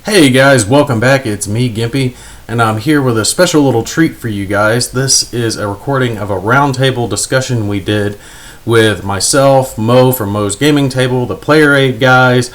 Hey guys, welcome back. It's me, Gimpy, and I'm here with a special little treat for you guys. This is a recording of a roundtable discussion we did with myself, Mo from Mo's Gaming Table, the Player Aid guys,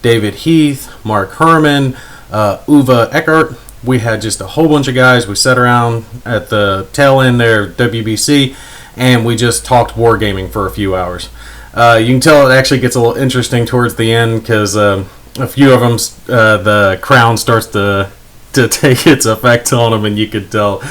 David Heath, Mark Herman, Uwe Eckiert. We had just a whole bunch of guys. We sat around at the tail end there of WBC, and we just talked wargaming for a few hours. You can tell it actually gets a little interesting towards the end because a few of them, the crown starts to take its effect on them, and you could tell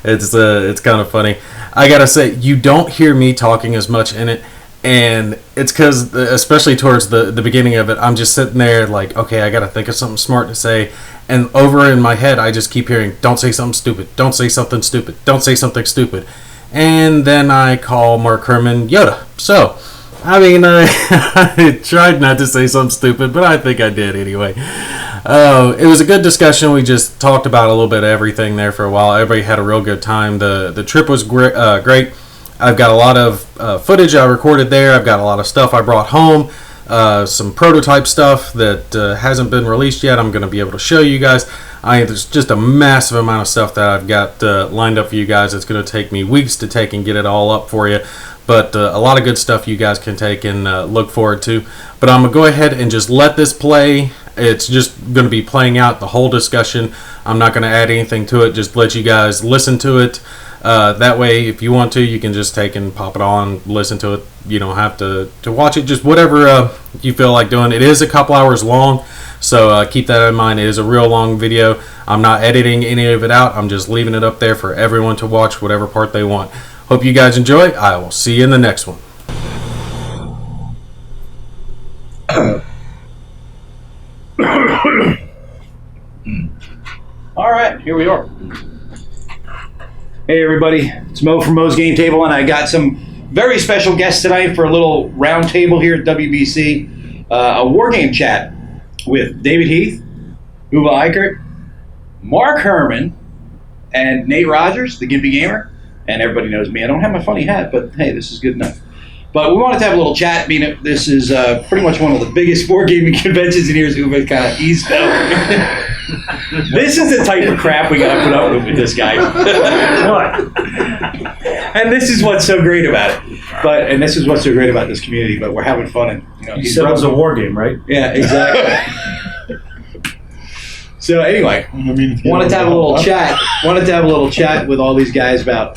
it's kind of funny. I gotta say, you don't hear me talking as much in it, and it's because, especially towards the beginning of it, I'm just sitting there like, okay, I gotta think of something smart to say, and over in my head, I just keep hearing, don't say something stupid, don't say something stupid, don't say something stupid, and then I call Mark Herman Yoda. So, I mean, I tried not to say something stupid, but I think I did anyway. It was a good discussion. We just talked about a little bit of everything there for a while. Everybody had a real good time. The trip was great. I've got a lot of footage I recorded there. I've got a lot of stuff I brought home. Some prototype stuff that hasn't been released yet. I'm going to be able to show you guys. There's just a massive amount of stuff that I've got lined up for you guys. It's going to take me weeks to take and get it all up for you. But a lot of good stuff you guys can take and look forward to. But I'm going to go ahead and just let this play. It's just going to be playing out the whole discussion. I'm not going to add anything to it. Just let you guys listen to it. That way, if you want to, you can just take and pop it on, listen to it. You don't have to watch it. Just whatever you feel like doing. It is a couple hours long, so keep that in mind. It is a real long video. I'm not editing any of it out. I'm just leaving it up there for everyone to watch whatever part they want. Hope you guys enjoy. I will see you in the next one. All right, here we are. Hey everybody, it's Mo from Mo's Game Table, and I got some very special guests tonight for a little round table here at WBC. A wargame chat with David Heath, Uwe Eckiert, Mark Herman, and Nate Rogers, TheGimpyGamer. And everybody knows me. I don't have my funny hat, but hey, this is good enough. But we wanted to have a little chat. Being this is pretty much one of the biggest wargaming conventions in here. Uwe kind of eased out. This is the type of crap we got to put up with this guy. What? And this is what's so great about it. And this is what's so great about this community. But we're having fun. And you said it was a war game, right? Yeah, exactly. So anyway, wanted to have a little chat with all these guys about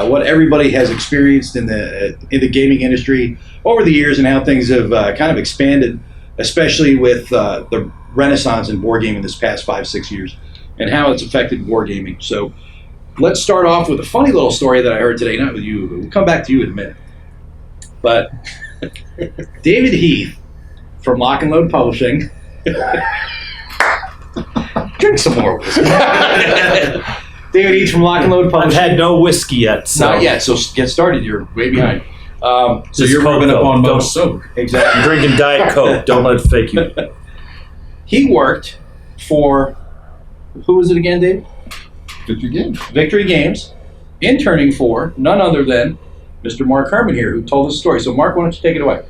what everybody has experienced in the gaming industry over the years and how things have kind of expanded, especially with the renaissance in wargaming this past 5-6 years and how it's affected wargaming. So let's start off with a funny little story that I heard today, not with you, but we'll come back to you in a minute. But David Heath from Lock and Load Publishing. Drink some more whiskey. David Heath from Lock and Load Publishing. I've had no whiskey yet. So. Not yet, so get started. You're way behind. So you're Coke, moving up on don't most sober. Exactly. I'm drinking Diet Coke. Don't let it fake you. He worked for, who was it again, Dave? Victory Games. Victory Games, interning for none other than Mr. Mark Herman here, who told us story. So Mark, why don't you take it away?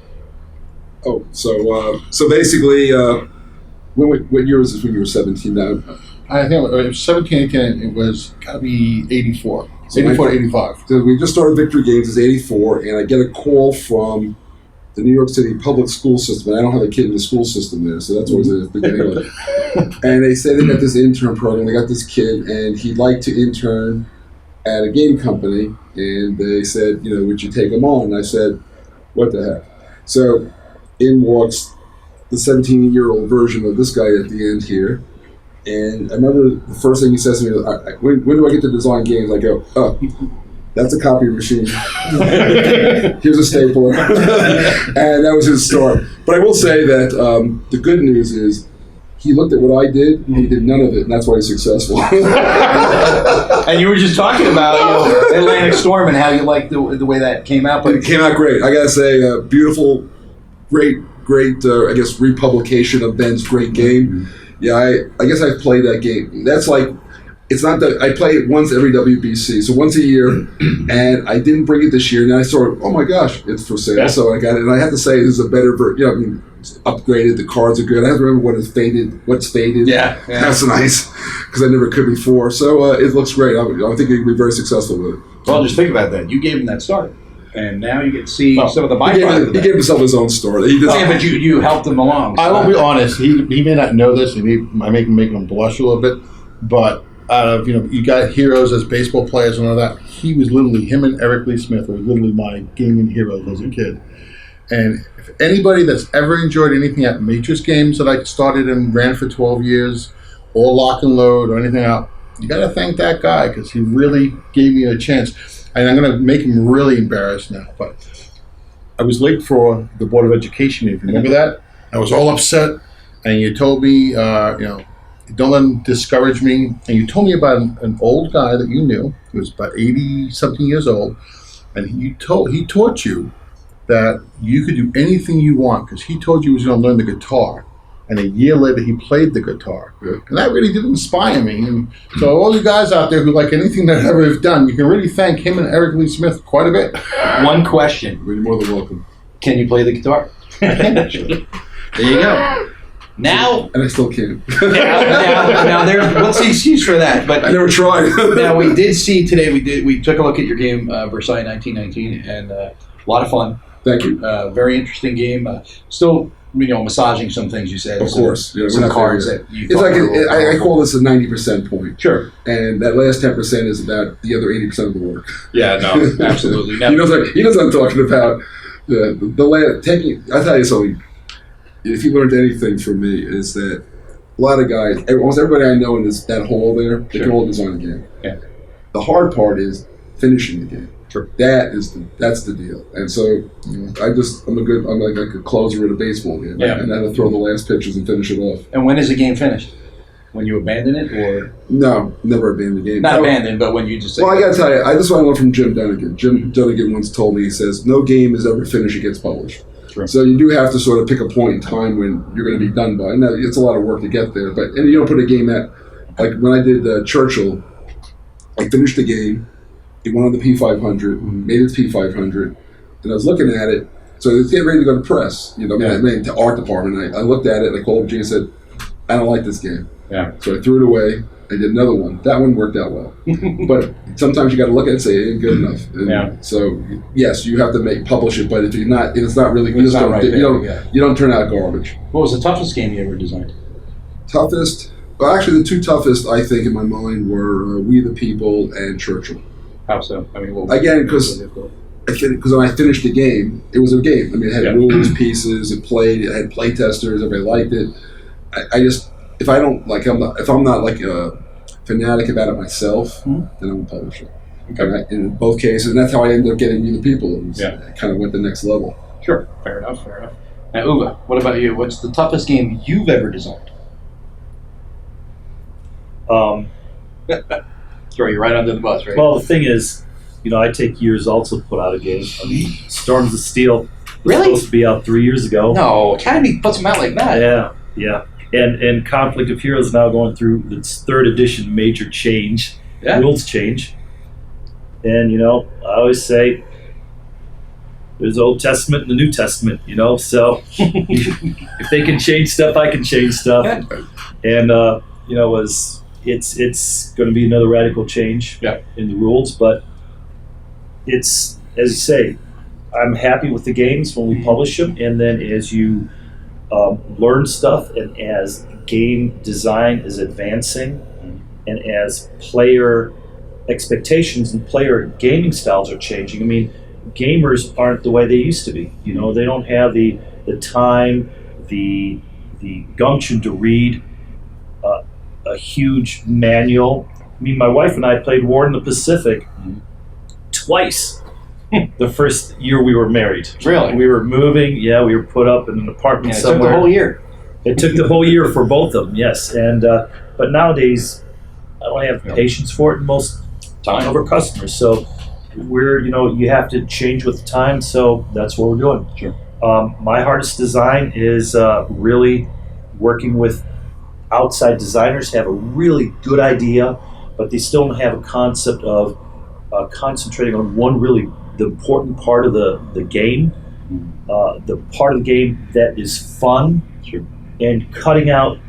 Oh, so basically, what year was this when you were 17 now? I think it was 17 and it was gotta be 84. So 84 to 85. So we just started Victory Games as 84, and I get a call from the New York City public school system. I don't have a kid in the school system there, so that's always the beginning of it. And they said they got this intern program, they got this kid, and he'd like to intern at a game company, and they said, would you take him on? And I said, what the heck? So in walks the 17-year-old version of this guy at the end here. And I remember the first thing he says to me, when do I get to design games? I go, that's a copy machine. Here's a stapler. And that was his start. But I will say that the good news is he looked at what I did, and he did none of it, and that's why he's successful. And you were just talking about Atlantic Storm and how you liked the way that came out. But it came out great. I got to say, beautiful, great, I guess, republication of Ben's great game. Yeah, I guess I've played that game. That's like it's not that I play it once every WBC, so once a year, and I didn't bring it this year. And I saw, oh my gosh, it's for sale, so I got it. And I have to say, this is a better version. I mean, it's upgraded. The cards are good. I have to remember what's faded. Yeah. That's nice because I never could before. So it looks great. I think it could be very successful with it. Well, just think about that. You gave him that start, and now you get to see some of the byproducts of that. He gave himself his own story. But you helped him along. I will be honest. He may not know this, and I may make him blush a little bit. But you got heroes as baseball players and all that. He was literally him and Eric Lee Smith were literally my gaming heroes as a kid. And if anybody that's ever enjoyed anything at Matrix games that I started and ran for 12 years, or Lock and Load or anything else, you got to thank that guy because he really gave me a chance. And I'm going to make him really embarrassed now, but I was late for the Board of Education meeting. Remember that? I was all upset, and you told me, don't let him discourage me. And you told me about an old guy that you knew. He was about 80-something years old, and he taught you that you could do anything you want because he told you he was going to learn the guitar. And a year later, he played the guitar. Yeah. And that really did inspire me. And so all you guys out there who like anything that I've ever done, you can really thank him and Eric Lee Smith quite a bit. One question. You're more than welcome. Can you play the guitar? There you go. Now, and I still can't. now what's the excuse for that? But I never tried. Now we did see today. We took a look at your game, Versailles 1919, and a lot of fun. Thank you. Very interesting game. Still, massaging some things you said. Of course, some cards that you. It's like I call this a 90% point. Sure. And that last 10% is about the other 80% of the work. Yeah. No. Absolutely. He knows what I'm talking about. The last taking. I'll tell you something. If you learned anything from me, is that a lot of guys, almost everybody I know in that hall there, they can all design a game. Yeah. The hard part is finishing the game. Sure. That's the deal. And so I'm like a closer at a baseball game. Yeah. And I had to throw the last pitches and finish it off. And when is the game finished? When you abandon it, or no, never abandoned the game. Not abandoned, but when you just say, well, I gotta tell you, this is what I learned from Jim Dunnigan. Jim Dunnigan once told me, he says, no game is ever finished, it gets published. True. So you do have to sort of pick a point in time when you're going to be done by. And it's a lot of work to get there. And you don't put a game at, like when I did Churchill, I finished the game. It went on the P500, made it to P500, and I was looking at it. So it's getting ready to go to press. I mean, to art department. I looked at it, and I called up G and said, I don't like this game. Yeah. So I threw it away. I did another one. That one worked out well. But sometimes you got to look at it and say it ain't good enough. And so yes, you have to publish it. But if it's not really, you don't turn out garbage. What was the toughest game you ever designed? Toughest? Well, actually, the two toughest I think in my mind were We the People and Churchill. How so? I mean, again, because when I finished the game, it was a game. I mean, it had rules, pieces, it had play testers. Everybody liked it. I just. If I'm not like a fanatic about it myself, then I won't publish it. Okay. Right? In both cases, and that's how I ended up getting You the People. It kind of went the next level. Sure, fair enough. Now, Uwe, what about you? What's the toughest game you've ever designed? Throw you right under the bus, right? Well, the thing is, I take years also to put out a game. I mean, Storms of Steel was supposed to be out 3 years ago. No, Academy puts them out like that. Yeah. And Conflict of Heroes now going through its third edition major change, rules change. And, I always say there's the Old Testament and the New Testament, so if they can change stuff, I can change stuff. And, it's going to be another radical change in the rules, but it's, as you say, I'm happy with the games when we publish them, and then as you learn stuff, and as game design is advancing, and as player expectations and player gaming styles are changing. I mean, gamers aren't the way they used to be. They don't have the time, the gumption to read a huge manual. I mean, my wife and I played War in the Pacific twice. The first year we were married. Really? We were moving. Yeah, we were put up in an apartment somewhere. It took the whole year. It took the whole year for both of them, yes. And but nowadays, I don't have patience for it. Most time over customers. So you have to change with the time. So that's what we're doing. Sure. My hardest design is really working with outside designers, have a really good idea, but they still don't have a concept of concentrating on one really the important part of the game, the part of the game that is fun, and cutting out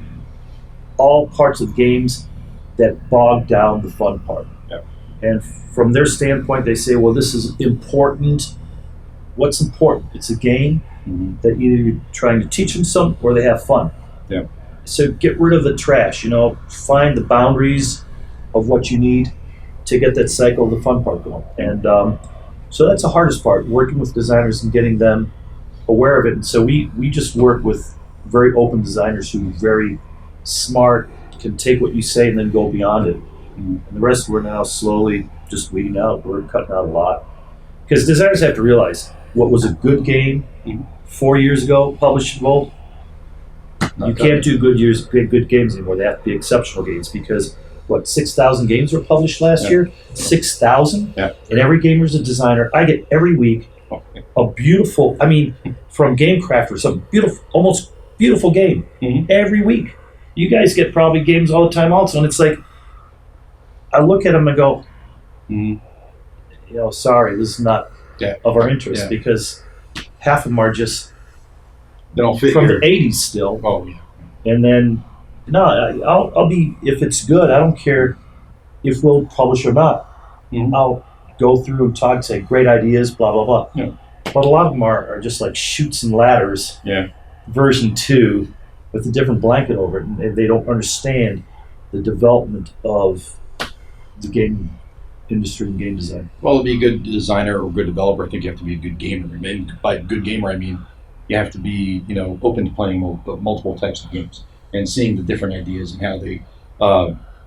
all parts of games that bog down the fun part. Yeah. And from their standpoint, they say, well, this is important. What's important? It's a game that either you're trying to teach them something or they have fun. Yeah. So get rid of the trash, find the boundaries of what you need to get that cycle of the fun part going. And so that's the hardest part, working with designers and getting them aware of it. And so we just work with very open designers who are very smart, can take what you say and then go beyond it. And the rest we're now slowly just weeding out. We're cutting out a lot. Because designers have to realize what was a good game 4 years ago, published in gold, you can't do good games anymore. They have to be exceptional games because 6,000 games were published last year? 6,000? Yeah. And every gamer's a designer. I get every week a beautiful, from GameCraft or some beautiful, almost beautiful game every week. You guys get probably games all the time also. And it's like, I look at them and go, sorry, this is not of our interest because half of them are just they don't fit from here. the 80s still. Oh, yeah. And then, no, I'll be, if it's good, I don't care if we'll publish or not. I'll go through and talk, say, great ideas, blah, blah, blah. Yeah. But a lot of them are just like Chutes and Ladders, version 2, with a different blanket over it. And they don't understand the development of the game industry and game design. Well, to be a good designer or good developer, I think you have to be a good gamer. And by good gamer, I mean you have to be, open to playing multiple types of games and seeing the different ideas and how they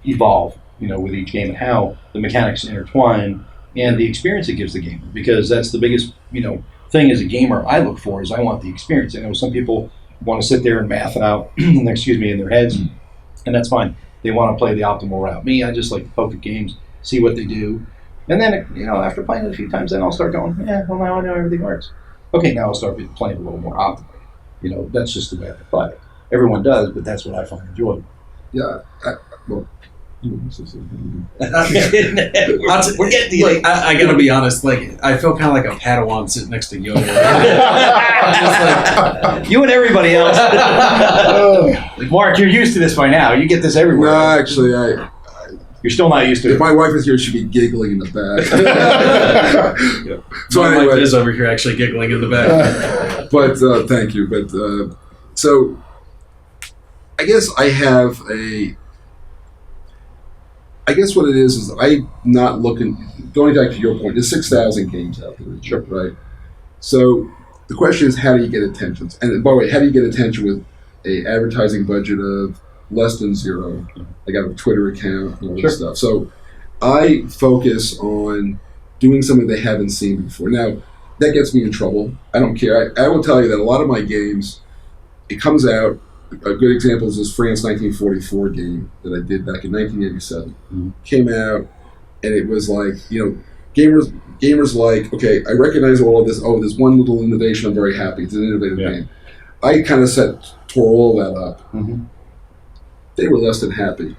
evolve, with each game and how the mechanics intertwine and the experience it gives the gamer. Because that's the biggest, thing as a gamer I look for is I want the experience. I know some people want to sit there and math it out, in their heads, and that's fine. They want to play the optimal route. Me, I just like to poke at games, see what they do, and then after playing it a few times, then I'll start going, well, now I know everything works. Okay, now I'll start playing a little more optimally. That's just the way I play it. Everyone does, but that's what I find enjoyable. Yeah. We're getting to you. I gotta be honest. I feel kind of like a Padawan sitting next to Yoda. Just you and everybody else. Mark, you're used to this by now. You get this everywhere. No, actually, you're still not used to it. If my wife is here, she'd be giggling in the back. So my anyway, wife is over here actually giggling in the back. But thank you. But so I guess I guess what it is I'm not looking, going back to your point, there's 6,000 games out there, Sure. right? So the question is, how do you get attention? And by the way, how do you get attention with a advertising budget of less than zero? I got a Twitter account and all this stuff. So I focus on doing something they haven't seen before. Now, that gets me in trouble. I don't care. I will tell you that a lot of my games, it comes out, a good example is this France 1944 game that I did back in 1987. Came out, and it was like, gamers like, okay, I recognize all of this. Oh, there's one little innovation. I'm very happy. It's an innovative game. I kind of tore all that up. They were less than happy.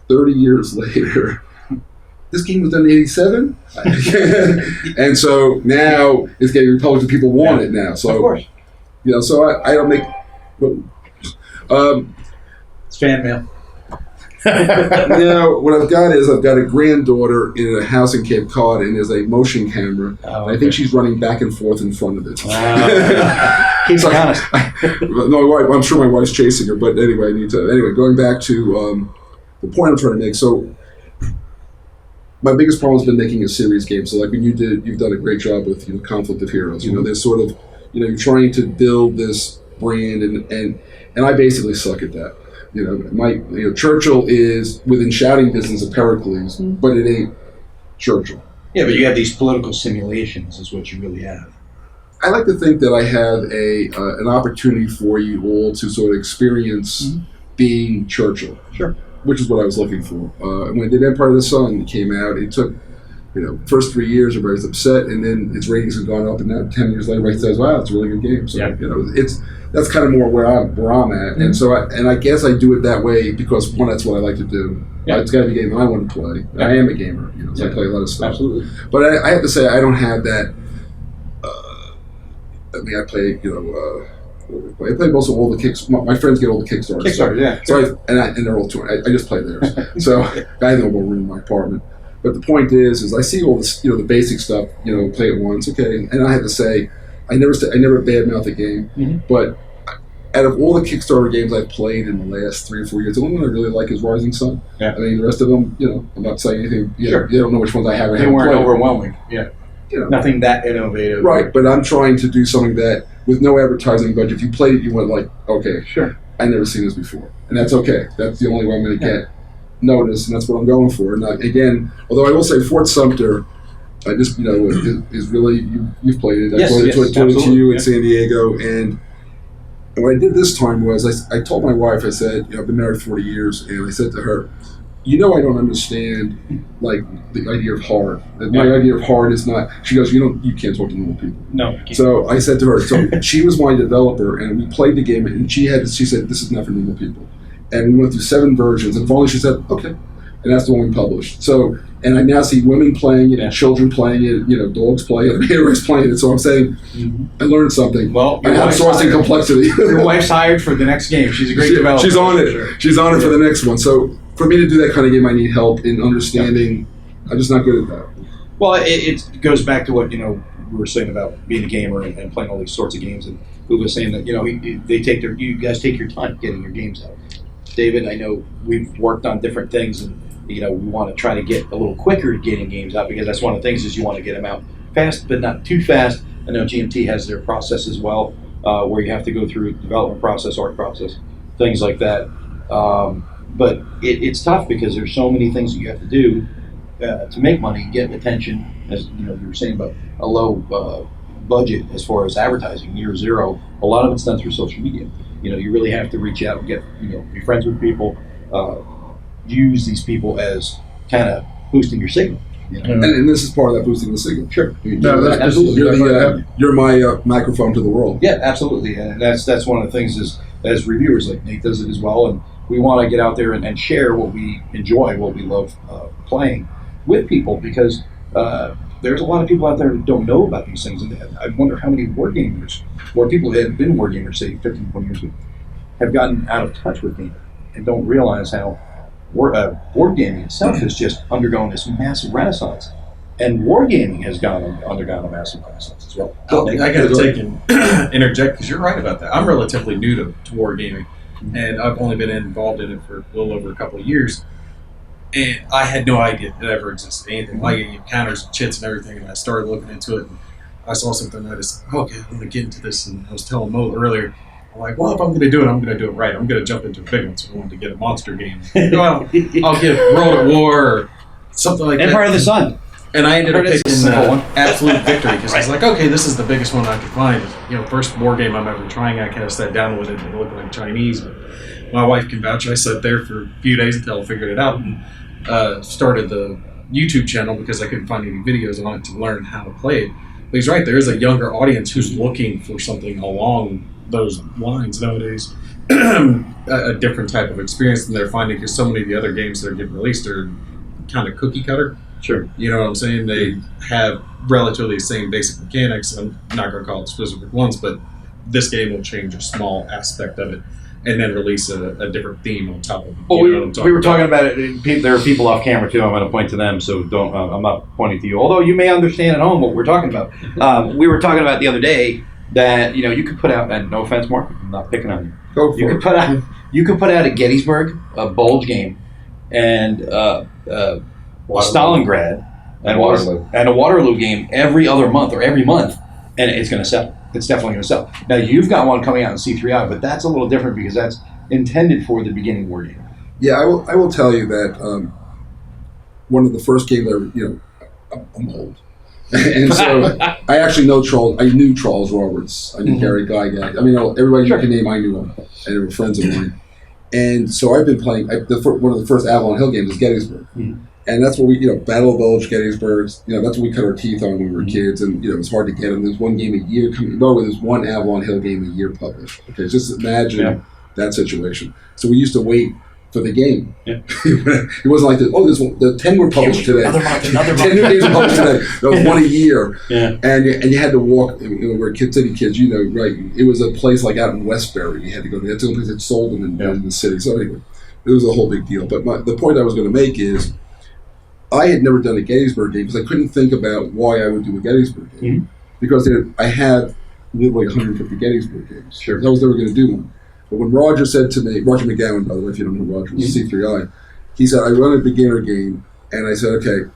30 years later, this game was done in 87? And so now it's getting republished and people want it now. So, of course. So I don't make... It's fan mail. Now, what I've got is I've got a granddaughter in a house in Cape Cod, and there's a motion camera. And I think she's running back and forth in front of it. Keep her honest. No, I'm sure my wife's chasing her, but anyway, going back to the point I'm trying to make. So my biggest problem has been making a serious game. So like when you've done a great job with Conflict of Heroes. There's sort of, you're trying to build this brand, and I basically suck at that. Churchill is within shouting distance of Pericles, but it ain't Churchill. Yeah, but you have these political simulations is what you really have. I like to think that I have an opportunity for you all to sort of experience being Churchill. Sure. Which is what I was looking for. When I did Empire of the Sun came out, it first 3 years everybody's upset, and then its ratings have gone up, and now 10 years later everybody says, wow, it's a really good game. So that's kind of more where I'm at, and so I guess I do it that way because one, that's what I like to do. It's got to be a game I want to play. I am a gamer, so I play a lot of stuff. Absolutely. But I have to say I don't have that. I play I play most of all the kicks. My friends get all the Kickstarter. Kickstarter, yeah. So and they're all touring. I just play theirs. So I have no more room in my apartment. But the point is I see all this, the basic stuff. Play it once, okay. And I have to say, I never badmouth a game. But out of all the Kickstarter games I've played in the last 3 or 4 years, the only one I really like is Rising Sun. Yeah. I mean, the rest of them, I'm not saying anything. Sure. You don't know which ones I have. They weren't overwhelming. Yeah. Nothing that innovative. Right, but I'm trying to do something that, with no advertising budget, if you played it, you went like, okay, sure, I've never seen this before. And that's okay. That's the only way I'm going to get noticed, and that's what I'm going for. And again, although I will say Fort Sumter, I just, is really, you've played it. I played it to you in San Diego, and what I did this time was I told my wife, I said, I've been married 40 years, and I said to her, I don't understand, like, the idea of hard. My idea of hard is not, she goes, you can't talk to normal people. No. So I said to her, so she was my developer, and we played the game, and she said, this is not for normal people. And we went through 7 versions, and finally she said, okay. And that's the one we published. So, and I now see women playing it, and children playing it, dogs playing it, everybody's playing it. So I'm saying, I learned something. Well, I'm outsourcing complexity. Your wife's hired for the next game. She's a great developer. She's on it. Sure. She's on it for the next one. So for me to do that kind of game, I need help in understanding. I'm just not good at that. Well, it goes back to what we were saying about being a gamer and playing all these sorts of games. And who was saying that you guys take your time getting your games out. David, I know we've worked on different things, and we want to try to get a little quicker at getting games out, because that's one of the things is you want to get them out fast, but not too fast. I know GMT has their process as well, where you have to go through development process, art process, things like that. But it's tough because there's so many things that you have to do to make money, get attention. As you were saying about a low budget as far as advertising, year zero. A lot of it's done through social media. You really have to reach out and get be friends with people. Use these people as kind of boosting your signal. And this is part of that boosting the signal. Sure. Absolutely. You're my microphone to the world. Yeah, absolutely. And that's one of the things is as reviewers, like Nate does it as well, and we want to get out there and share what we enjoy, what we love playing with people, because there's a lot of people out there that don't know about these things. And I wonder how many war gamers, or people that have been war gamers, say 15, 20 years ago, have gotten out of touch with gaming and don't realize how board gaming itself has just undergone this massive renaissance, and wargaming has undergone a massive renaissance as well. I got to take and interject, because you're right about that. I'm relatively new to wargaming, and I've only been involved in it for a little over a couple of years, and I had no idea it ever existed. Anything like it, counters and chits and everything, and I started looking into it, and I saw something, and I just, okay, I'm going to get into this, and I was telling Mo earlier, I'm like, well, if I'm going to do it, I'm going to do it right. I'm going to jump into a big one, so I wanted to get a monster game. Well, I'll get World at War or something like that. Empire of the Sun. And I ended up picking Absolute Victory, because I was like, okay, this is the biggest one I could find. First war game I'm ever trying. I kind of sat down with it, and it looked like Chinese. But my wife can vouch. I sat there for a few days until I figured it out, and started the YouTube channel because I couldn't find any videos on it to learn how to play it. But he's right, there is a younger audience who's looking for something along those lines nowadays. A different type of experience than they're finding, because so many of the other games that are getting released are kind of cookie cutter. Sure. You know what I'm saying? They have relatively the same basic mechanics. I'm not going to call it specific ones, but this game will change a small aspect of it and then release a different theme on top of it. Well, we were talking about it. There are people off camera too. I'm going to point to them, so don't. I'm not pointing to you. Although you may understand at home what we're talking about. We were talking about the other day that you could put out, and no offense, Mark, I'm not picking on you. Go for it. You could put out a Gettysburg, a Bulge game, and Stalingrad, and a Waterloo game every other month or every month, and it's going to sell. It's definitely going to sell. Now you've got one coming out in C3I, but that's a little different because that's intended for the beginning war game. Yeah, I will tell you that one of the first games I'm old. And so I actually know Charles. I knew Charles Roberts. I knew Gary Gygax. I mean, everybody you can name, I knew them, and they were friends of mine. And so I've been playing. One of the first Avalon Hill games is Gettysburg, and And that's what we, Battle of Bulge, Gettysburg, that's what we cut our teeth on when we were kids. And, it was hard to get them. There's one game a year coming. No, there's one Avalon Hill game a year published. Okay, just imagine that situation. So we used to wait for the game. Yeah. It wasn't like, the 10 were published today. Another month. 10 new games were published today. There was one a year. Yeah. And you had to walk, we're Kid City kids, right? It was a place like out in Westbury. You had to go there. That's the only place that sold them in the city. So anyway, it was a whole big deal. But the point I was going to make is, I had never done a Gettysburg game because I couldn't think about why I would do a Gettysburg game. Mm-hmm. Because I had literally 150 Gettysburg games. Sure. I was never going to do one. But when Roger said to me, Roger McGowan, by the way, if you don't know Roger, was C3I, he said, I run a beginner game. And I said, okay.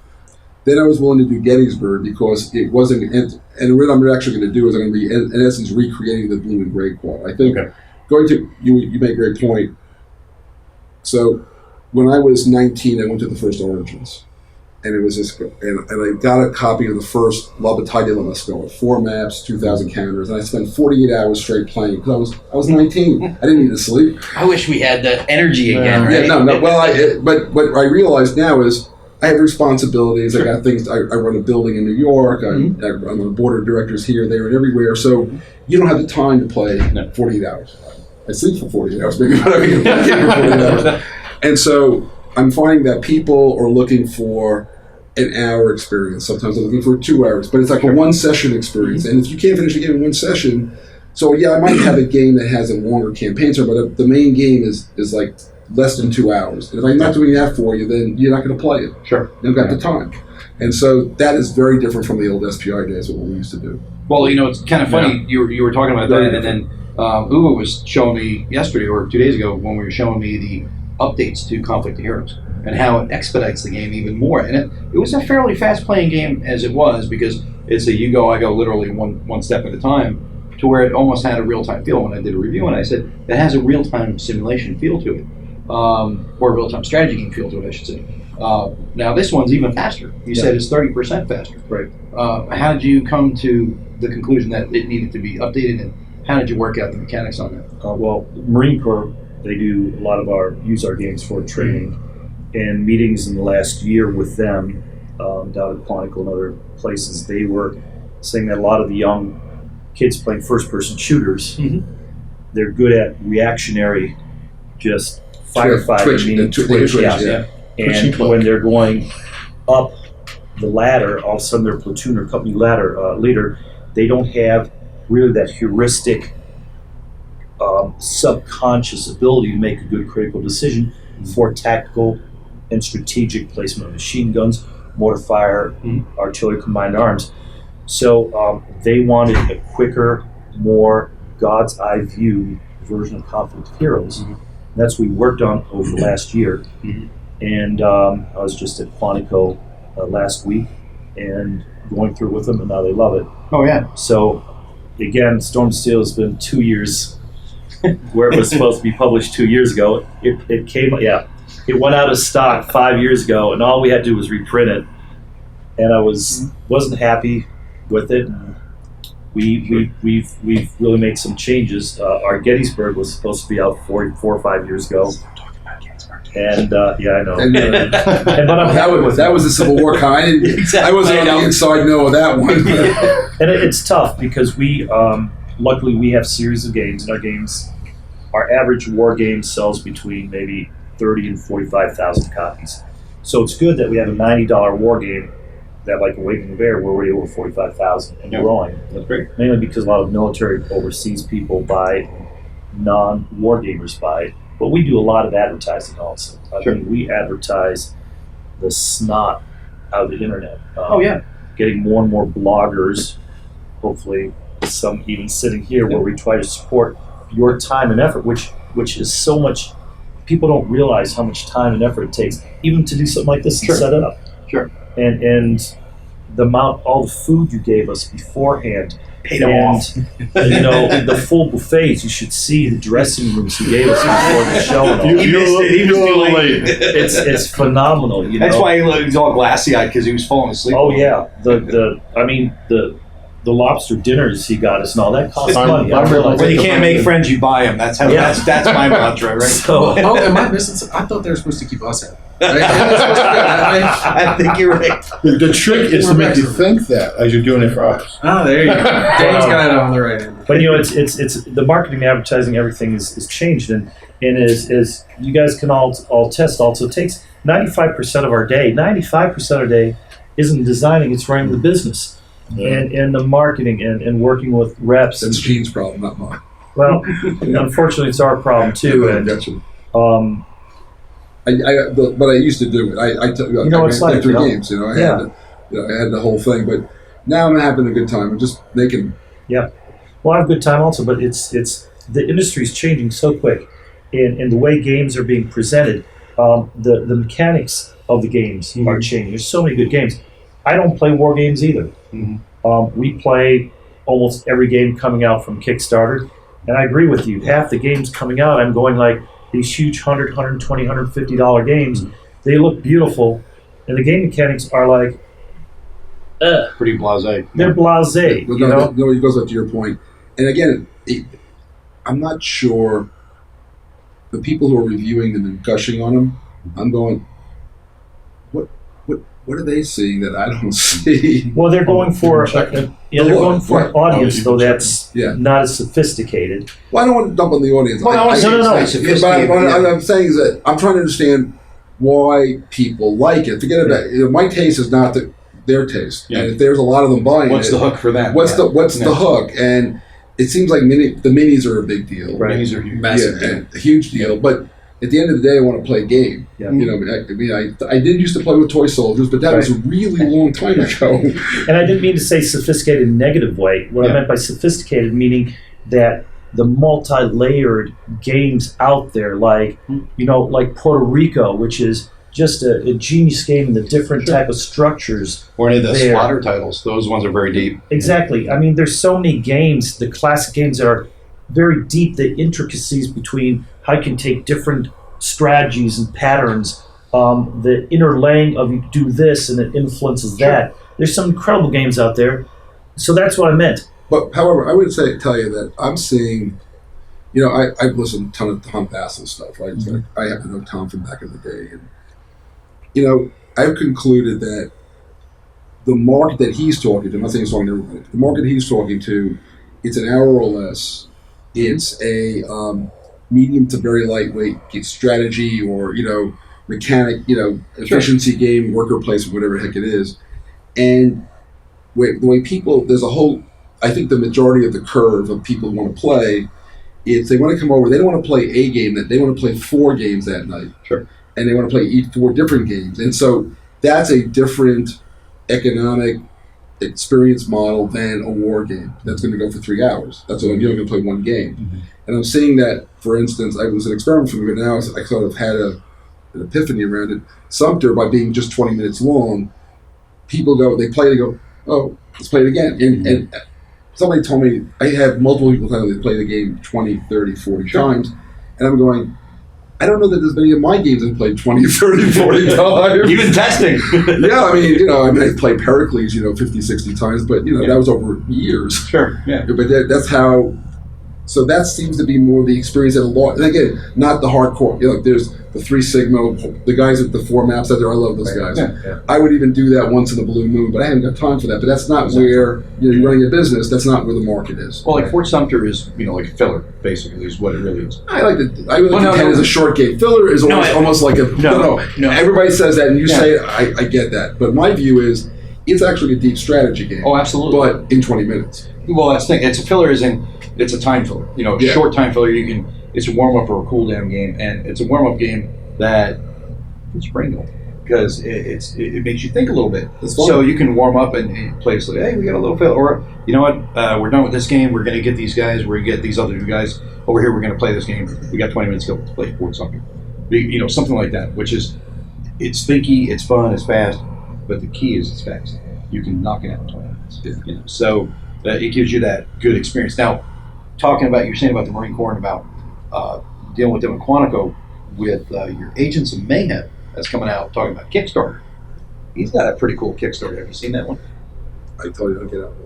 Then I was willing to do Gettysburg because it wasn't, and what I'm actually going to do is I'm going to be, in essence, recreating the blue and gray quad. I think going to, you make a great point. So when I was 19, I went to the first Origins. And it was this, and I got a copy of the first La Battaglia de la Moscou, 4 maps, 2,000 counters, and I spent 48 hours straight playing because I was 19. I didn't need to sleep. I wish we had the energy again, right? Yeah, no. Well, but what I realize now is I have responsibilities. I got things. I run a building in New York. I'm on the board of directors here, there, and everywhere. So you don't have the time to play 48 hours. I sleep for 48 hours, maybe, but I can play for 48 hours. And so I'm finding that people are looking for an hour experience. Sometimes they're looking for 2 hours, but it's like a one session experience. And if you can't finish a game in one session, so I might have a game that has a longer campaign, but the main game is like less than 2 hours. And if I'm not doing that for you, then you're not going to play it. Sure. You don't got the time. And so that is very different from the old SPI days of what we used to do. Well, it's kind of funny. You were talking about that, and then Uwe was showing me yesterday or 2 days ago when we were showing me the updates to Conflict of Heroes and how it expedites the game even more. And it was a fairly fast-playing game as it was because it's a you go, I go literally one step at a time to where it almost had a real-time feel. When I did a review and I said, it has a real-time simulation feel to it, or a real-time strategy game feel to it, I should say. Now this one's even faster. You said it's 30% faster. Right. How did you come to the conclusion that it needed to be updated, and how did you work out the mechanics on that? Well, Marine Corps, they do a lot of use our games for training and meetings in the last year with them down at Quantico and other places. They were saying that a lot of the young kids playing first-person shooters, they're good at reactionary, just firefighting, meaning twitch. And when they're going up the ladder, all of a sudden their platoon or company leader, they don't have really that heuristic subconscious ability to make a good critical decision for tactical and strategic placement of machine guns, mortar fire, artillery, combined arms. So they wanted a quicker, more God's eye view version of Conflict of Heroes. That's what we worked on over the last year. And I was just at Quantico last week and going through it with them, and now they love it. Oh, yeah. So, again, Storm of Steel has been 2 years where it was supposed to be published 2 years ago. It went out of stock 5 years ago, and all we had to do was reprint it. And I wasn't happy with it. We've really made some changes. Our Gettysburg was supposed to be out 4 or 5 years ago. And I know. But I'm happy with that was the Civil War kind. I wasn't on the inside know of that one. And it's tough because we, luckily, we have series of games. In our games, our average war game sells between maybe 30 and 45,000 copies. So it's good that we have a $90 war game that, like Awakening of Air, where we're over 45,000 and growing. That's great. Mainly because a lot of military overseas people buy, non-war gamers buy it. But we do a lot of advertising also. I mean, we advertise the snot out of the internet. Getting more and more bloggers, hopefully some even sitting here, where we try to support your time and effort, which is so much. People don't realize how much time and effort it takes even to do something like this and set it up. And the amount, all the food you gave us beforehand, paid off. The full buffets. You should see the dressing rooms he gave us before the show. And all. He missed it. He was too late. It's phenomenal. That's why he was all glassy-eyed, because he was falling asleep. Oh yeah, the lobster dinners he got us and all that cost money. When you can't make friends, you buy them. That's how. That's my mantra, right? Oh, am I missing something? I thought they were supposed to keep us happy. I think you're right. The trick is to make you think that as you're doing it for us. Oh, there you go. Dave's got it on the right end. But it's the marketing, advertising, everything is changed, and as you guys can all test. Also, it takes 95% of our day. 95% of our day isn't designing; it's running the business, and the marketing and working with reps. That's Gene's problem, not mine. Well, unfortunately, it's our problem too. And but I used to do it. I it's like through games. I had the whole thing, but now I'm having a good time. I'm just making. Yeah, well, I have a good time also, but it's the industry's changing so quick, and the way games are being presented, the mechanics of the games are changing. There's so many good games. I don't play war games either. We play almost every game coming out from Kickstarter, and I agree with you. Half the games coming out, I'm going like these huge $100, $120, $150 games. They look beautiful, and the game mechanics are like, pretty blasé. They're blasé. No, it goes back to your point. And again, I'm not sure the people who are reviewing them and gushing on them. I'm going, what are they seeing that I don't see? Well, they're going for an audience though that's not as sophisticated. Well, I don't want to dump on the audience. No. What I'm saying is that I'm trying to understand why people like it. Forget about it. My taste is not their taste. Yeah. And if there's a lot of them buying what's it, the hook for that? What's the hook? And it seems like the minis are a big deal. Right. Minis are massive. A huge deal. But at the end of the day, I want to play a game. Yeah. I did used to play with toy soldiers, but that was a really long time ago. And I didn't mean to say sophisticated in a negative way. What I meant by sophisticated, meaning that the multi-layered games out there, like Puerto Rico, which is just a genius game in the different type of structures. Or any of the splatter titles. Those ones are very deep. Exactly. I mean, there's so many games, the classic games that are very deep, the intricacies between how you can take different strategies and patterns, the interlaying of you do this and it influences that. There's some incredible games out there. So that's what I meant. But however, I would tell you that I'm seeing, I've listened a ton of Tom Bassel stuff, right? Mm-hmm. I happen to know Tom from back in the day. And, I've concluded that the market that he's talking to, I'm not saying he's talking to everybody, the market he's talking to, it's an hour or less. It's a medium to very lightweight strategy or, mechanic, efficiency game, worker placement, whatever the heck it is. And the way people, I think the majority of the curve of people who want to play, is they want to come over, they don't want to play a game, they want to play 4 games that night. Sure. And they want to play 4 different games. And so that's a different economic experience model than a war game that's going to go for 3 hours. That's what you're going to play one game. Mm-hmm. And I'm seeing that, for instance, I was an experiment for me, but now I sort of had an epiphany around it. Sumter, by being just 20 minutes long, people they play it and go, oh, let's play it again. And somebody told me, I have multiple people tell me they play the game 20, 30, 40 times, and I'm going, I don't know that there's many of my games I've played 20, 30, 40 times. Even testing. Yeah, I played Pericles, 50, 60 times, but, that was over years. Sure, yeah. But that's how, so that seems to be more the experience at a lot. And again, not the hardcore. There's the 3 Sigma, the guys with the 4 maps out there, I love those guys. Yeah. I would even do that once in a blue moon, but I haven't got time for that. But that's not where, you're running a business, that's not where the market is. Well, like Fort Sumter is, like a filler, basically, is what it really is. I really contend as a short game. Filler is almost like a, no. Everybody says that, and you say it, I get that. But my view is, it's actually a deep strategy game. Oh, absolutely. But in 20 minutes. Well, that's the thing. It's a filler it's a time filler. Short time filler, it's a warm-up or a cool-down game, and it's a warm-up game that it's brain going because it makes you think a little bit. So you can warm up and play like, hey, we got a little filler, or you know what, we're done with this game. We're going to get these guys. We're going to get these other 2 guys over here. We're going to play this game. We got 20 minutes to go to play Fort Sumter. Something like that, which is it's thinky, it's fun, it's fast, but the key is it's fast. You can knock it out in 20 minutes. Yeah. So it gives you that good experience. Now, talking about you're saying about the Marine Corps and about dealing with them in Quantico with your Agents of Mayhem that's coming out, talking about Kickstarter. He's got a pretty cool Kickstarter. Have you seen that one? I told you don't get out of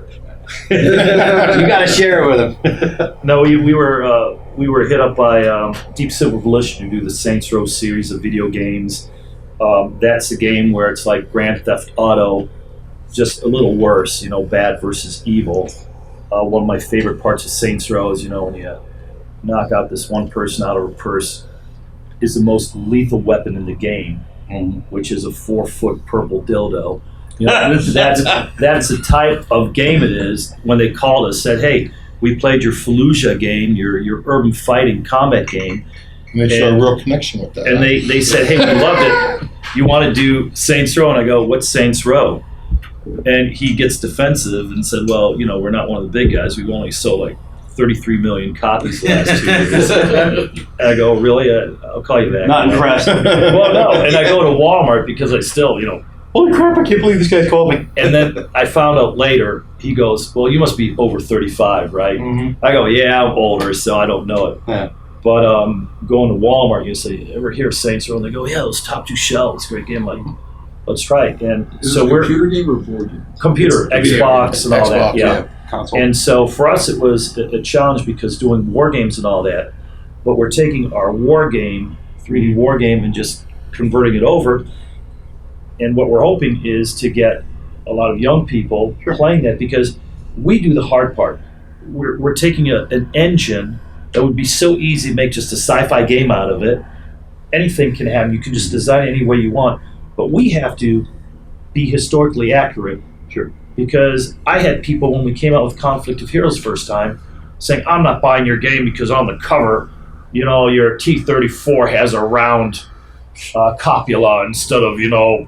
there. You got to share it with him. No, we were hit up by Deep Silver Volition to do the Saints Row series of video games. That's a game where it's like Grand Theft Auto, just a little worse, bad versus evil. One of my favorite parts of Saints Row is, when you knock out this one person out of a purse, is the most lethal weapon in the game, which is a 4-foot purple dildo. That's the type of game it is. When they called us, said, "Hey, we played your Fallujah game, your urban fighting combat game." And they showed a real connection with that. And they said, "Hey, we loved it. You want to do Saints Row?" And I go, "What's Saints Row?" And he gets defensive and said, "Well, we're not one of the big guys. We've only sold like 33 million copies the last 2 years." And I go, "Really? I'll call you back." Not impressed. Well, no. And I go to Walmart because I still, Holy crap! I can't believe this guy's called me. And then I found out later, he goes, "Well, you must be over 35, right?" I go, "Yeah, I'm older, so I don't know it." Yeah. But going to Walmart, you say, "Ever hear of Saints Row?" And they go, "Yeah, those top 2 shells, great game." I'm like, let's try it. And Is so it a we're computer game or board game? computer, Xbox, and all that. Xbox, Yeah. Console. And so for us, it was a challenge because doing war games and all that, but we're taking our war game, 3D war game, and just converting it over. And what we're hoping is to get a lot of young people playing that, because we do the hard part. We're taking an engine that would be so easy to make just a sci-fi game out of it. Anything can happen. You can just design it any way you want. But we have to be historically accurate. Sure. Because I had people, when we came out with Conflict of Heroes first time, saying, "I'm not buying your game because on the cover, your T-34 has a round copula instead of, the..."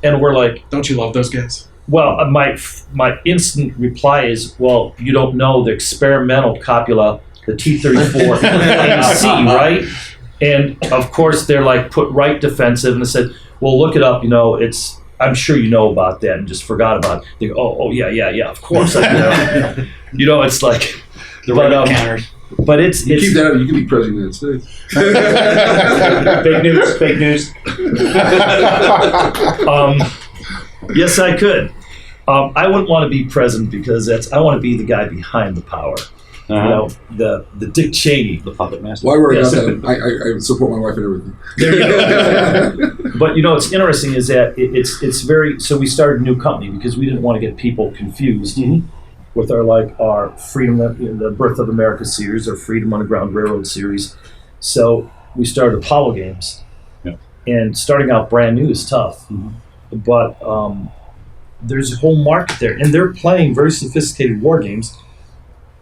And we're like, Don't you love those guys? well, my instant reply is, "Well, you don't know the experimental copula, the T-34 AC, right?" And of course, they're like put right defensive, and they said, "Well, look it up. I'm sure you know about that," and just forgot about it. They go, "Oh, yeah, of course I do." It's like The right counters. But it's Keep that up. You can be president of the United States. Fake news. Yes, I could. I wouldn't want to be president because I want to be the guy behind the power. The Dick Cheney. The puppet master. Well, I already got that. I support my wife and everything. There you go. But what's interesting is that it's very. So we started a new company because we didn't want to get people confused with our Freedom, the Birth of America series, or Freedom Underground Railroad series. So we started Apollo Games, and starting out brand new is tough. But there's a whole market there, and they're playing very sophisticated war games,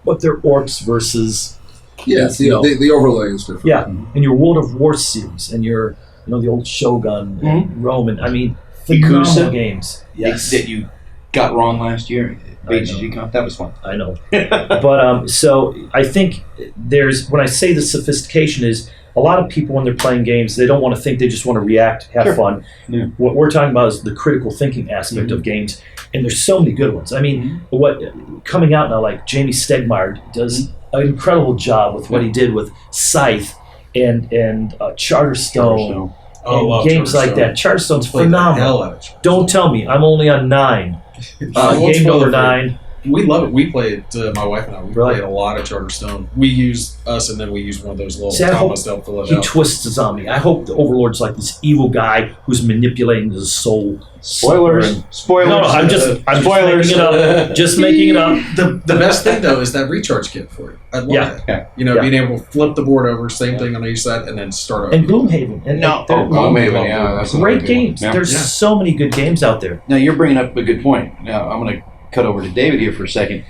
but they're orcs versus the overlay is different. Yeah, and your World of War series, and your the old Shogun, and Roman. I mean, phenomenal games. Yes, that you got wrong last year. That was fun. I know. But so I think when I say the sophistication is, a lot of people when they're playing games, they don't want to think, they just want to react, have fun. Yeah. What we're talking about is the critical thinking aspect of games, and there's so many good ones. I mean, what coming out now, like Jamie Stegmaier does an incredible job with what he did with Scythe and Charterstone. And games like that. Charterstone's phenomenal. Don't tell me. I'm only on 9. Game number 9. We love it. We played, my wife and I, played a lot of Charterstone. We used and then we used one of those little Thomas to fill it out. He twists on me. I hope the Overlord's like this evil guy who's manipulating his soul. Spoilers. No, I'm just making it up. Just making it up. The best thing though is that recharge kit for it. I love that. Being able to flip the board over, same thing on each side, and then start over. And Gloomhaven. Gloomhaven. That's great games. There's so many good games out there. Now you're bringing up a good point. Now I'm going to cut over to David here for a second.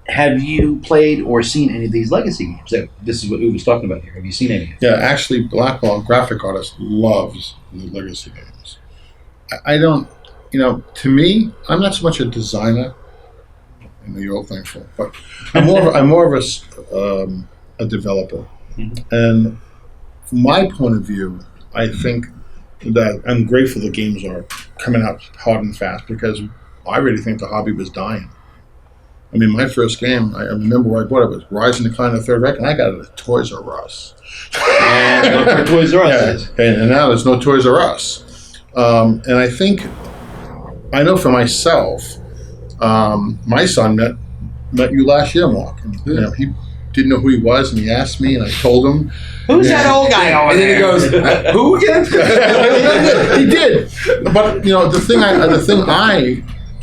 Have you played or seen any of these legacy games? This is what Uwe was talking about here. Have you seen any? Yeah, actually, Blackwell, graphic artist, loves the legacy games. I don't, to me, I'm not so much a designer, and you're all thankful, but I'm more of a developer. And from my point of view, I think that I'm grateful the games are coming out hard and fast, because I really think the hobby was dying. I mean, my first game, I remember where I bought it, was Rise and Decline of the Third Reich, and I got it at Toys R Us. And look where Toys R Us is. And now there's no Toys R Us. And I know for myself, my son met you last year, Mark. And, he didn't know who he was, and he asked me, and I told him. Who's that old guy over And then he there? goes, who again? He did. But the thing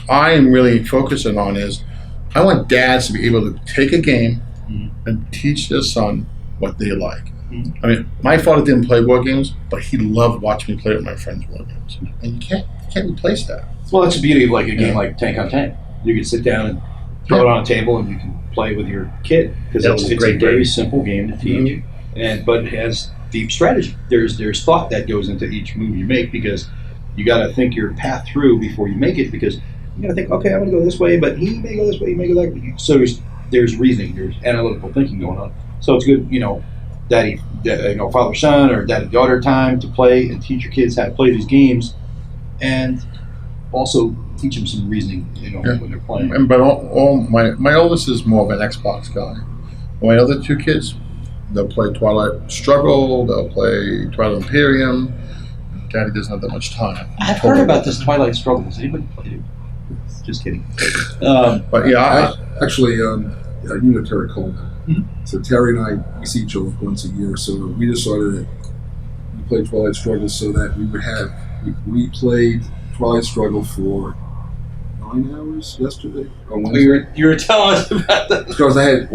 I am really focusing on is I want dads to be able to take a game and teach their son what they like. I mean, my father didn't play board games, but he loved watching me play with my friends' board games, and you can't replace that. Well, that's the beauty of like a game like Tank on Tank. You can sit down and throw it on a table, and you can play with your kid because That was a it's great a very game. simple game to teach, but it has deep strategy. There's thought that goes into each move you make because you got to think your path through before you make it because you got to think, okay, I'm going to go this way, but he may go this way, he may go that way. So there's reasoning, there's analytical thinking going on. So it's good, father son or daddy daughter time to play and teach your kids how to play these games, and also teach them some reasoning, when they're playing. But all my oldest is more of an Xbox guy. My other two kids, they'll play Twilight Struggle, they'll play Twilight Imperium. Daddy doesn't have that much time. I've heard about this Twilight Struggle. Has anybody played it? Just kidding. But yeah, Actually, you know Terry Coleman. So Terry and I, we see each other once a year. So we decided that we played Twilight Struggle so that we would have. We played Twilight Struggle for 9 hours yesterday. On Wednesday. You were telling us about that. Because I had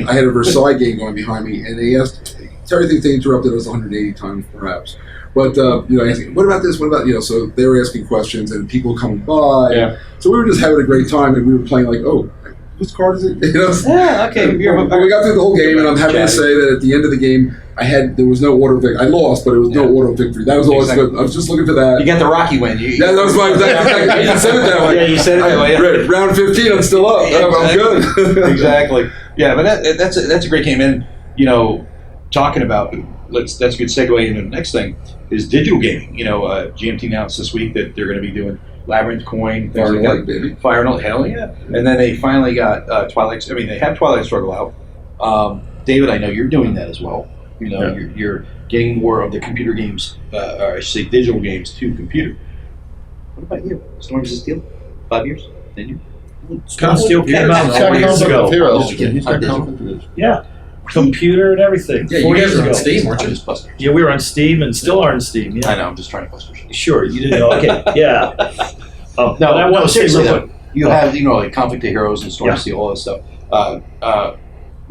I had a Versailles game going behind me, and they asked Terry thinks they interrupted us 180 times perhaps. But asking, what about this? What about So they were asking questions, and people coming by. Yeah. So we were just having a great time, and we were playing like, oh, whose card is it? Yeah, okay. And we got through the whole game, and I'm happy to say that at the end of the game, there was no order of victory. I lost, but it was no order of victory. That was all. Exactly. I was just looking for that. You got the Rocky win. Yeah, that was my exact. You said it that way. Yeah, you said it that way. Yeah. Round 15, I'm still up. I'm good. Exactly. Yeah, but that's a great game. And talking about that's a good segue into the next thing is digital gaming. GMT announced this week that they're going to be doing Labyrinth Coin, things like that. Baby. Fire Note, hell yeah! And then they finally got Twilight. I mean, they have Twilight Struggle out. David, I know you're doing that as well. You're getting more of the computer games, or I should say, digital games to computer. What about you? Storms of Steel, 5 years, 10 years. Storm of Steel came out he's 4 got years Conflict ago. of Heroes. Digital. He's got Digital. Conflict of Heroes. Yeah, computer and everything. Yeah, 4 you years guys are ago. on Steam, weren't you? I'm just busting. Yeah, we were on Steam and still are on Steam. Yeah. I know. I'm just trying to bust your shit. Sure, you didn't know. Okay, yeah. But I want to say seriously real though, quick. you have like Conflict of Heroes and Storm of Steel, all that stuff.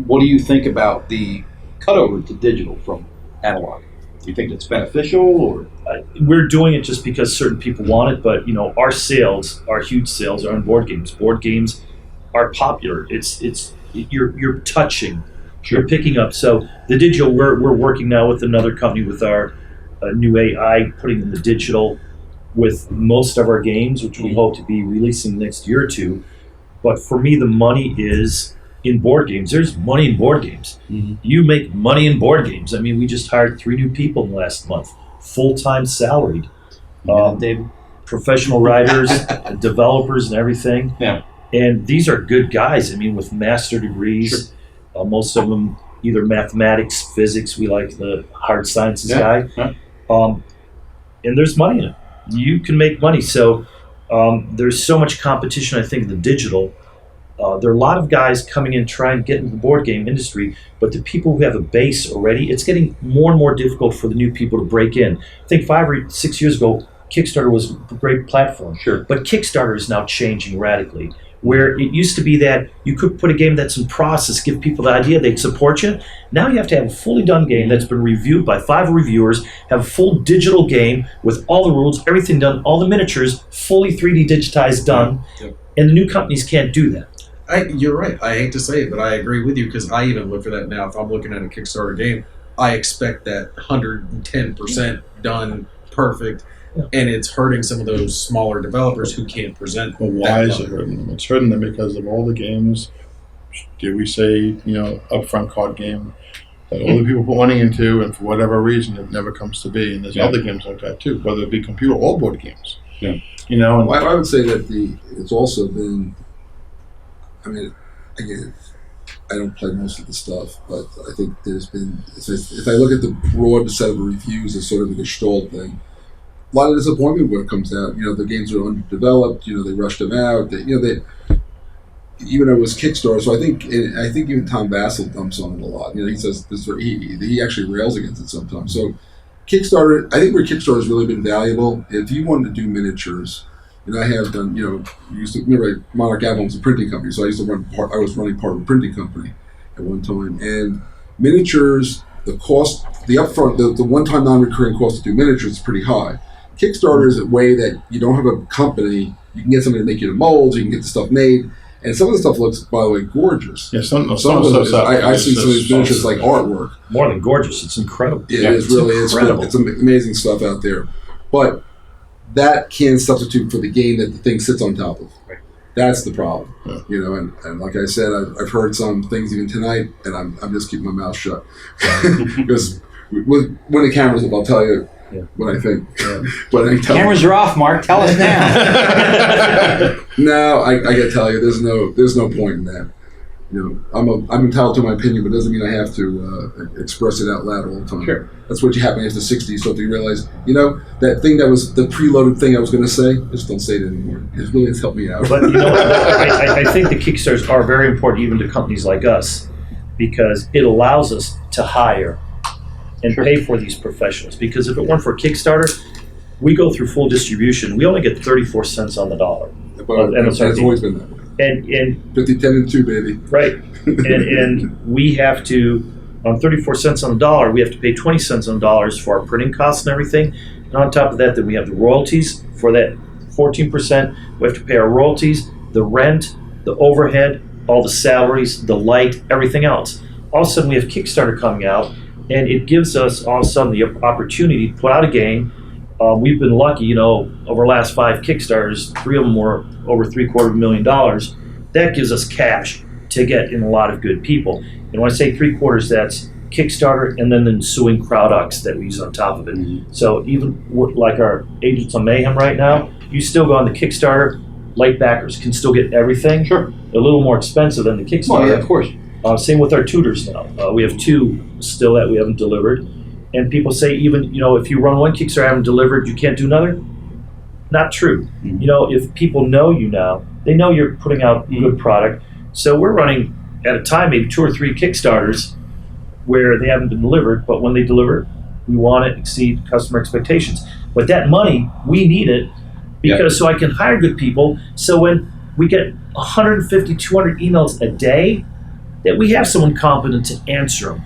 What do you think about the cutover to digital from analog? Do you think it's beneficial, or We're doing it just because certain people want it, but our sales, our huge sales, are on board games. Board games are popular. You're touching, you're picking up. So the digital, we're working now with another company with our new AI, putting in the digital with most of our games, which we hope to be releasing next year or two. But for me, the money is in board games. There's money in board games. You make money in board games. I mean, we just hired 3 new people in the last month, full-time salaried, David? professional writers, developers, and everything. Yeah. And these are good guys. I mean, with master degrees, most of them either mathematics, physics. We like the hard sciences guy. Yeah. And there's money in it. You can make money. So there's so much competition, I think, in the digital. There are a lot of guys coming in trying to get into the board game industry, but the people who have a base already, it's getting more and more difficult for the new people to break in. I think 5 or 6 years ago, Kickstarter was a great platform. Sure. But Kickstarter is now changing radically, where it used to be that you could put a game that's in process, give people the idea, they'd support you. Now you have to have a fully done game that's been reviewed by 5 reviewers, have a full digital game with all the rules, everything done, all the miniatures, fully 3D digitized done, and the new companies can't do that. You're right. I hate to say it, but I agree with you because I even look for that now. If I'm looking at a Kickstarter game, I expect that 110% done, perfect, and it's hurting some of those smaller developers who can't present. Well, why is it hurting them? It's hurting them because of all the games, did we say, upfront card game that all the people put money into, and for whatever reason, it never comes to be. And there's other games like that too, whether it be computer or board games. Yeah. And I would say that it's also been. I mean, again, I don't play most of the stuff, but I think there's been. If I look at the broad set of reviews as sort of a gestalt thing, a lot of disappointment when it comes out. The games are underdeveloped. They rushed them out. even though it was Kickstarter, so I think even Tom Bassel dumps on it a lot. He says this, he actually rails against it sometimes. So Kickstarter, I think where Kickstarter has really been valuable, if you wanted to do miniatures, and I have done, remember Monarch Avalon was a printing company, so I was running part of a printing company at one time, and miniatures, the cost, the upfront, the one-time non-recurring cost to do miniatures is pretty high. Kickstarter is a way that you don't have a company, you can get somebody to make you the molds, you can get the stuff made, and some of the stuff looks, by the way, gorgeous. Yeah, some of the stuff. I see some of these miniatures like artwork. More than gorgeous, it's incredible. Yeah, it's really incredible. It's amazing stuff out there, but that can't substitute for the game that the thing sits on top of. Right. That's the problem, and like I said, I've heard some things even tonight, and I'm just keeping my mouth shut because when the camera's up, I'll tell you what I think. Yeah. But I cameras are off, Mark. Tell us now. No, I gotta tell you, there's no point in that. I'm entitled to my opinion, but it doesn't mean I have to express it out loud all the time. Sure. That's what happened after the 60s. So if you realize, that thing that was the preloaded thing I was going to say, just don't say it anymore. It really has helped me out. But I think the Kickstarters are very important even to companies like us because it allows us to hire and pay for these professionals. Because if it weren't for Kickstarter, we go through full distribution. We only get 34 cents on the dollar. But it's always been that way. And 50, 10, and 2, baby. Right. and we have to, on 34 cents on the dollar, we have to pay 20 cents on the dollars for our printing costs and everything. And on top of that, then we have the royalties for that 14%. We have to pay our royalties, the rent, the overhead, all the salaries, the light, everything else. All of a sudden, we have Kickstarter coming out, and it gives us all of a sudden the opportunity to put out a game. We've been lucky, over the last 5 Kickstarters, 3 of them were over $750,000. That gives us cash to get in a lot of good people. And when I say 3/4, that's Kickstarter and then the ensuing CrowdX that we use on top of it. Mm-hmm. So even like our Agents of Mayhem right now, you still go on the Kickstarter, light backers can still get everything. Sure. A little more expensive than the Kickstarter. Well, yeah, of course. Same with our tutors now. We have 2 still that we haven't delivered. And people say even, if you run one Kickstarter and haven't delivered, you can't do another. Not true. Mm-hmm. If people know you now, they know you're putting out good product. So we're running at a time maybe 2 or 3 Kickstarters where they haven't been delivered, but when they deliver, we want to exceed customer expectations. But that money, we need it because so I can hire good people. So when we get 150, 200 emails a day, that we have someone competent to answer them.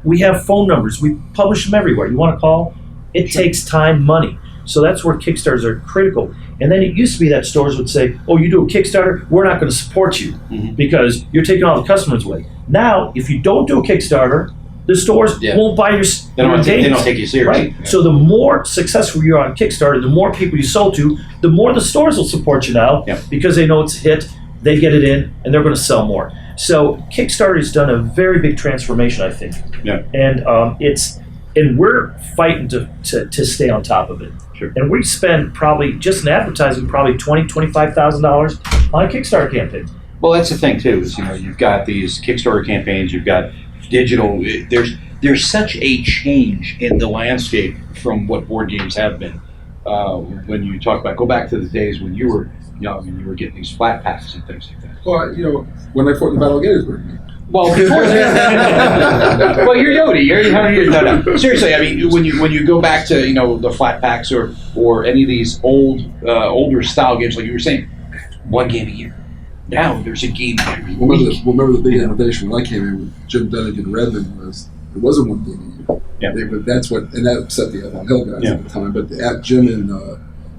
We have phone numbers. We publish them everywhere. You want to call? It takes time, money. So that's where Kickstarters are critical. And then it used to be that stores would say, oh, you do a Kickstarter, we're not going to support you because you're taking all the customers away. Now, if you don't do a Kickstarter, the stores won't buy your games. They don't take you seriously. Right. Yeah. So the more successful you are on Kickstarter, the more people you sold to, the more the stores will support you now because they know it's a hit, they get it in, and they're going to sell more. So Kickstarter has done a very big transformation, I think. Yeah. And we're fighting to stay on top of it. Sure. And we spend probably just in advertising probably $20,000-$25,000 on a Kickstarter campaign. Well, that's the thing too. Is you've got these Kickstarter campaigns, you've got digital. There's such a change in the landscape from what board games have been. When you talk about go back to the days when you were young and you were getting these flat packs and things like that. Well, when I fought in the Battle of Gettysburg. Well, before well, you're Yodi. No. Seriously, I mean, when you go back to the flat packs or any of these older style games, like you were saying, one game a year. Now there's a game every week. Remember the big innovation when I came in with Jim Dunnigan and Redmond it wasn't one game a year. Yeah. That upset the Avalon Hill guys at the time. But at Jim and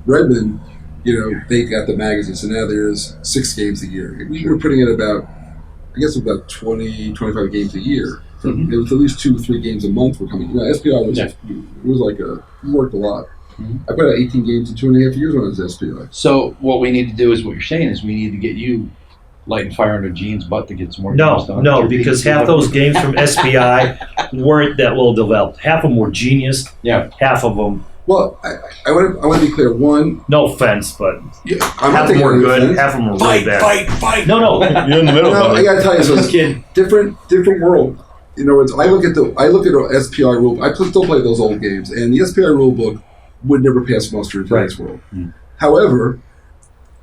Redmond, they got the magazine, so now there's 6 games a year. We were putting in about 20, 25 games a year. So it was at least 2 or 3 games a month were coming. SPI was we worked a lot. I put out 18 games in 2.5 years when I was SPI. So what we need to do is what you're saying is we need to get you lighting fire under Gene's butt to get some more games done. No, because half those games from SPI weren't that well developed. Half of them were genius. Yeah. Half of them. Well, I want to be clear. One, no offense, but half of them were good. Half of them were really bad. Fight! No. You're in the middle. I gotta tell you, so different world. In other words, I look at the SPI rule. I still play those old games, and the SPI rule book would never pass muster in today's world. However,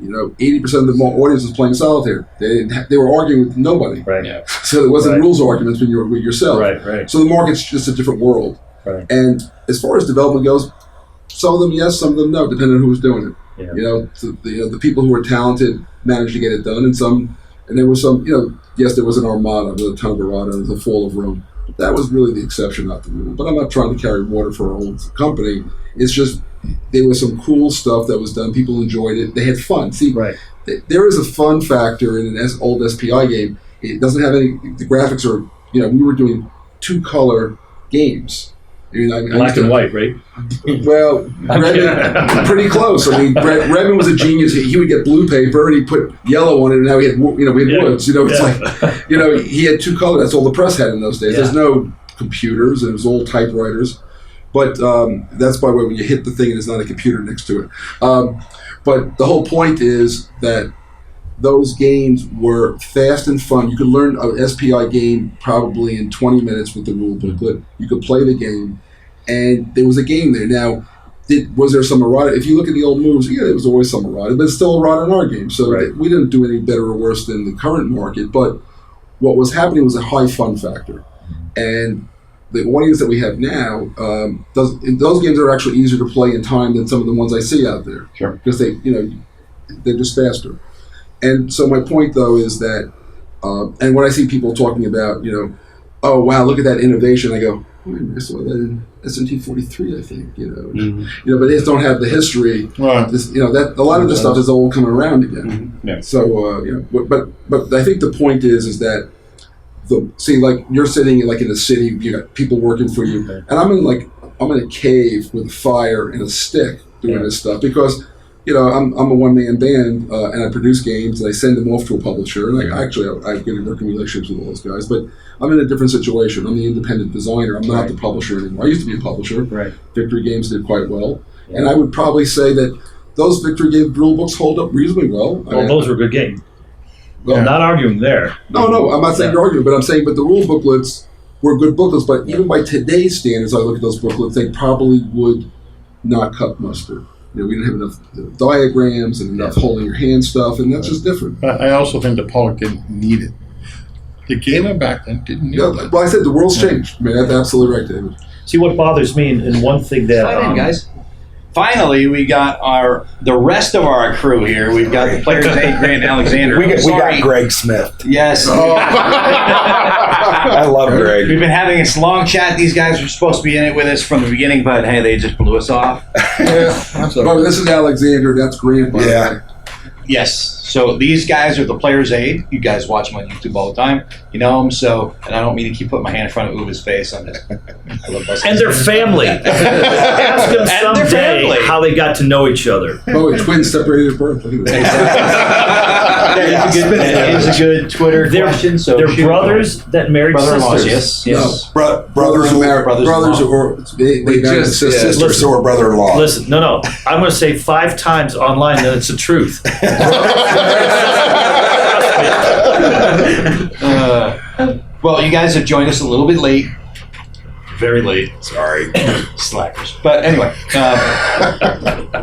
80% of the audience was playing solitaire. They were arguing with nobody. Right. Yeah. So there wasn't rules arguments when you were with yourself. Right. So the market's just a different world. Right. And as far as development goes, some of them yes, some of them no, depending on who's doing it. Yeah. The people who were talented managed to get it done, and there was some, yes, there was an armada, the Tongarada, the fall of Rome. But that was really the exception, not the rule. But I'm not trying to carry water for our own company. It's just there was some cool stuff that was done. People enjoyed it. They had fun. See, there is a fun factor in an old SPI game. It doesn't have any. The graphics are, we were doing 2-color games. Black and white, right? Well, Redmond, pretty close. I mean, Redmond was a genius. He would get blue paper and he put yellow on it, and now we had woods. It's like, he had 2 colors. That's all the press had in those days. There's no computers, and it was all typewriters. But that's by the way, when you hit the thing, there's not a computer next to it. But the whole point is that those games were fast and fun. You could learn an SPI game probably in 20 minutes with the rule booklet. You could play the game, and there was a game there. Now, was there some errata? If you look at the old moves, there was always some errata, but it's still errata in our game. So we didn't do any better or worse than the current market. But what was happening was a high fun factor. And the audience that we have now, those games are actually easier to play in time than some of the ones I see out there. Sure. Because they're just faster. And so my point, though, is that, and when I see people talking about, oh, wow, look at that innovation, I go, I saw that in S&T 43, I think, but they just don't have the history. Right. That a lot of this stuff is all coming around again. Mm-hmm. Yeah. So, but I think the point is that, like you're sitting in a city, you got people working for you, and I'm in a cave with a fire and a stick doing this stuff because, I'm a one-man band, and I produce games, and I send them off to a publisher, and I have good working relationships with all those guys, but I'm in a different situation. I'm the independent designer. I'm not the publisher anymore. I used to be a publisher. Right. Victory Games did quite well, and I would probably say that those Victory Game rule books hold up reasonably well. Well, those were good games. Well, I'm not arguing there. No, I'm not saying you're arguing, but I'm saying, but the rule booklets were good booklets, but even by today's standards, I look at those booklets, they probably would not cut mustard. We didn't have enough diagrams and enough holding your hand stuff, and that's just different. I also think the public didn't need it. The gamer back then didn't need it. Well, I said the world's changed. I mean, that's absolutely right, David. See, what bothers me, and one thing that... Slide in, guys. Finally, we got the rest of our crew here. We've got the players, Grant Alexander. We got Greg Smith. Yes. Oh. I love Greg. We've been having this long chat. These guys were supposed to be in it with us from the beginning, but hey, they just blew us off. Oh, this is Alexander. That's Grant. Yes. So these guys are the Players Aid. You guys watch them on YouTube all the time. You know them. So, and I don't mean to keep putting my hand in front of Uva's face. I love us. And their family. Ask them someday how they got to know each other. Oh, twins separated at birth. That is a good Twitter question. So they're brothers that married sisters. Yes. Brothers or sisters or brother-in-law. Listen, no. I'm going to say 5 times online that it's the truth. Well, you guys have joined us a little bit late. Very late. Sorry. Slackers. But anyway,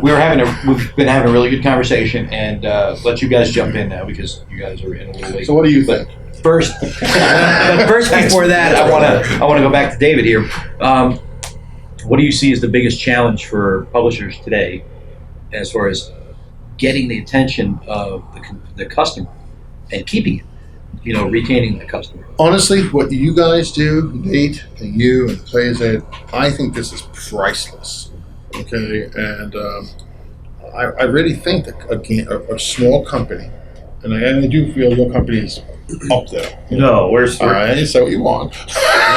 we've been having a really good conversation, and let you guys jump in now because you guys are in a little late. So what do you think? First, before that, I want to go back to David here. What do you see as the biggest challenge for publishers today, as far as getting the attention of the customer and keeping it? Retaining the customer. Honestly, what you guys do, Nate, and you, and Players Aid, I think this is priceless. Okay, and I really think that a small company, and I do feel your company is up there. No, all right, so what you want.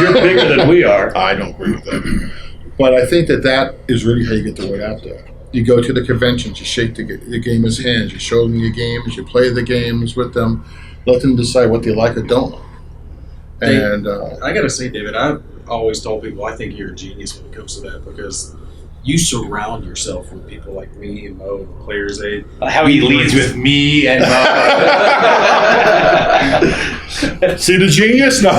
You're bigger than we are. I don't agree with that. But I think that is really how you get the word out there. You go to the conventions, you shake the gamers' hands, you show them your games, you play the games with them, let them decide what they like or don't like. And I gotta say, David, I've always told people I think you're a genius when it comes to that because you surround yourself with people like me and Mo and Players Aid. How he leads with me and Mo. See the genius? No.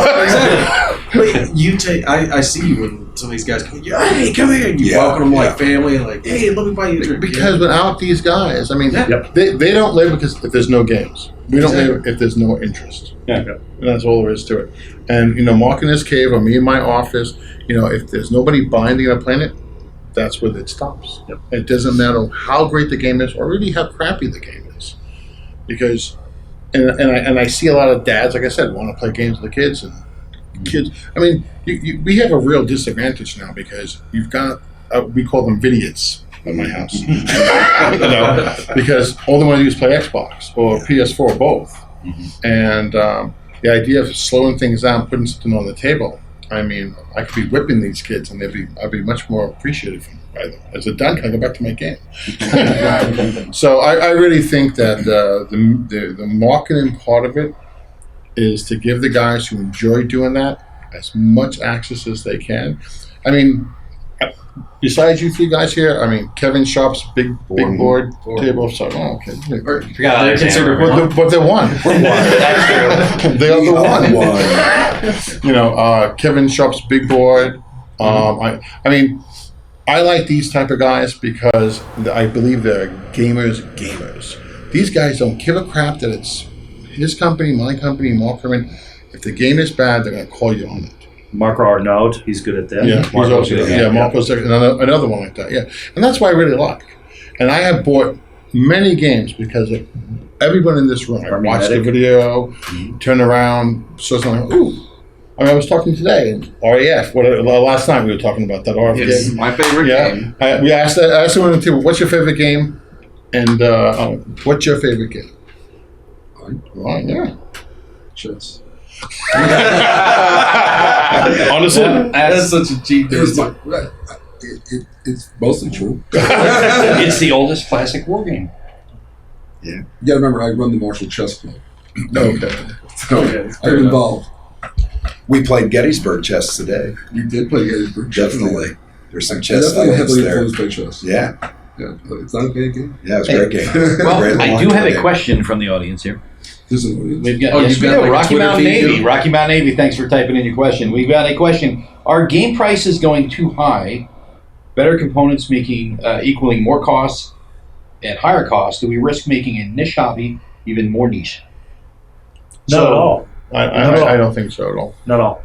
But you take, I see you when some of these guys come, hey, come here, and you welcome them like family, and like, hey, let me buy you a drink. Because without these guys, I mean, they don't live because if there's no games. We don't live if there's no interest. And that's all there is to it. And, Mark in his cave or me in my office, if there's nobody buying the planet, that's where it stops. It doesn't matter how great the game is or really how crappy the game is. Because, and I see a lot of dads, like I said, want to play games with the kids. And kids, I mean, we have a real disadvantage now because you've got, we call them vidiots at my house. Because all they want to do is play Xbox or PS4, both. And the idea of slowing things down, putting something on the table, I mean, I could be whipping these kids and I'd be much more appreciative by them. As a dad, can I go back to my game? So I really think that the marketing part of it is to give the guys who enjoy doing that as much access as they can. I mean, besides you three guys here, I mean, Kevin Sharp's big board table. So, okay. They're considered but they're one. We're one. They are the one. Kevin Sharp's big board. I mean, I like these type of guys because I believe they're gamers. These guys don't give a crap that it's his company, my company, Mark Herman. If the game is bad, they're going to call you on it. Marco Arnaud, he's good at that. Yeah, Marco's another one like that. Yeah, and that's why I really like. And I have bought many games because of everyone in this room. I watched the video, turned around, saw something. Ooh, I mean, I was talking today and RAF. Last night we were talking about that RAF it's game. my favorite game. We asked everyone to what's your favorite game, and what's your favorite game? Right, yeah, Chess. Honestly, That's such a cheap It's mostly true. It's the oldest classic war game. Yeah. You gotta remember, I run the Marshall Chess Club. Okay. So I'm involved. We played Gettysburg chess today. We did play Gettysburg chess. Definitely. There's some chess definitely elements heavily there. influenced by chess. Yeah. Yeah. It's not a bad game. Yeah, it's a great game. Well, Great I long do have a game. question from the audience here. There's an audience. We've got, Oh, yes, you've we got do. like a Rocky Twitter Mountain feed, Navy. too? Rocky Mountain Navy, thanks for typing in your question. We've got a question. Are game prices going too high? Better components equaling more costs and higher costs? Do we risk making a niche hobby even more niche? Not at all. I don't think so at all. Not at all.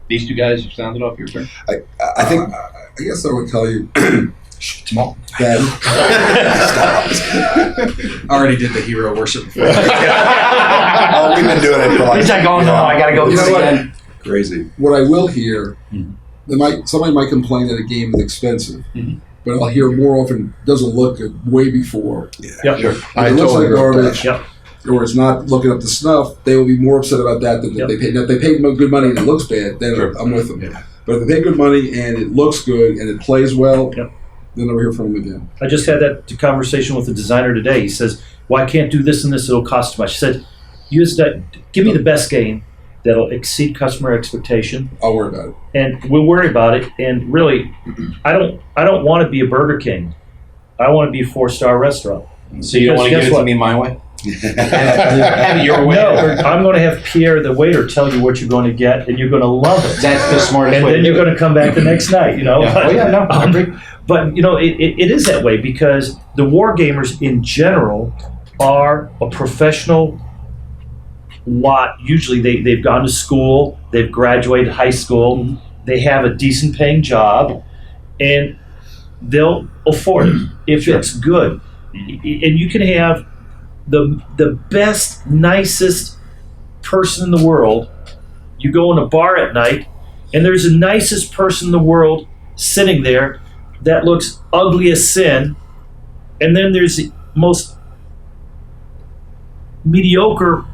These two guys have sounded off your turn. I think I guess I would tell you small. that I already did the hero worship before. Oh, we've been doing it for like. He's like, oh no, I gotta go. You know what? again. Crazy. what I will hear, somebody might complain that a game is expensive, but I'll hear more often doesn't look good way before. Yep. Sure. If it looks like garbage, Yep. or it's not looking up to snuff, they will be more upset about that than if they pay. Now, if they pay good money and it looks bad, then I'm with them. Yeah. But if they pay good money and it looks good and it plays well, Yep. then I'll hear from them again. I just had that conversation with the designer today. He says, "Well, I can't do this and this; it'll cost too much." I said, "Use that. Give me the best game that'll exceed customer expectation, I'll worry about it. and we'll worry about it." And really, I don't want to be a Burger King. I want to be a 4-star restaurant. So you don't want to Guess give it to what? me my way? Have it your way. No, I'm going to have Pierre, the waiter, tell you what you're going to get, and you're going to love it. That's the smartest And way then to you're do going to come back the next night, Yeah. Oh yeah, no, I agree. But it is that way because the war gamers in general are a professional lot. Usually they've gone to school, they've graduated high school, they have a decent paying job, and they'll afford it if it's good. And you can have the best, nicest person in the world. You go in a bar at night, and there's the nicest person in the world sitting there that looks ugly as sin, and then there's the most mediocre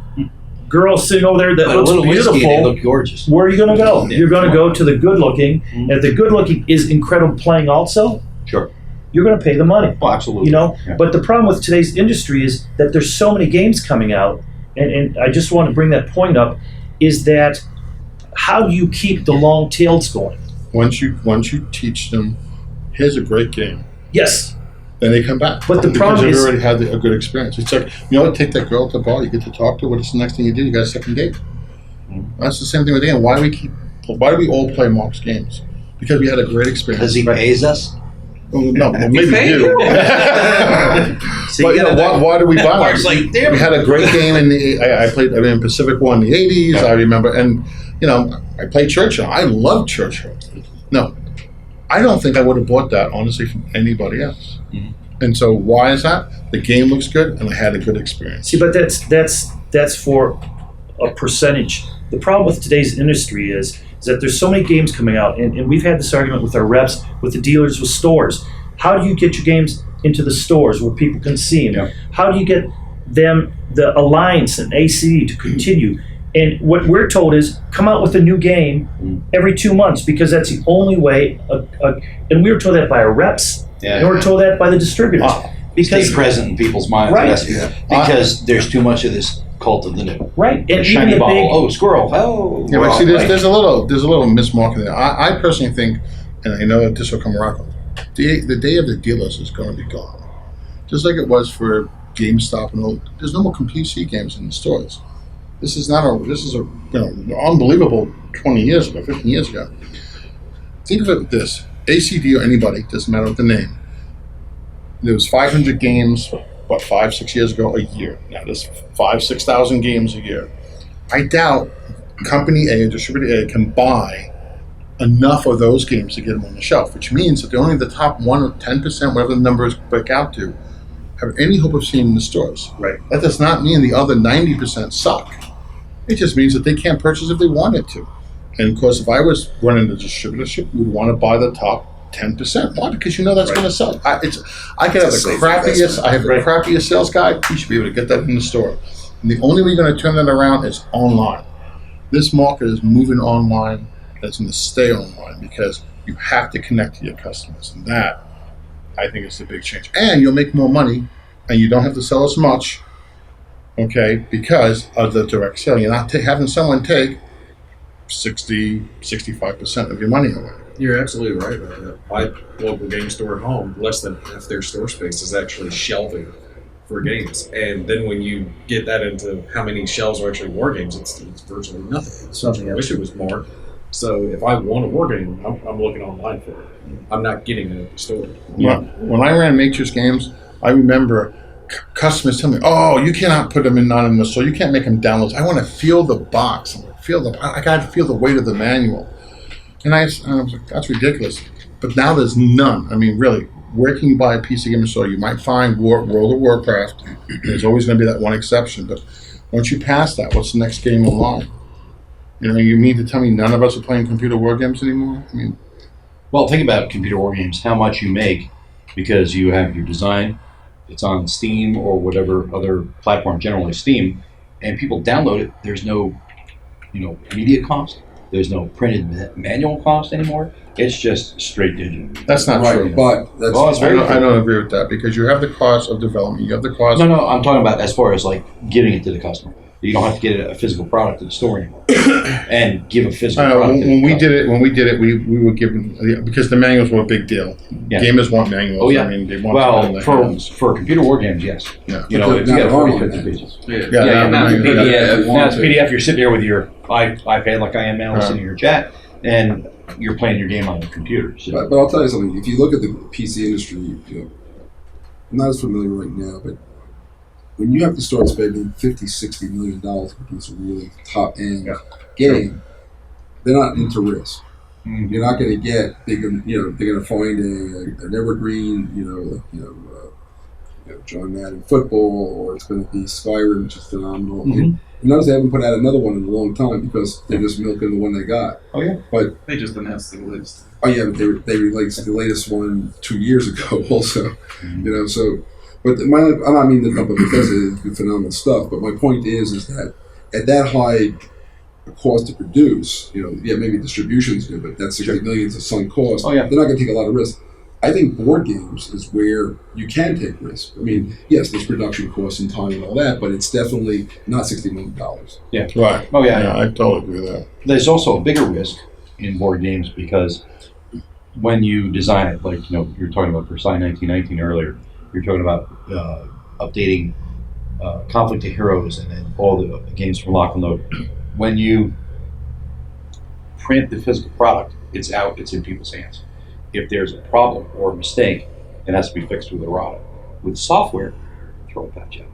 girl sitting over there that But a looks little beautiful. whiskey, they look gorgeous. Where are you going to go? Yeah. You're going to go to the good looking. And if the good looking is incredible playing also, Sure. you're going to pay the money. Oh, absolutely. You know, Yeah. but the problem with today's industry is that there's so many games coming out, and I just want to bring that point up, is that how do you keep the long tails going? Once you teach them, here's a great game, Yes, then they come back. But the because problem they've is- already had a good experience. It's like, take that girl to the bar, you get to talk to her. What's the next thing you do? You got a second date. That's the same thing with the game. Why do we keep Why do we all play Mark's games? Because we had a great experience. Because he pays us. Well, no, well, maybe paid you. you? But you know, why do we buy Mark's them? like, damn. We had a great game I played in Pacific War in the 80s, I remember. And, you know, I played Churchill. I love Churchill. No, I don't think I would have bought that, honestly, from anybody else. Mm-hmm. And so why is that? The game looks good, and I had a good experience. See, but that's for a percentage. The problem with today's industry is that there's so many games coming out, and we've had this argument with our reps, with the dealers, with stores. How do you get your games into the stores where people can see them? Yeah. How do you get them, the Alliance and ACD, to continue? And what we're told is come out with a new game every 2 months because that's the only way. And we were told that by our reps, and we're told that by the distributors. Stay present in people's minds. Right. Yes. Because there's too much of this cult of the new. Right. And even Shiny the ball. big, Oh, squirrel. Oh. Yeah, but see, right. there's a little mismarketing there. I personally think, and I know that this will come around, the day of the dealers is going to be gone. Just like it was for GameStop and all. There's no more PC games in the stores. This is unbelievable 20 years ago, 15 years ago. Think of it like this. ACD or anybody, doesn't matter what the name. There was 500 games, 5-6 years ago, a year. Now there's 5,000-6,000 games a year. I doubt company A, distributor A, can buy enough of those games to get them on the shelf, which means that they're only the top 1 or 10%, whatever the numbers break out to, have any hope of seeing in the stores. Right. That does not mean the other 90% suck. It just means that they can't purchase if they wanted to. And of course, if I was running the distributorship, we would want to buy the top 10%. Why? Because you know that's going to sell. I could have the crappiest sales guy. He should be able to get that in the store. And the only way you're going to turn that around is online. This market is moving online. That's going to stay online because you have to connect to your customers. And that, I think, is the big change. And you'll make more money, and you don't have to sell as much, okay, because of the direct sale. You're not having someone take 65% of your money away. You're absolutely right about that. My local game store at home, less than half their store space is actually shelving for games. And then when you get that into how many shelves are actually war games, it's virtually nothing. I wish it was more. So if I want a war game, I'm looking online for it. I'm not getting it at the store. Yeah. When I ran Matrix games, I remember customers telling me, "Oh, you cannot put them not in the store. You can't make them downloads. I want to feel the box. I got to feel the weight of the manual." And I was like, "That's ridiculous." But now there's none. I mean, really, where can you buy a PC game in the store? You might find World of Warcraft. There's always going to be that one exception. But once you pass that, what's the next game online? You know, you mean to tell me none of us are playing computer war games anymore? I mean, well, think about computer war games, how much you make because you have your design, it's on Steam or whatever other platform, generally Steam, and people download it. There's no, media cost. There's no printed manual cost anymore. It's just straight digital. that's not Right, true. but that's Well, it's very I don't agree with that because you have the cost of development. You have the cost. No, I'm talking about as far as like giving it to the customer. You don't have to get a physical product to the store anymore and give a physical I know, product. when we did it, we were given because the manuals were a big deal. Yeah. Gamers want manuals. Oh, yeah. I mean, they want them in Well, their hands. for computer war games, yes. Yeah. If you But got not 40, online 50 manuals. pages. Yeah, Now it's yeah. PDF. Now it's PDF. You're sitting here with your iPad like I am now, listening to your chat, and you're playing your game on the computer. So. But I'll tell you something. If you look at the PC industry, I'm not as familiar right now, but when you have to start spending $50-60 million to produce a really top-end game, they're not into risk. Mm-hmm. You're not going to get they're going to find an evergreen, John Madden football, or it's going to be Skyrim, which is phenomenal. Mm-hmm. And notice they haven't put out another one in a long time because they're just milking the one they got. Oh yeah, but they just announced the latest. Oh yeah, but they released the latest one 2 years ago. Also, Mm-hmm. So. But I don't mean to dump it because it's phenomenal stuff. But my point is that at that high cost to produce, maybe distribution's good, but that's $60 million is a sunk cost. Oh, yeah. They're not going to take a lot of risk. I think board games is where you can take risk. I mean, yes, there's production costs and time and all that, but it's definitely not $60 million. yeah. Right. Oh yeah. I totally agree with that. There's also a bigger risk in board games because when you design it, like you were talking about Versailles 1919 earlier. You're talking about updating Conflict of Heroes and then all the games from Lock and Load. When you print the physical product, it's out, it's in people's hands. If there's a problem or a mistake, it has to be fixed with errata. With software, throw it back out.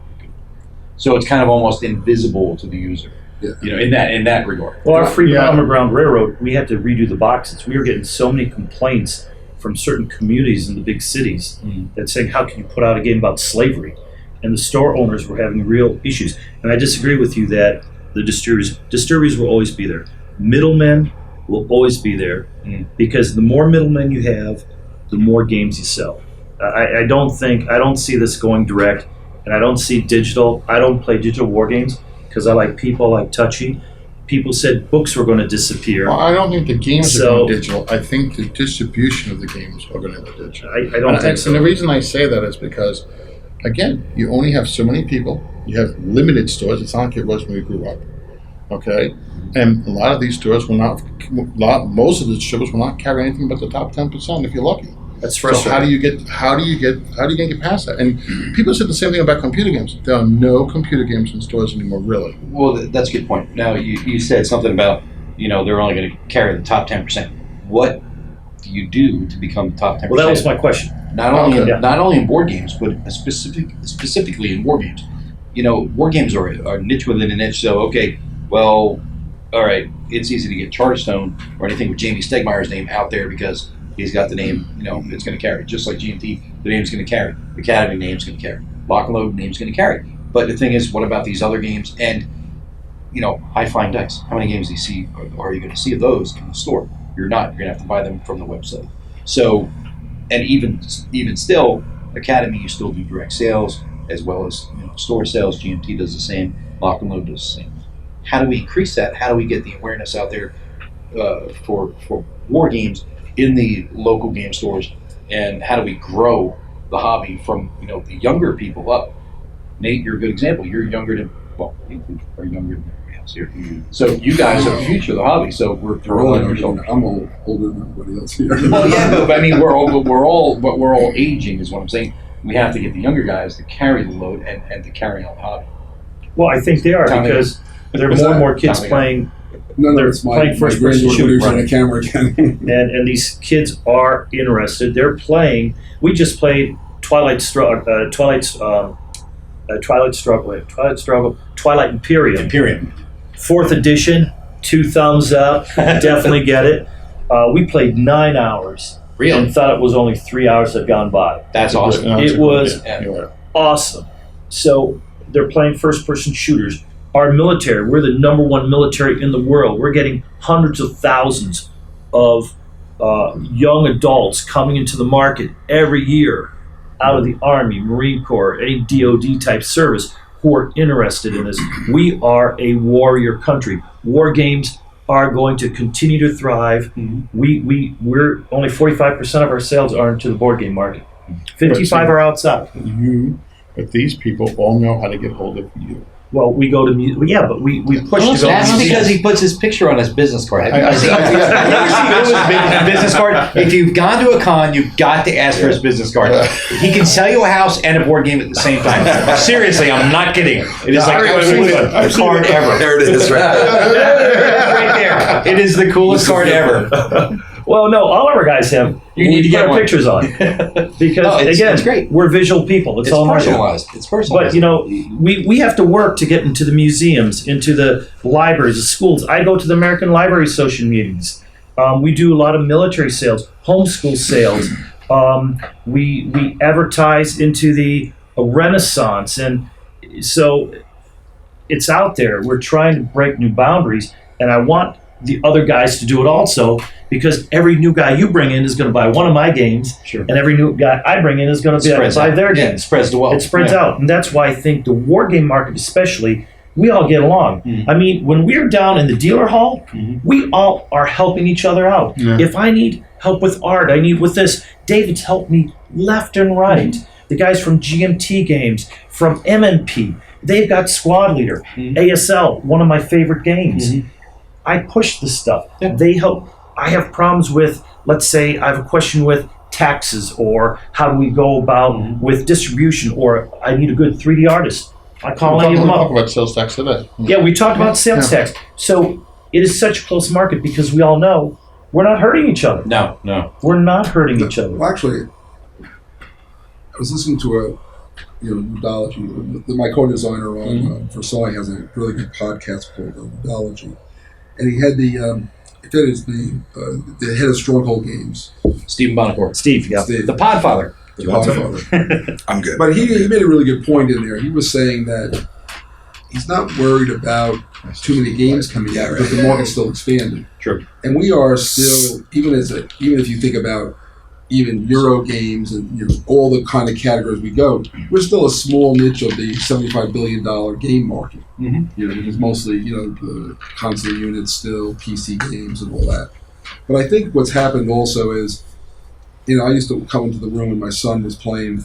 So it's kind of almost invisible to the user. Yeah. In that regard. Well, our free Underground Railroad, we had to redo the boxes. We were getting so many complaints from certain communities in the big cities that saying, how can you put out a game about slavery? And the store owners were having real issues. And I disagree with you that the distributors will always be there. Middlemen will always be there because the more middlemen you have, the more games you sell. I don't see this going direct, and I don't see digital. I don't play digital war games because I like people, I like touchy. People said books were going to disappear. Well, I don't think the games are going digital. I think the distribution of the games are going to go digital. I don't think so. And the reason I say that is because, again, you only have so many people. You have limited stores. It's not like it was when we grew up. Okay? And a lot of these stores will not, most of the stores will not carry anything but the top 10% if you're lucky. That's frustrating. So how do you get past that? And people said the same thing about computer games. There are no computer games in stores anymore, really. Well, that's a good point. Now, you said something about, they're only going to carry the top 10%. What do you do to become the top 10%? Well, that was my question. Not only in board games, but specifically in war games. War games are a niche within a niche. So, okay, well, all right, it's easy to get Charterstone or anything with Jamie Stegmaier's name out there because he's got the name, it's going to carry. Just like GMT, the name's going to carry. Academy name's going to carry. Lock and Load name's going to carry. But the thing is, what about these other games? And, High Flying Dice. How many games do you see, or are you going to see of those in the store? You're not. You're going to have to buy them from the website. So, and even still, Academy, you still do direct sales as well as store sales. GMT does the same. Lock and Load does the same. How do we increase that? How do we get the awareness out there for war games in the local game stores, and how do we grow the hobby from the younger people up? Nate, you're a good example. You're younger than you are younger than everybody else here. So you guys are the future of the hobby. So we're throwing our shoulders. I'm older than everybody else here. Well, yeah, but I mean we're all aging is what I'm saying. We have to get the younger guys to carry the load and to carry on the hobby. Well, I think they are because there are more and more kids playing. It's my first-person shooting on the camera again. and these kids are interested. They're playing. We just played Twilight Imperium. 4th edition, 2 thumbs up. Definitely get it. We played 9 hours. Really? And thought it was only 3 hours that had gone by. That's awesome. It was awesome. So they're playing first-person shooters. Our military, we're the #1 military in the world. We're getting hundreds of thousands of young adults coming into the market every year out of the Army, Marine Corps, any DOD type service who are interested in this. We are a warrior country. War games are going to continue to thrive. We're only 45% of our sales are into the board game market. 55 are outside. But these people all know how to get hold of you. Well, we go to but we push to go. That's because he puts his picture on his business card. Have you ever seen his business card? If you've gone to a con, you've got to ask for his business card. He can sell you a house and a board game at the same time. Seriously, I'm not kidding. It is like the card ever. There it is, right? Right there. It is the coolest card ever. Well, no, all of our guys have. You need to get our one. pictures on because it's great. We're visual people. It's all personalized. It's personalized. But we have to work to get into the museums, into the libraries, the schools. I go to the American Library Association meetings. We do a lot of military sales, homeschool sales. We advertise into the Renaissance, and so it's out there. We're trying to break new boundaries, and I want the other guys to do it also, because every new guy you bring in is going to buy one of my games, and every new guy I bring in is going to buy their game. It spreads the wealth. It spreads out, and that's why I think the war game market especially, we all get along. I mean, when we're down in the dealer hall, we all are helping each other out. If I need help with art, I need with this, David's helped me left and right. The guys from GMT Games, from MNP, they've got Squad Leader, ASL, one of my favorite games. I push this stuff. They help. I have problems with, let's say I have a question with taxes, or how do we go about with distribution, or I need a good 3D artist. I call any of them up. We talked about sales tax today. Yeah, we talked about sales tax. So it is such a close market because we all know we're not hurting each other. No. We're not hurting each other. Well, actually, I was listening to a Ludology. My co-designer on Versailles has a really good podcast called Ludology, and he had the head of Stronghold Games, Stephen Bonacore. Steve, yeah. The Podfather. I'm good. But he made a really good point in there. He was saying that he's not worried about too many games coming out, but the market's still expanding. True. And we are still, even if you think about even Euro games and all the kind of categories we go, we're still a small niche of the $75 billion game market. Mm-hmm. It's mostly the console units still, PC games and all that. But I think what's happened also is, I used to come into the room and my son was playing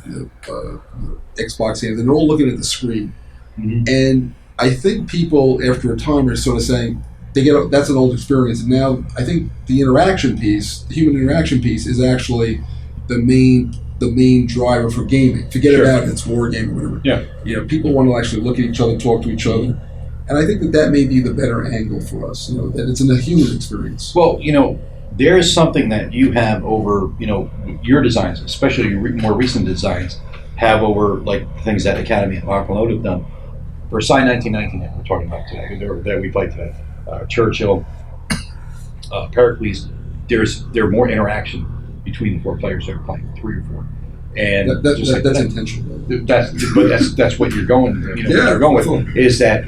Xbox games, and they're all looking at the screen. Mm-hmm. And I think people, after a time, are sort of saying, that's an old experience. And now I think the interaction piece, the human interaction piece, is actually the main driver for gaming. Forget about it's wargaming or whatever. Yeah. People want to actually look at each other, talk to each other. And I think that may be the better angle for us, that it's a human experience. Well, there is something that you have over, your designs, especially your more recent designs, have over like things that Academy and Lock and Load have done. Versailles 1919 that we're talking about today, that we played today. Churchill, Pericles, there's more interaction between the four players that are playing, 3 or 4, and that's intentional. That's what you're going. What you're going with is that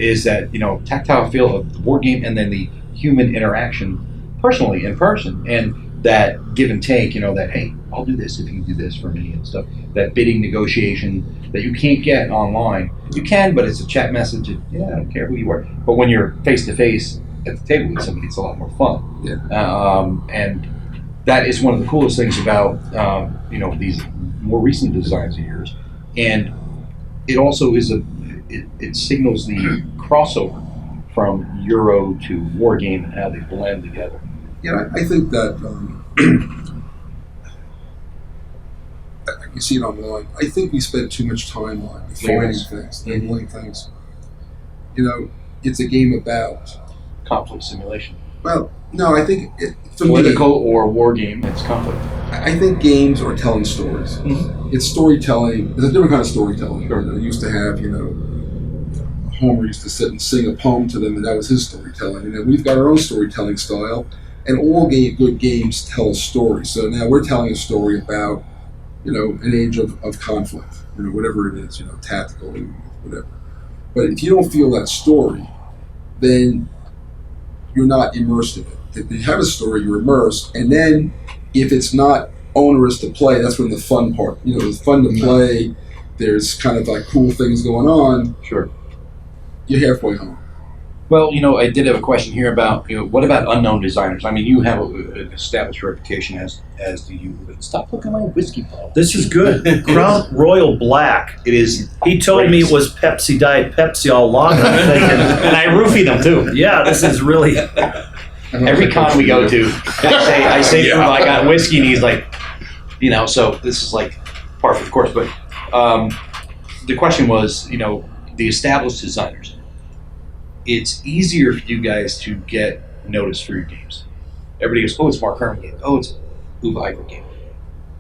tactile feel of the board game, and then the human interaction, personally in person, and that give and take. That hey, I'll do this if you do this for me and stuff. That bidding negotiation that you can't get online. You can, but it's a chat message. And, I don't care who you are. But when you're face to face at the table with somebody, it's a lot more fun. Yeah. And that is one of the coolest things about these more recent designs of yours. And it also is it signals the crossover from Euro to Wargame and how they blend together. Yeah, I think that you see it online. I think we spend too much time on defining things, labeling things. It's a game about Conflict simulation. Well, no, I think Political or war game, it's conflict. I think games are telling stories. Mm-hmm. It's storytelling. It's a different kind of storytelling. Sure. Used to have, Homer used to sit and sing a poem to them, and that was his storytelling. We've got our own storytelling style, and all good games tell a story. So now we're telling a story about, an age of conflict, whatever it is, tactical, whatever. But if you don't feel that story, then you're not immersed in it. If you have a story, you're immersed, and then if it's not onerous to play, that's when the fun part. It's fun to play. There's kind of like cool things going on. Sure. You're halfway home. Well, I did have a question here about, what about unknown designers? I mean, you have an established reputation as do you. Stop looking like whiskey bottle. This is good. Crown Royal Black. It is. He told me it was Pepsi, Diet Pepsi all along. I'm thinking, and I roofied them too. Yeah, this is really. Every con we go to, I say, I got whiskey, and he's like, so this is like par for the course. But the question was, the established designers. It's easier for you guys to get noticed for your games. Everybody goes, oh, it's Mark Herman game. Oh, it's Uwe Eckiert game.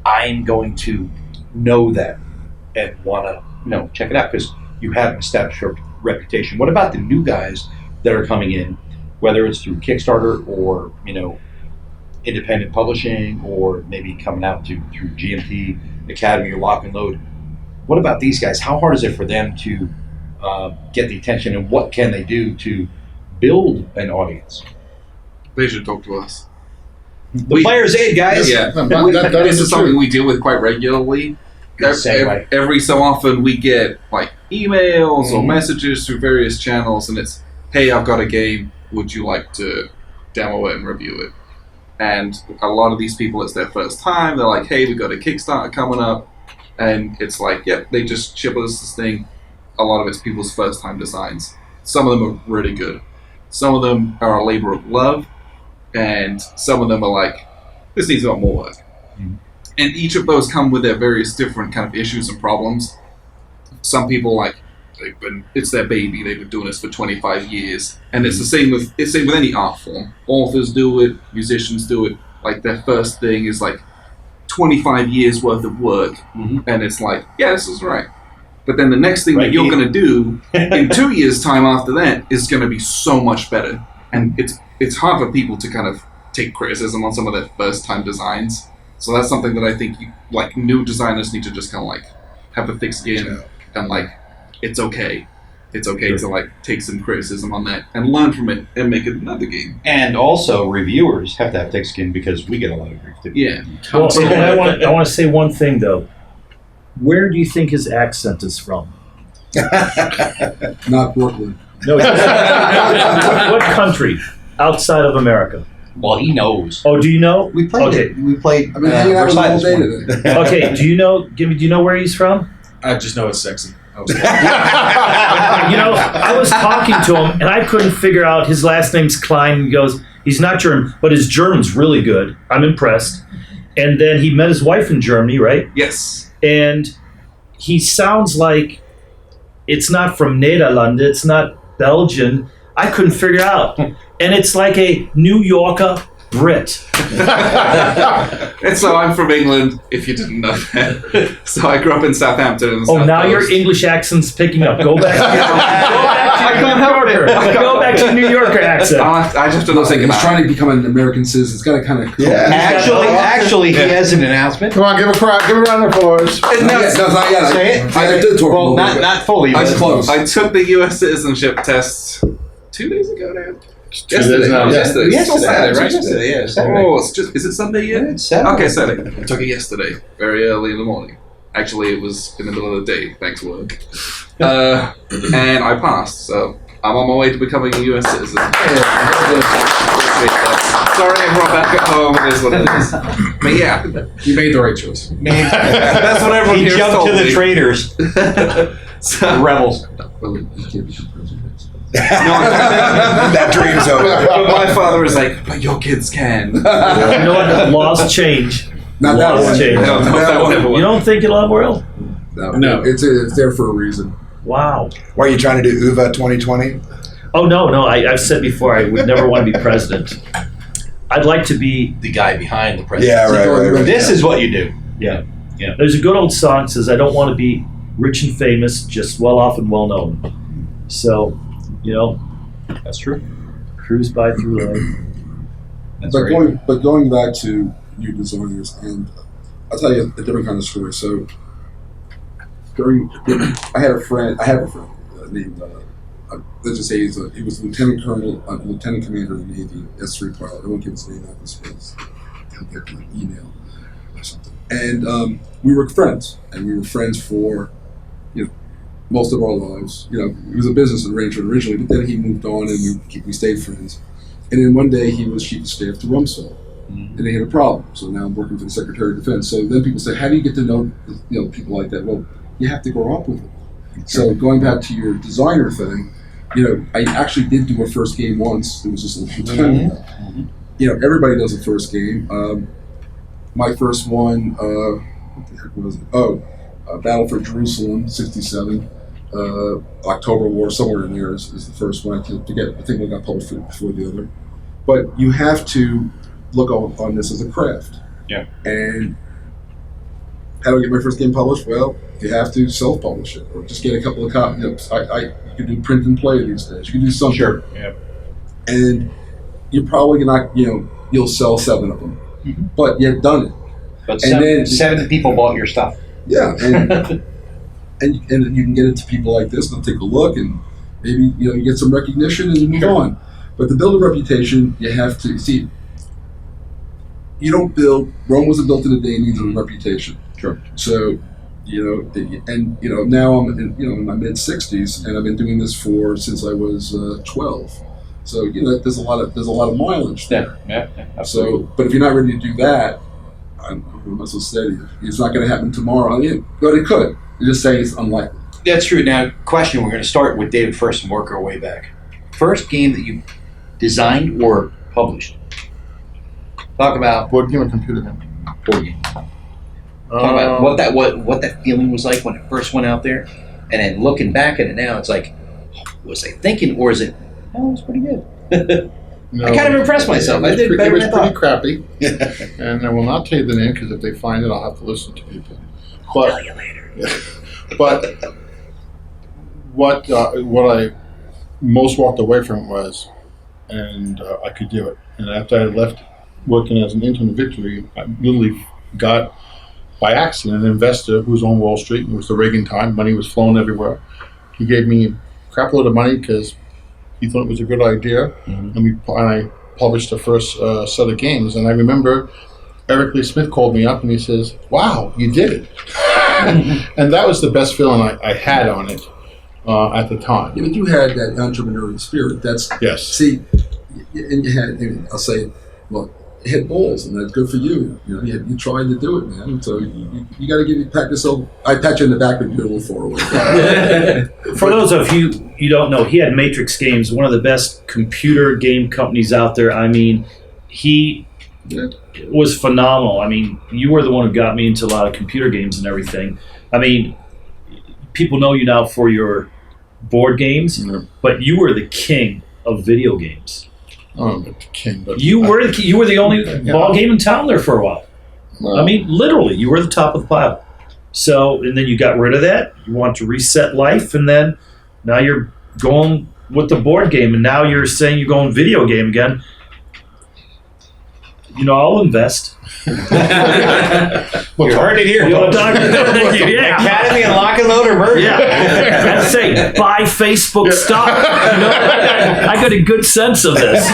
I'm going to know that and want to, check it out because you have an established reputation. What about the new guys that are coming in, whether it's through Kickstarter or, independent publishing or maybe coming out through Gimpy, Academy, or Lock and Load? What about these guys? How hard is it for them to get the attention, and what can they do to build an audience? They should talk to us. The Player's Aid, guys. Yeah, that this is is something we deal with quite regularly. Every so often we get like emails or messages through various channels, and it's, hey, I've got a game, would you like to demo it and review it? And a lot of these people, it's their first time. They're like, hey, we've got a Kickstarter coming up, and it's like, yep, they just ship us this thing. A lot of it's people's first time designs. Some of them are really good. Some of them are a labor of love, and some of them are like, this needs a lot more work. Mm-hmm. And each of those come with their various different kind of issues and problems. Some people like, it's their baby. They've been doing this for 25 years, and it's the same with any art form. Authors do it, musicians do it. Like their first thing is like 25 years worth of work, and it's like, yeah, this is right. But then the next thing that you're going to do in 2 years' time after that is going to be so much better. And it's hard for people to kind of take criticism on some of their first-time designs. So that's something that I think new designers need to just kind of like have a thick skin and like it's okay. It's okay to like take some criticism on that and learn from it and make it another game. And also, reviewers have to have thick skin because we get a lot of grief too. Yeah. Well, I want to say one thing though. Where do you think his accent is from? Not Brooklyn. No. What country outside of America? Well, he knows. Oh, do you know? We played it. We played. I've been hanging out with him all day today. Okay. Do you know? Gimpy, do you know where he's from? I just know it's sexy. I was talking to him and I couldn't figure out his last name's Klein. He goes, he's not German, but his German's really good. I'm impressed. And then he met his wife in Germany, right? Yes. And he sounds like it's not from Nederland, it's not Belgian. I couldn't figure out. And it's like a New Yorker Brit. And so I'm from England, if you didn't know that. So I grew up in Southampton. In the South now Coast. your English accent's picking up. Go back. I can't help it. Go back to New Yorker accent. I just don't think He's about trying to become an American citizen. It's got to kind of. Actually, he has an announcement. Come on, give a round of applause. No, it's not yet. Say it. I did talk Well, a little bit. not fully. I But close. I took the U.S. citizenship test 2 days ago now. Yesterday. now. Yesterday. It's still Saturday, right? Yesterday, yeah, Saturday. Oh, it's just, is it Sunday yet? It's Saturday. Okay, Saturday. I took it yesterday, very early in the morning. Actually, it was in the middle of the day, thanks work. And I passed, so I'm on my way to becoming a U.S. citizen. Sorry, I'm right back at home, it is what it is. But yeah. You made the right choice. That's what everyone He here jumped told to the me. traitors, the So, rebels. Well, you can't become president. That dream's over. but my father was like, but your kids can. You know what? Laws change. Not that Laws one. change. No, that one never You went. don't think it'll ever will? No. It's there for a reason. Wow. Why are you trying to do UVA 2020? Oh, no. I've said before I would never want to be president. I'd like to be. The guy behind the president. Yeah, right. This is what you do. Yeah. There's a good old song that says, I don't want to be rich and famous, just well off and well known. So, That's true. cruise by through life. That's But right. going back to you designers, and I'll tell you a different kind of story. So I have a friend named let's just say he was a lieutenant colonel, lieutenant commander in the Navy, S3 pilot. I won't give his name out because he'll get an email or something. And we were friends, and we were friends for most of our lives. He was a business arrangement originally, but then he moved on, and we stayed friends. And then one day he was chief of staff to Rumsfeld, and they had a problem. So now I'm working for the Secretary of Defense. So then people say, how do you get to know people like that? Well, you have to grow up with them. So going back to your designer thing, I actually did do a first game once. It was just a long time ago. Everybody does a first game. My first one, what the heck was it? Battle for Jerusalem, 1967. October War, somewhere in there is the first one. I think we got published before the other. But you have to look on this as a craft. Yeah. And how do I get my first game published? Well, you have to self-publish it, or just get a couple of copies. You can do print and play these days. You can do something. Sure. Yeah. And you're probably not, you'll sell 7 of them, but you've done it. But And seven people bought your stuff. Yeah, and and you can get it to people like this. They'll take a look, and maybe you get some recognition, and you move on. But to build a reputation, you have to see. You don't build. Rome wasn't built in a day. It needs a reputation. Sure. So, now I'm in my mid-60s, and I've been doing this since I was 12. So there's a lot of mileage there. Yeah. So, but if you're not ready to do that, I don't know, what am I supposed to say to you? It's not going to happen tomorrow. But it could. You just say it's unlikely. That's true. Now, question, we're going to start with David first and work our way back. First game that you designed or published? Talk about Board game or computer game? board game. Talk about what that feeling was like when it first went out there. And then looking back at it now, it's like, was I thinking, or is it? Oh, it was pretty good. No, I kind of impressed myself. I did better than I pretty thought. crappy. And I will not tell you the name because if they find it, I'll have to listen to people. I'll tell you later. But what I most walked away from was, and I could do it. And after I left working as an intern at Victory, I literally got, by accident, an investor who was on Wall Street. It was the Reagan time. Money was flowing everywhere. He gave me a crap load of money because he thought it was a good idea. Mm-hmm. And I published the first set of games. And I remember Eric Lee Smith called me up and he says, "Wow, you did it." And that was the best feeling I had on it at the time. Yeah, but you had that entrepreneurial spirit. That's Yes. See, and you had. And I'll say, look, you had balls, and that's good for you. You know, you tried to do it, man. So you got to pat yourself. I pat you in the back, but you're a little far away. For those of you don't know, he had Matrix Games, one of the best computer game companies out there. I mean, he was phenomenal. I mean, you were the one who got me into a lot of computer games and everything. I mean, people know you now for your board games, but you were the king of video games. Oh, but the king. But You were the only ball game in town there for a while. Well, I mean, literally, you were the top of the pile. So, and then you got rid of that. You want to reset life, and then now you're going with the board game, and now you're saying you're going video game again. You know, I'll invest. You heard it here. Thank you. Yeah. Academy and Lock and Load are merging. Yeah. I'd say buy Facebook stock. You know, I got a good sense of this.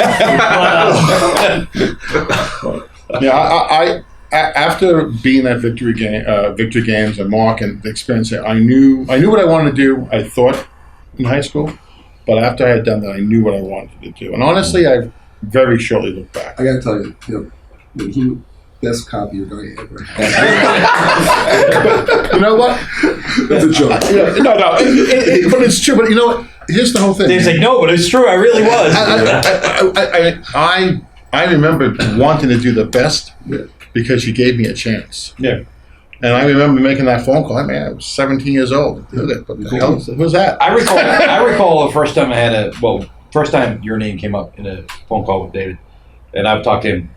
I after being at Victory Games and Mark and the experience, I knew what I wanted to do. I thought in high school, but after I had done that, I knew what I wanted to do. And honestly, I very shortly looked back. I got to tell you, when he best copy your guy ever had. You know what? That's a joke. No, but it's true. But you know what? Here's the whole thing. Dave's like, no, but it's true. I really was. I remember wanting to do the best because you gave me a chance. Yeah. And I remember making that phone call. I mean, I was 17 years old. What the hell was that? I recall the first time first time your name came up in a phone call with David, and I've talked to him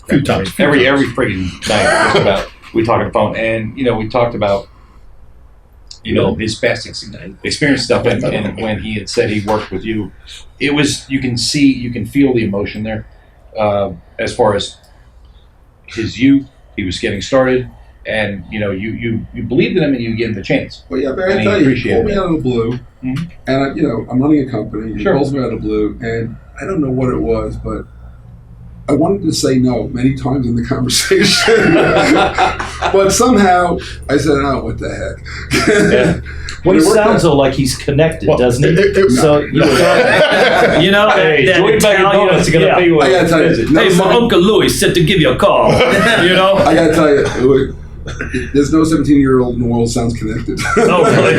A few times. every freaking night. We talk on the phone, and we talked about his past experience stuff, and when he had said he worked with you, it was you can feel the emotion there, as far as his youth. He was getting started, and you believed in him, and you gave him a chance. Well, yeah, but I tell you, he called me out of the blue, and I'm running a company. He calls me out of the blue, and I don't know what it was, but I wanted to say no many times in the conversation, but somehow I said, "Oh, what the heck." Well, he sounds like he's connected, doesn't he? Hey, Joey Italian is going to pay you. I gotta tell you, Hey, my Uncle Louis said to give you a call. I gotta tell you, there's no 17-year-old in the world sounds connected. Oh, really?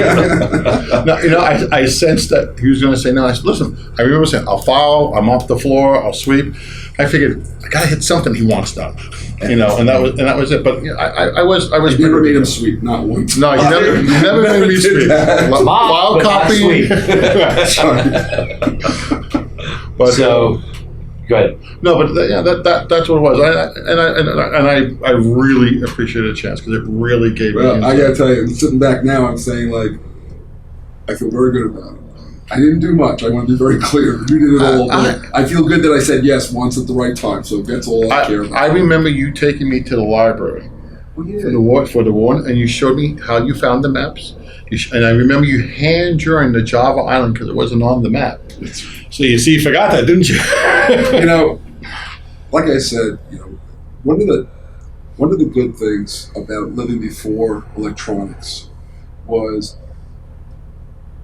No, I sensed that he was going to say no. I said, listen, I remember saying, I'll foul, I'm off the floor, I'll sweep. I figured I gotta hit something he wants done, and that was it. But I was never made him sweep, not once. No, you never made me sweep. File copy. But so, go ahead. No, but that's what it was. I really appreciated the chance because it really gave me. Well, I gotta tell you, sitting back now, I'm saying I feel very good about it. I didn't do much. I want to be very clear. You did it all. I feel good that I said yes once at the right time. So that's all I care about. I remember you taking me to the library for the war, and you showed me how you found the maps. And I remember you hand drawing the Java Island because it wasn't on the map. So you forgot that, didn't you? Like I said, one of the good things about living before electronics was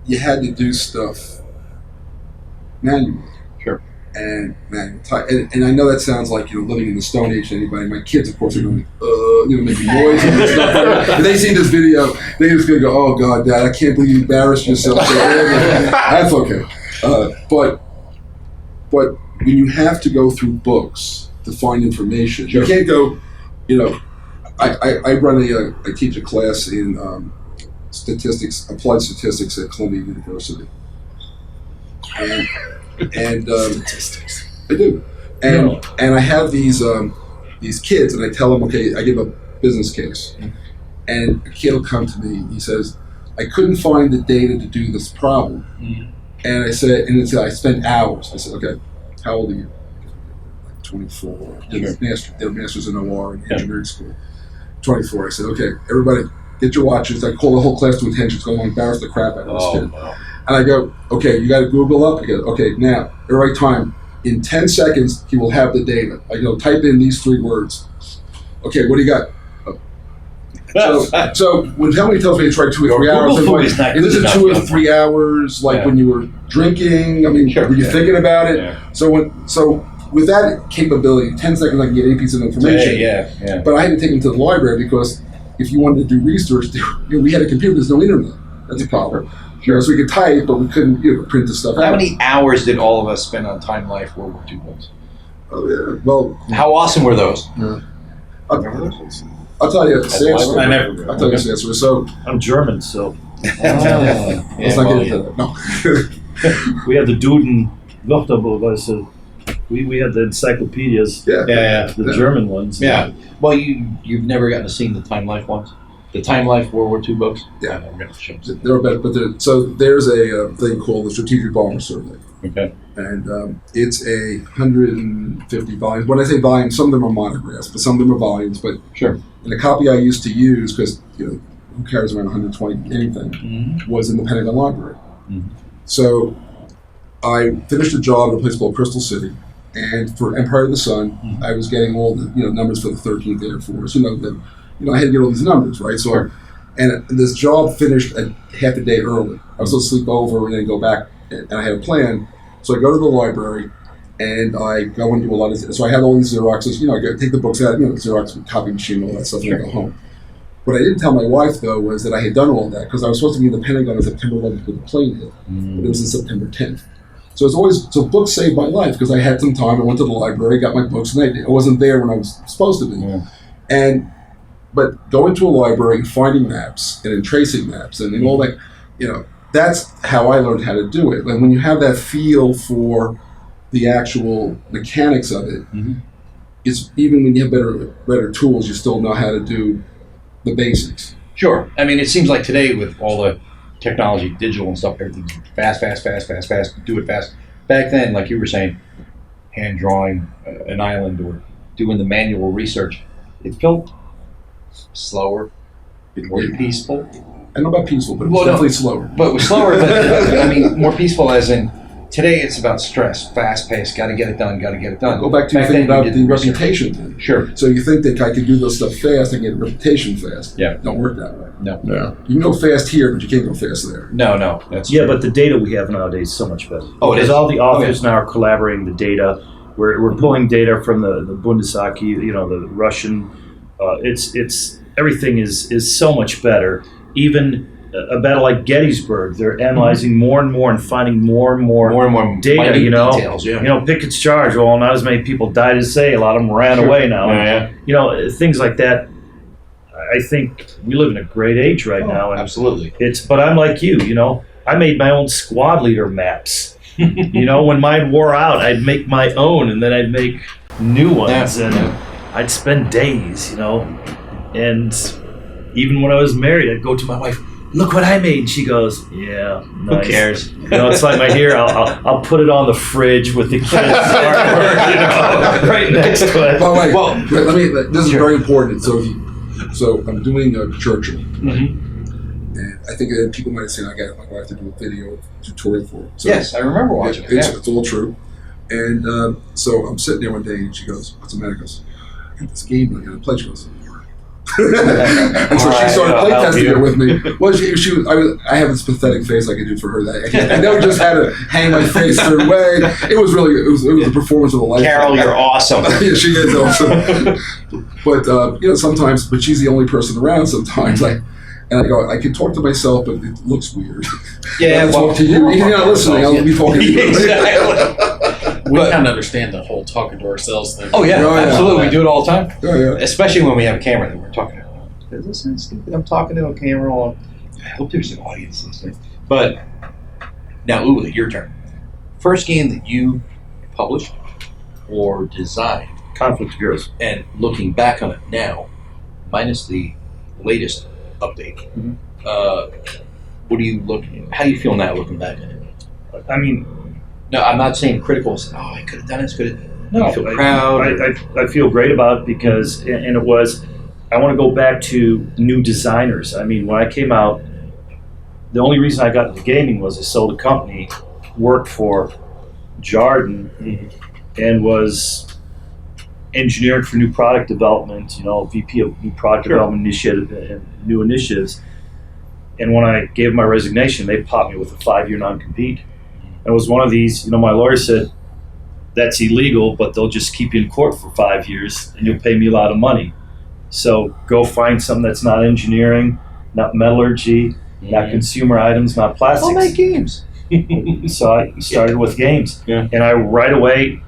you had to do stuff manually. Sure. And manual type. And I know that sounds like living in the Stone Age to anybody. My kids, of course, are going making noise and stuff. If they see this video, they're just going to go, "Oh God, Dad, I can't believe you embarrassed yourself." That's okay. But when you have to go through books to find information, you can't go. I teach a class in statistics, applied statistics at Columbia University. And Statistics. I do. And I have these kids, and I tell them, okay, I give a business case. And a kid will come to me, he says, I couldn't find the data to do this problem. And I said, I spent hours. I said, okay, how old are you? 24. Their master's in OR in engineering school. 24. I said, okay, everybody, get your watches. I call the whole class to attention. It's going to embarrass the crap out of this kid. Wow. And I go, okay, you got to Google up. I go, okay, now, at the right time, in 10 seconds, he will have the data. I go, type in these 3 words. Okay, what do you got? So when somebody tells me it's right 2 or 3 hours, I'm like, is it 2 or 3 hours like when you were drinking? I mean, were you thinking about it? Yeah. So with that capability, 10 seconds I can get any piece of information. Yeah. But I had to take them to the library because if you wanted to do research, we had a computer, there's no internet. That's a problem. Sure. So we could type, but we couldn't print the stuff out. How many hours did all of us spend on Time Life World War II books? Oh, yeah. Well, how awesome were those? Yeah. I'll tell you the answer. I'll tell you the answer. So I'm German, so let's not get into that. No. We had the Duden Wörterbuch, so we had the encyclopedias. The German ones. Yeah. Well, you've never gotten to see the Time Life ones? The Time Life World War II books? Yeah. They're better, but so there's a thing called the Strategic Bomber Survey. Okay. And it's 150 volumes. When I say volumes, some of them are monographs, but some of them are volumes. But sure. And the copy I used to use, because who carries around 120 anything, was in the Pentagon Library. So I finished a job at a place called Crystal City, and for Empire of the Sun, I was getting all the numbers for the 13th Air Force. I had to get all these numbers, right? So, and this job finished half a day early. I was supposed to sleep over and then go back, and I had a plan. So I go to the library, and I go and do a lot of. So I had all these Xeroxes. I take the books out, Xerox copy machine, all that stuff, and I go home. What I didn't tell my wife though was that I had done all that because I was supposed to be in the Pentagon on September 11th with the plane hit, but it was in September 10th. So books saved my life because I had some time. I went to the library, got my books, and I wasn't there when I was supposed to be. But going to a library and finding maps and then tracing maps and all that, that's how I learned how to do it. And when you have that feel for the actual mechanics of it, it's even when you have better tools, you still know how to do the basics. Sure. I mean, it seems like today with all the technology, digital and stuff, everything's fast, do it fast. Back then, like you were saying, hand drawing an island or doing the manual research, it felt slower, more peaceful. I don't know about peaceful, but it was definitely slower. But it was slower, but I mean, more peaceful as in, today it's about stress, fast paced, got to get it done. Go back to your thing about the reputation thing. Sure. So you think that I could do this stuff fast and get a reputation fast. Yeah. Don't work that way. No. You can go fast here, but you can't go fast there. No. That's true. But the data we have nowadays is so much better. Because all the authors now are collaborating the data. We're pulling data from the Bundesarchiv, the Russian. It's everything is so much better. Even a battle like Gettysburg, they're analyzing more and more and finding more and more data. Details, Pickett's charge. Well, not as many people died as say. A lot of them ran away now. And, things like that. I think we live in a great age right now. And absolutely. But I'm like you. I made my own squad leader maps. When mine wore out, I'd make my own, and then I'd make new ones, and I'd spend days. And even when I was married, I'd go to my wife, look what I made. And she goes, yeah, nice. Who cares? It's like my hero. I'll put it on the fridge with the kids' artwork, right next to it. This is very important. So I'm doing a Churchill, and I think that people might have seen I got my wife to do a video tutorial for it. So yes, I remember watching it. It's all true. And so I'm sitting there one day, and she goes, "What's the matter?" Goes, "I got this game, I got to play." She goes, and so she started playtesting it with me. Well, I have this pathetic face I could do for her. That I never just had to hang my face certain way. It was a performance of a lifetime. Carol, you're awesome. Yeah, she is awesome. But sometimes, but she's the only person around. Sometimes, I go, I can talk to myself, but it looks weird. Yeah, talk to you. You're not listening. I'll be talking to you. Exactly. We kind of understand the whole talking to ourselves thing. Oh yeah, absolutely. We do it all the time. Oh yeah. Especially when we have a camera that we're talking to. Does this sound stupid? I'm talking to a camera. I hope there's an audience listening. But now, Uwe, your turn. First game that you published or designed, Conflict of Heroes. and looking back on it now, minus the latest update, what do you look? How do you feel now looking back on it? I mean, No, I'm not saying critical. Oh, I could have done this. Could have. no, You feel proud. I feel great about it because, and it was, I want to go back to new designers. I mean, when I came out, the only reason I got into gaming was I sold a company, worked for Jarden, and was engineered for new product development, VP of new product development initiative and new initiatives. And when I gave my resignation, they popped me with a 5-year non-compete. And it was one of these, my lawyer said, that's illegal, but they'll just keep you in court for 5 years and you'll pay me a lot of money. So go find something that's not engineering, not metallurgy, not consumer items, not plastics. I'll make games. So I started with games. Yeah. And I right away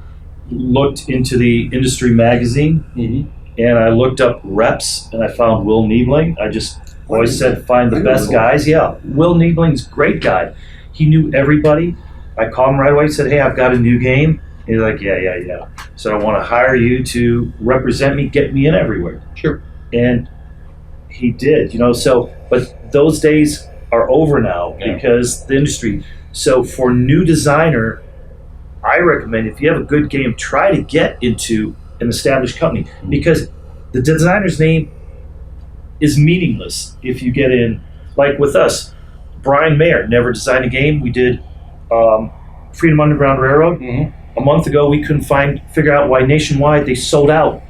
looked into the industry magazine and I looked up reps and I found Will Niebling. I just always said find the best guys. Yeah, Will Niebling's a great guy. He knew everybody. I called him right away, said, hey, I've got a new game. He's like, yeah. So I want to hire you to represent me, get me in everywhere. Sure. And he did, but those days are over now because the industry. So for new designer, I recommend if you have a good game, try to get into an established company because the designer's name is meaningless if you get in. Like with us, Brian Mayer never designed a game. We did Freedom Underground Railroad. A month ago, we couldn't figure out why nationwide they sold out.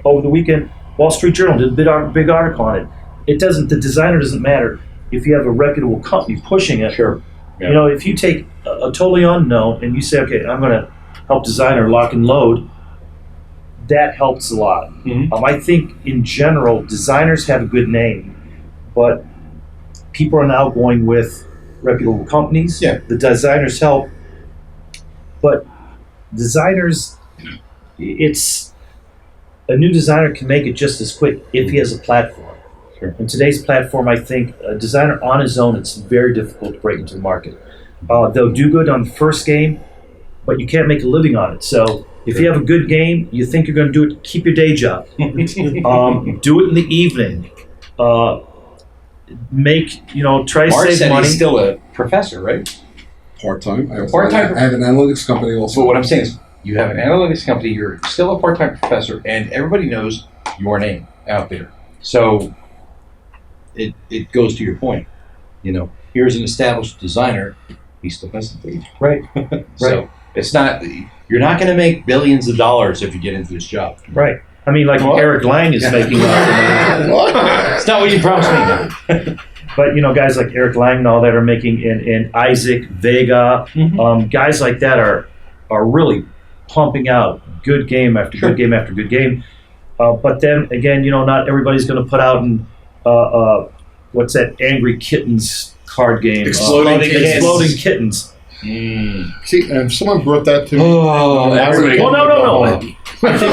Over the weekend, Wall Street Journal did a big article on it. The designer doesn't matter if you have a reputable company pushing it. Sure. If you take a totally unknown and you say, okay, I'm going to help designer lock and load, that helps a lot. I think in general, designers have a good name, but people are now going with reputable companies. Yeah. The designers help, but designers, it's a new designer can make it just as quick if he has a platform. Sure. In today's platform, I think a designer on his own, it's very difficult to break into the market. They'll do good on the first game, but you can't make a living on it. So if you have a good game, you think you're going to do it, keep your day job. Do it in the evening. Try to Mark save said money. he's still a professor, right? Part-time. I Part-time. have an analytics company also. So what I'm saying is, you have an analytics company, you're still a part-time professor, and everybody knows your name out there. So it goes to your point. Here's an established designer, he still has the page. Right. So it's not, you're not going to make billions of dollars if you get into this job. Right. I mean, like Eric Lang is making It's not what you promised me. But guys like Eric Lang and all that are making, and Isaac Vega, guys like that are really pumping out good game after good game after good game. But then again, not everybody's going to put out an what's that Angry Kittens card game? Exploding Kittens. See, and someone brought that to me. Everybody. No. I think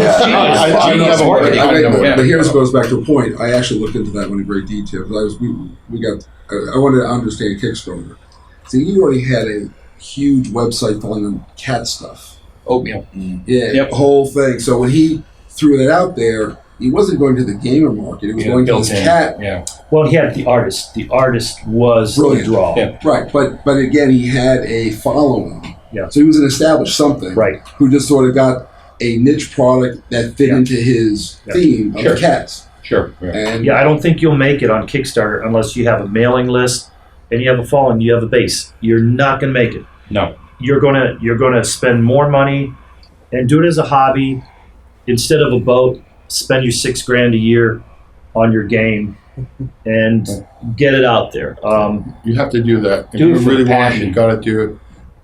it's genius marketing. But here this goes back to a point. I actually looked into that one in great detail because I wanted to understand Kickstarter. See, you already had a huge website following on cat stuff. Oh, yeah. Yeah, the whole thing. So when he threw that out there, he wasn't going to the gamer market. It was going to his cat. Yeah. Well, he had the artist. The artist was Brilliant. the draw. Yeah. Right, but again, he had a following. Yeah. So he was an established something. Right. Who just sort of got a niche product that fit into his theme of cats. Sure. Yeah. And I don't think you'll make it on Kickstarter unless you have a mailing list and you have a following, you have a base. You're not going to make it. No. You're gonna spend more money and do it as a hobby instead of a boat. Spend your $6,000 a year on your game and get it out there. You have to do that. If Do it you for really want it, passion. you got to do it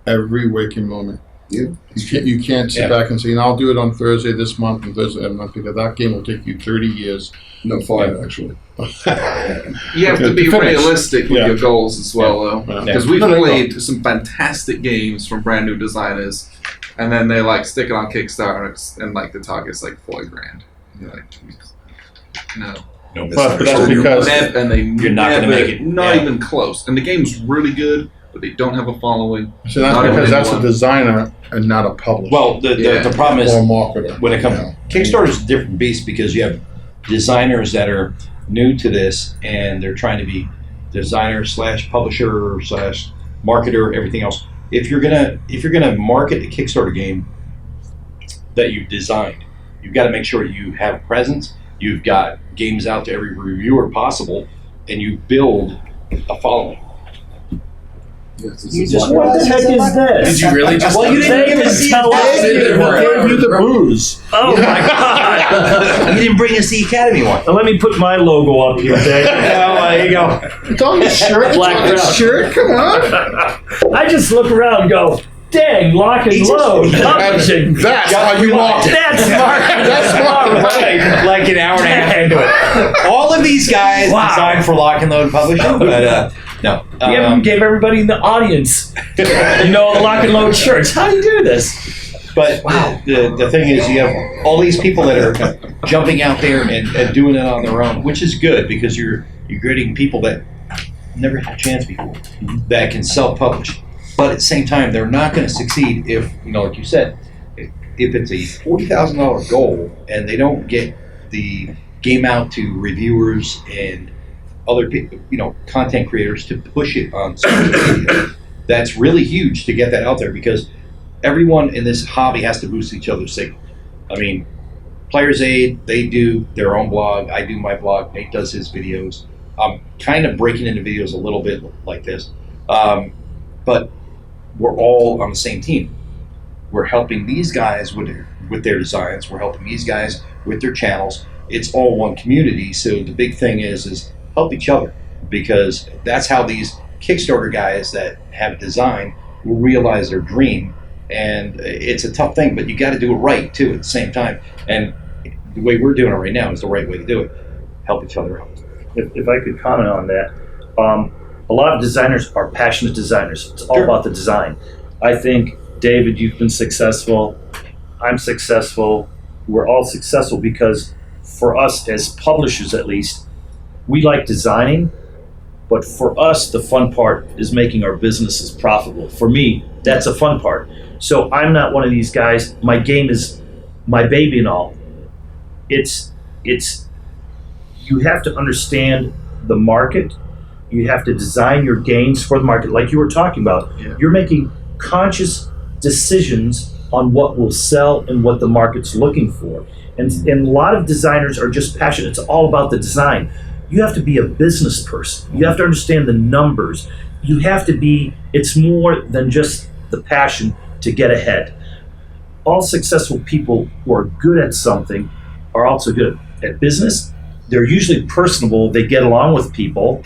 every waking moment. Yeah. You can't sit back and say, I'll do it on Thursday this month and Thursday that month, because that game will take you 30 years. no, 5 actually. You have to be Finish. realistic with your goals as well, though. Yeah. Because we've No. played some fantastic games from brand new designers, and then they stick it on Kickstarter, and the target's like $40,000. You're like, no. No But misunderstanding. that's because And they You're not gonna never- make it. Not Yeah. even close. And the game's really good, but they don't have a following. so that's Not because that's a everyone. designer and not a publisher. Well, the problem is or a marketer. when it comes Yeah. Kickstarter's a different beast because you have designers that are new to this and they're trying to be designer / publisher / marketer, everything else. If you're gonna market a Kickstarter game that you've designed, you've got to make sure you have presence. You've got games out to every reviewer possible, and you build a following. What the heck is this? Did you really just? Well, you didn't give us tell us. Sit there for it. Gave you the booze. Oh my God! You didn't bring us the Academy one. Now, let me put my logo up here, Dave. There you go. It's on your shirt. Black It's on your brown. shirt. Come on. I just look around and go, dang, lock and load. Publishing. That's how you walk it. That's smart. That's smart. Like an hour and a half into it. All of these guys Wow. designed for lock and load publishing, but no. You gave everybody in the audience, the lock and load shirts. How do you do this? But the thing is, you have all these people that are jumping out there and doing it on their own, which is good because you're getting people that never had a chance before that can self-publish. But at the same time, they're not going to succeed if, like you said, if it's a $40,000 goal and they don't get the game out to reviewers and other people, content creators to push it on social media. That's really huge to get that out there because everyone in this hobby has to boost each other's signal. I mean, Players Aid, they do their own blog. I do my blog. Nate does his videos. I'm kind of breaking into videos a little bit like this. But we're all on the same team. We're helping these guys with their designs. We're helping these guys with their channels. It's all one community. So the big thing is help each other because that's how these Kickstarter guys that have design will realize their dream. And it's a tough thing, but you got to do it right too at the same time. And the way we're doing it right now is the right way to do it. Help each other out. If I could comment on that, a lot of designers are passionate designers. It's all about the design. I think, David, you've been successful. I'm successful. We're all successful because for us as publishers, at least, we like designing, but for us, the fun part is making our businesses profitable. For me, that's a fun part. So I'm not one of these guys. My game is my baby and all. It's you have to understand the market. You have to design your games for the market, like you were talking about. Yeah. You're making conscious decisions on what will sell and what the market's looking for. And a lot of designers are just passionate. It's all about the design. You have to be a business person. You have to understand the numbers. You have to be, it's more than just the passion to get ahead. All successful people who are good at something are also good at business. They're usually personable. They get along with people.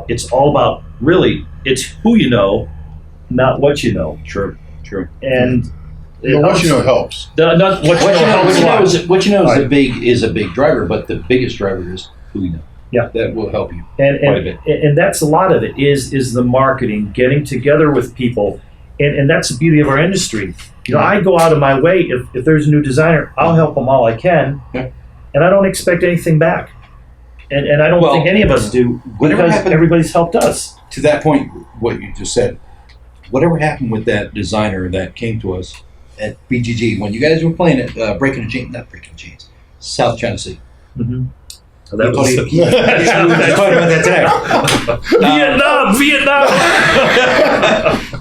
It's all about, really, it's who you know, not what you know. True. And What you know helps. What you know is a big driver, but the biggest driver is who you know. Yeah, that will help you quite a bit. And that's a lot of it is the marketing, getting together with people, and that's the beauty of our industry. I go out of my way if there's a new designer, I'll help them all I can, and I don't expect anything back. And I don't think any of us do because everybody's helped us. To that point, what you just said, whatever happened with that designer that came to us at BGG when you guys were playing at South China Sea. Mm-hmm. So that was talking about that today. Vietnam.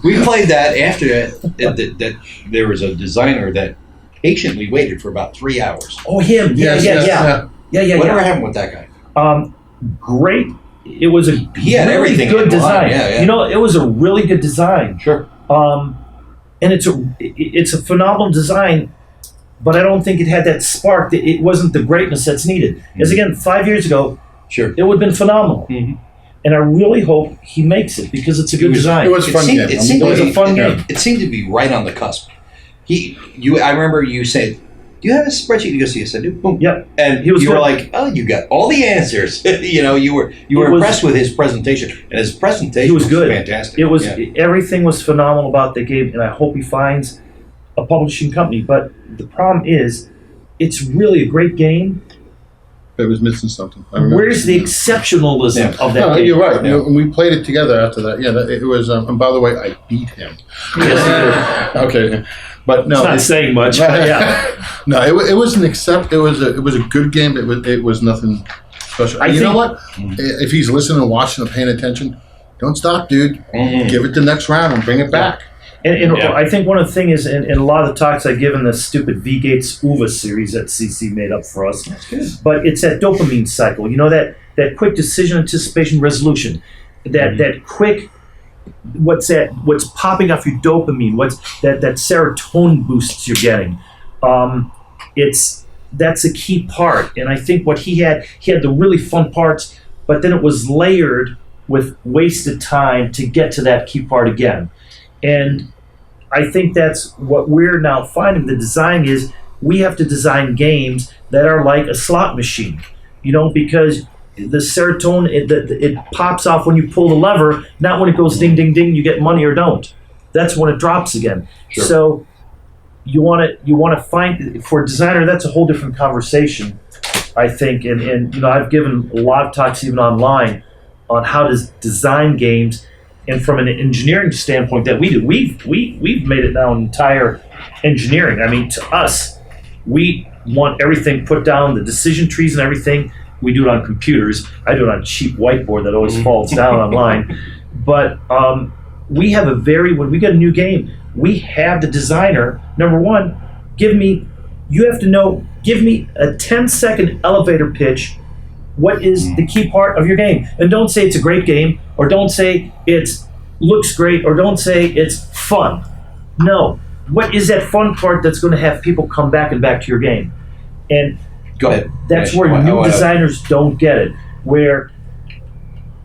We played that after that there was a designer that patiently waited for about 3 hours. Oh, him. Yeah. Whatever happened with that guy? Great. It was a really good design. Yeah. It was a really good design. Sure. And it's a phenomenal design, but I don't think it had that spark. It wasn't the greatness that's needed. Mm-hmm. As again, 5 years ago, sure, it would have been phenomenal. Mm-hmm. And I really hope he makes it because it's a good design. It was a fun game. It was a fun game. It seemed to be right on the cusp. I remember you said, "Do you have a spreadsheet?" You go, "Yes, I do." Boom. Yep. And you were like, "Oh, you got all the answers." You were impressed with his presentation, and his presentation was good. Fantastic. It was everything was phenomenal about the game, and I hope he finds a publishing company. But the problem is, it's really a great game, It was missing something. I remember Where's the seeing that. exceptionalism of that No, game? you're right. And we played it together after that. Yeah, it was. And by the way, I beat him. Okay, but no, It's not saying much. But yeah. no, it was an accept. It was a good game. It was nothing special. You know what? If he's listening, watching, and paying attention, don't stop, dude. Give it the next round and bring it back. And I think one of the things is, in a lot of the talks I give in the stupid V-Gates UVA series that CC made up for us, but it's that dopamine cycle. You know, that quick decision, anticipation, resolution. That quick, what's popping off your dopamine, what's that serotonin boosts you're getting. That's a key part. And I think what he had the really fun parts, but then it was layered with wasted time to get to that key part again. And I think that's what we're now finding. The design is we have to design games that are like a slot machine, you know, because the serotonin, it pops off when you pull the lever, not when it goes ding, ding, ding, you get money or don't. That's when it drops again. Sure. So you want to find, for a designer, that's a whole different conversation, I think. And you know, I've given a lot of talks even online on how to design games. And from an engineering standpoint that we do, we've made it now an entire engineering. I mean, to us, we want everything put down, the decision trees and everything. We do it on computers. I do it on a cheap whiteboard that always falls down online. But we have when we get a new game, we have the designer, number one, give me a 10-second elevator pitch. What is the key part of your game? And don't say it's a great game, or don't say it looks great, or don't say it's fun. No. What is that fun part that's going to have people come back and back to your game? And Go ahead. that's where new designers don't get it. Where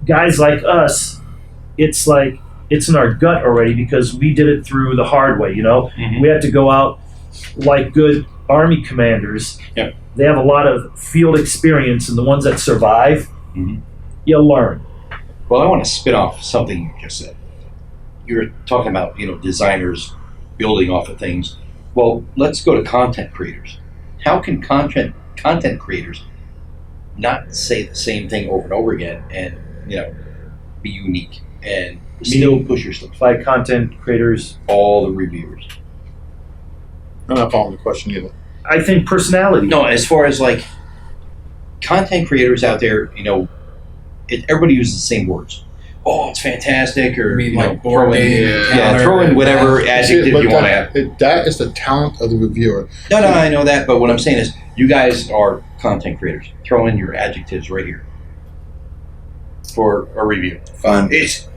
guys like us, it's like it's in our gut already because we did it through the hard way, you know? We have to go out like good Army commanders. Yep. They have a lot of field experience, and the ones that survive, you'll learn. Well, I want to spin off something you just said. You're talking about, you know, designers building off of things. Well, let's go to content creators. How can content creators not say the same thing over and over again and, you know, be unique and still push your stuff? By content creators, all the reviewers. I'm not following the question either. I think personality. No, as far as like content creators out there, you know, everybody uses the same words. Oh, it's fantastic, or You mean you know, like board game? throw in whatever adjective But you want to have. that is the talent of the reviewer. No, I know that, but what I'm saying is, you guys are content creators. Throw in your adjectives right here for a review. Fun. It's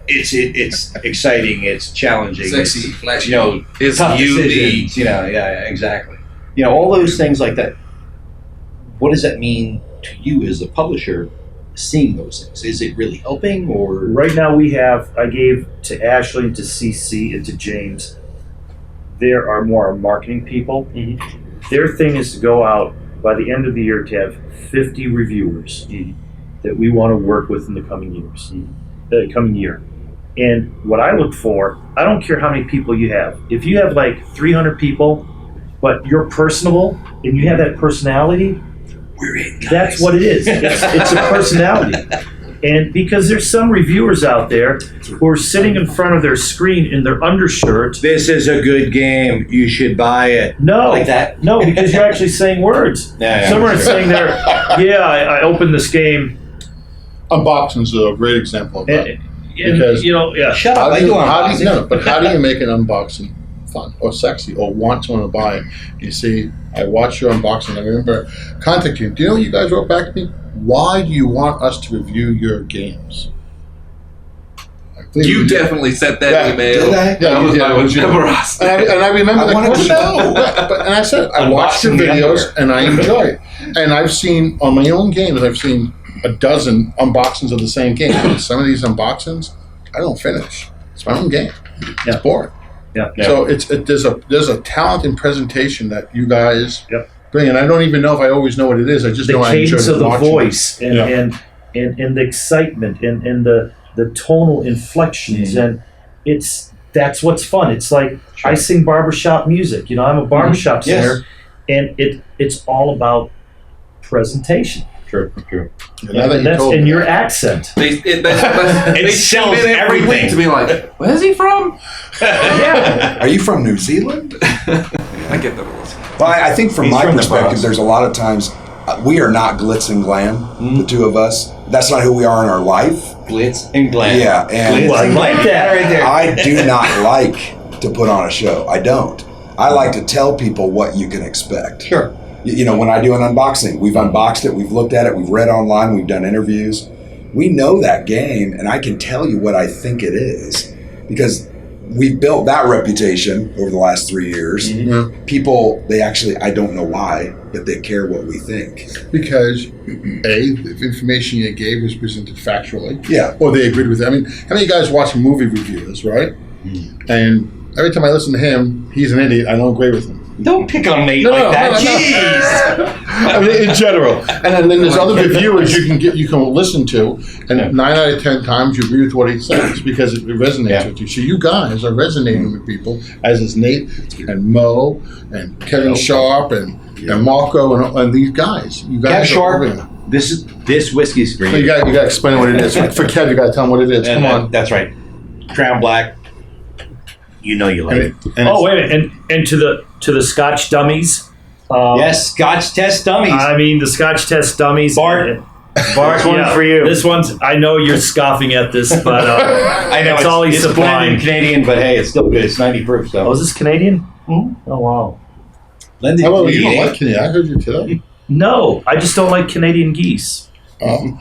exciting. It's challenging. Sexy, It's, flashy. You know, It's tough unique. decisions. You know, yeah, exactly. You know, all those things like that. What does that mean to you as a publisher? Seeing those things, is it really helping, or Right now I gave to Ashley, and to CC, and to James, there are more marketing people. Their thing is to go out by the end of the year to have 50 reviewers that we want to work with in the coming years, the coming year. And what I look for, I don't care how many people you have. If you have like 300 people, but you're personable and you have that personality, we're in, guys. that's what it is. It's a personality. And because there's some reviewers out there who are sitting in front of their screen in their undershirt. this is a good game. You should buy it. No, Like that? No, because you're actually saying words. Yeah, Some are saying there, I opened this game. Unboxings are a great example of that. And, Because- you know, yeah. Shut up! I do unboxing. But how do you make an unboxing fun or sexy or want someone to buy it? You see, I watched your unboxing. I remember contacting you. Do you know what you guys wrote back to me? Why do you want us to review your games? You definitely sent that email. Did I? Yeah, you did. I was memorized. And I remember the wanted to question. know. And I said, I watched your Unboxing the videos underwear. and I enjoy it. And I've seen, on my own games, I've seen a dozen unboxings of the same game. And some of these unboxings, I don't finish. It's my own game. Yeah. It's boring. Yeah. So there's a talent in presentation that you guys Yep. bring. And I don't even know if I always know what it is. I just The know I enjoy cadence of the watching it. voice and, Yeah. and the excitement and the tonal inflections and that's what's fun. It's like I sing barbershop music. You know, I'm a barbershop singer, and it's all about presentation. True. And now that you That's told in me your that, accent. They sells tune in every everything. week to be like, where's he from? Yeah. Are you from New Zealand? I get that a lot. Well, I think from He's my from the perspective, Bronx. there's a lot of times we are not glitz and glam, the two of us. That's not who we are in our life. Glitz and glam. Yeah, and Ooh, I like that right there. I do not like to put on a show. I don't. I like to tell people what you can expect. Sure. You know, when I do an unboxing, we've unboxed it, we've looked at it, we've read online, we've done interviews. We know that game, and I can tell you what I think it is because we've built that reputation over the last 3 years. Mhm. People, I don't know why, but they care what we think. because the information you gave was presented factually, Yeah. or they agreed with it. I mean, how many guys watch movie reviewers, right? And every time I listen to him, he's an idiot. I don't agree with him. Don't pick on Nate No, like no, that. no, no. Jeez. I mean, in general, and then there's other reviewers you can listen to, and 9 out of 10 times you agree with what he says because it resonates with you. So you guys are resonating with people, as is Nate and Mo and Kevin Sharp and Marco and these guys. You Kev guys Sharp, are this whiskey's for so you got to explain what it is. For Kev, you got to tell him what it is. And, Come on. That's right. Crown Black. You know you like it. Oh, wait a minute. And to the Scotch dummies. Yes, Scotch test dummies. I mean, the Scotch test dummies. Bart, Bart, this one's for you. This one's, I know you're scoffing at this, but I know it's all he's it's supplying. blended Canadian, but hey, it's still good. It's 90 proof. So. Oh, is this Canadian? Oh, wow. Blended How about you Canadian, don't like Kenny? I heard you today. No, I just don't like Canadian geese.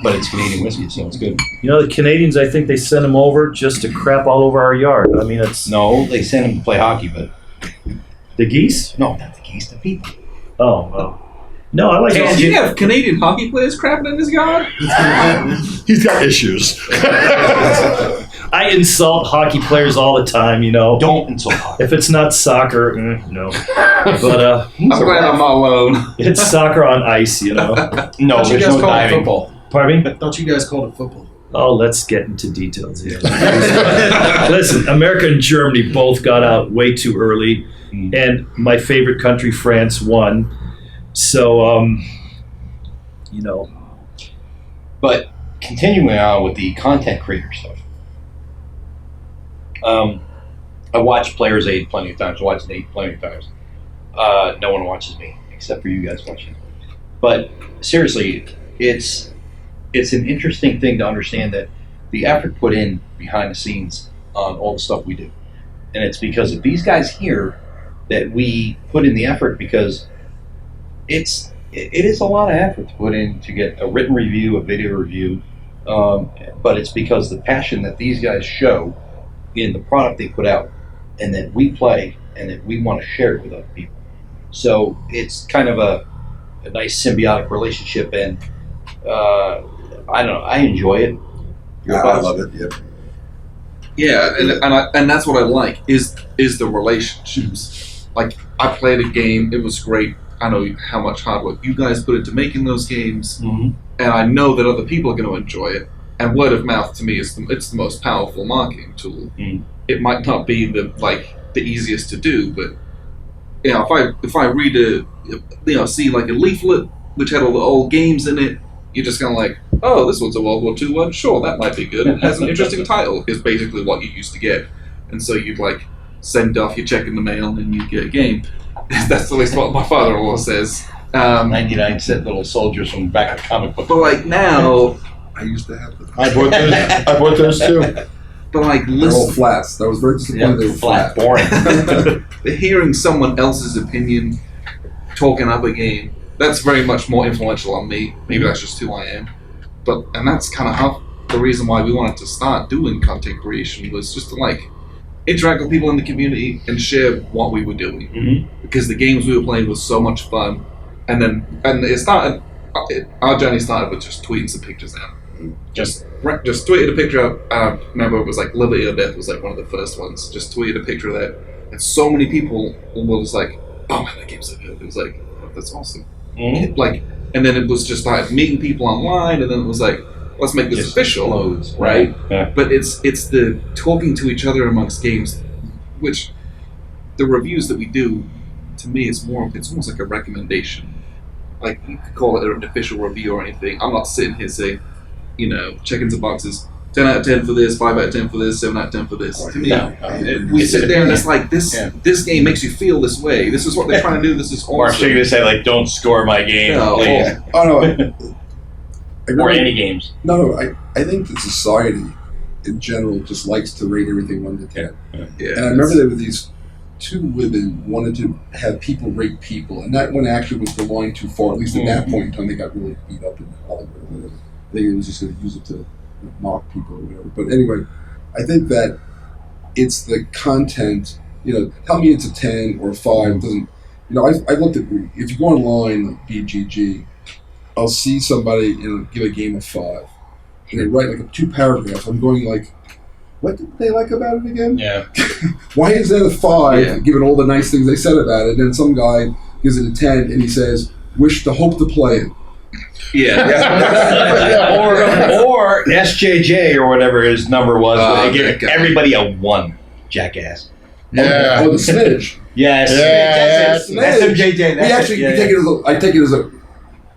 but it's Canadian whiskey, so it's good. You know, the Canadians, I think they send them over just to crap all over our yard. I mean, it's... No, they send him to play hockey, but The geese? no, not the geese, the people. Oh, well. No, I like Did it. you have Canadian hockey players crapping in his yard? He's got issues. I insult hockey players all the time, you know. Don't insult hockey. If it's not soccer, no. But I'm glad I'm not alone. it's soccer on ice, you know. No, Thought you there's guys no called it diving. football. Pardon me? Thought you guys called it football. Oh, let's get into details here. Listen, America and Germany both got out way too early, and my favorite country, France, won. So, you know. But continuing on with the content creator stuff. I watched Players Aid plenty of times. I watched Nate plenty of times. No one watches me except for you guys watching. But seriously, it's an interesting thing to understand that the effort put in behind the scenes on all the stuff we do. And it's because of these guys here that we put in the effort, because it is a lot of effort to put in to get a written review, a video review, but it's because the passion that these guys show in the product they put out and that we play and that we want to share it with other people. So it's kind of a nice symbiotic relationship, and I don't know, I enjoy it. I love it. Yep. Yeah, and that's what I like is the relationships. Like, I played a game, it was great. I know how much hard work you guys put into making those games, and I know that other people are going to enjoy it. And word of mouth to me is it's the most powerful marketing tool. It might not be the easiest to do, but you know, if I read see like a leaflet which had all the old games in it, you're just kind of like, oh, this one's a World War II one. Sure, that might be good. It has an interesting title. Is basically what you used to get, and so you'd like send off your check in the mail and you get a game. That's at least what my father-in-law says. 99-cent little soldiers from the back of the comic book. But like now, I used to have them. I bought those too. but like They're all listen, flats. That was very disappointing. They were flat, flat. boring. hearing someone else's opinion talking up a game, that's very much more influential on me. Maybe that's just who I am. And that's kind of how the reason why we wanted to start doing content creation was just to like interact with people in the community and share what we were doing. Because the games we were playing was so much fun. And it started, our journey started with just tweeting some pictures out. Just tweeted a picture out. I remember it was like Liberty or Death was like one of the first ones. Just tweeted a picture of that. And so many people were just like, oh man, that game's so good. It was like, oh, that's awesome. Like, and then it was just like meeting people online, and then it was like, let's make this official, explodes, right? Yeah. But it's the talking to each other amongst games, which the reviews that we do, to me, it's almost like a recommendation. like you could call it an official review or anything. I'm not sitting here saying, checking some boxes. 10 out of 10 for this, 5 out of 10 for this, 7 out of 10 for this. To me, we sit there and it's like, this game makes you feel this way. This is what they're trying to do. This is awesome. Mark, so you're going to say, like, don't score my game, please. Oh, no. Or any games. No, I think that society in general just likes to rate everything 1 to 10. Yeah, and I remember there were these 2 women wanted to have people rate people, and that one actually was going too far. At least at that point in time, they got really beat up in Hollywood or whatever. I think it was just going to use it to mock people or whatever. But anyway, I think that it's the content. Tell me it's a 10 or a 5. It doesn't. I looked at, if you go online like BGG, I'll see somebody give a game a 5, and they write like 2 paragraphs. I'm going like, what did they like about it again? Yeah. Why is that a 5? Given all the nice things they said about it, and then some guy gives it a 10, and he says, "Wish to hope to play it." or SJJ or whatever his number was, where they give everybody a 1, jackass. Yeah. Oh, the smidge. Yes. That's SMJJ. I take it as a.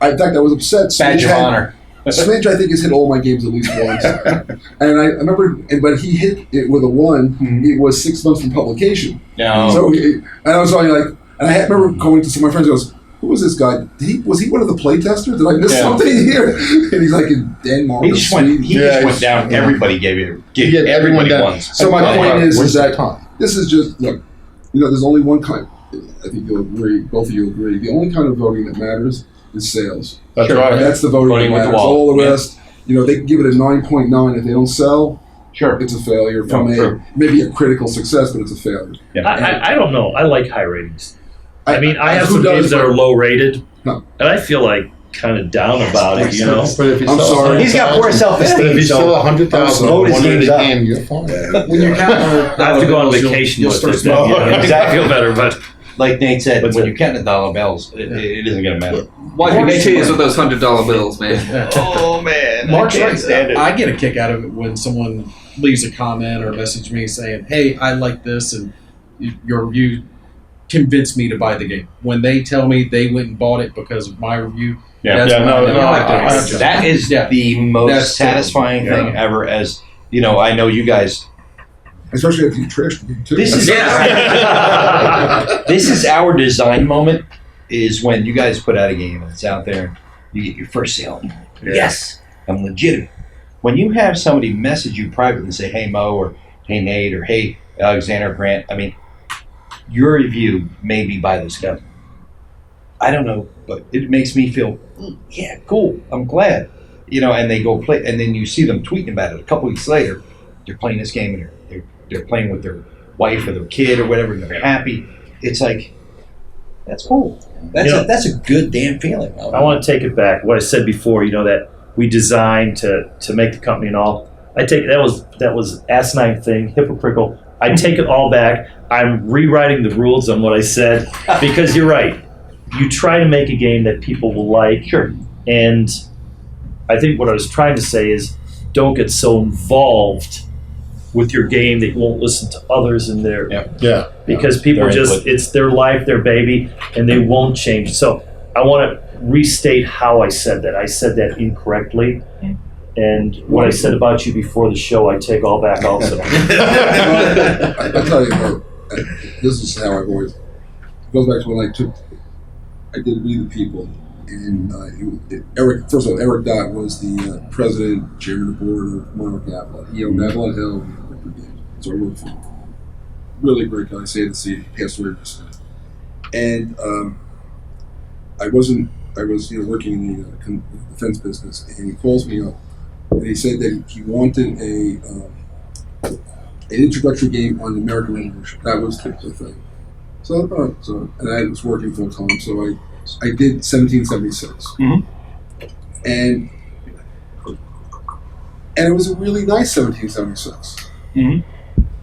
In fact, I was upset. Badge of honor. Smidge, I think, has hit all my games at least once. And I remember, but he hit it with a 1. It was 6 months from publication. No. So, and I was only like, and I remember going to some of my friends. He goes, "Who was this guy? Was he one of the play testers? Did I miss something here?" And he's like in Denmark. He just went down. Everybody gave everybody ones. So my point is that this is just look. There's only one kind. I think you'll agree. Both of you agree. The only kind of voting that matters is sales. That's right. That's the voting that matters. All the rest, they can give it a 9.9 if they don't sell. Sure, it's a failure. Maybe a critical success, but it's a failure. Yeah. I don't know. I like high ratings. I have some games that are low rated, and I feel like kind of down about it. But if I'm sorry. He's got poor self-esteem. If you sell 100,000, you're fine. When you're counting, I have to go on vacation with it. I feel better, but like Nate said, when you're counting the dollar bills, it isn't going to matter. Wipe your tears with those $100 bills, man. Oh man, Mark's right. I get a kick out of it when someone leaves a comment or message me saying, "Hey, I like this," and your review convinced me to buy the game. When they tell me they went and bought it because of my review, that is the most satisfying thing ever. As I know you guys. Especially if you trash the game too. This is our design moment. Is when you guys put out a game and it's out there, you get your first sale. Yes, I'm legitimate. When you have somebody message you privately and say, "Hey Mo," or "Hey Nate," or "Hey Alexander Grant," I mean, your review made me buy this gun. I don't know, but it makes me feel, cool. I'm glad, And they go play, and then you see them tweeting about it a couple weeks later. They're playing this game and they're playing with their wife or their kid or whatever, and they're happy. It's like, that's cool. That's a good damn feeling. I want to take it back. What I said before, that we designed to make the company and all. I take that was asinine thing, hypocritical. I take it all back. I'm rewriting the rules on what I said because you're right. You try to make a game that people will like. Sure. And I think what I was trying to say is don't get so involved with your game that you won't listen to others in there. Because people it's their life, their baby, and they won't change. So I want to restate how I said that. I said that incorrectly. And what I said about you before the show, I take all back also. I'll tell you, this is how I've always, it goes back to when I did We the People. And Eric Dott was the president, chairman of the board of Monarch Avalon. He owned Avalon Hill, so I worked for him. Really great guy. Sad to see he passed away recently. And I was working in the defense business, and he calls me up, and he said that he wanted an introductory game on the American Revolution. That was the thing. And I was working full time, so I did 1776, and it was a really nice 1776.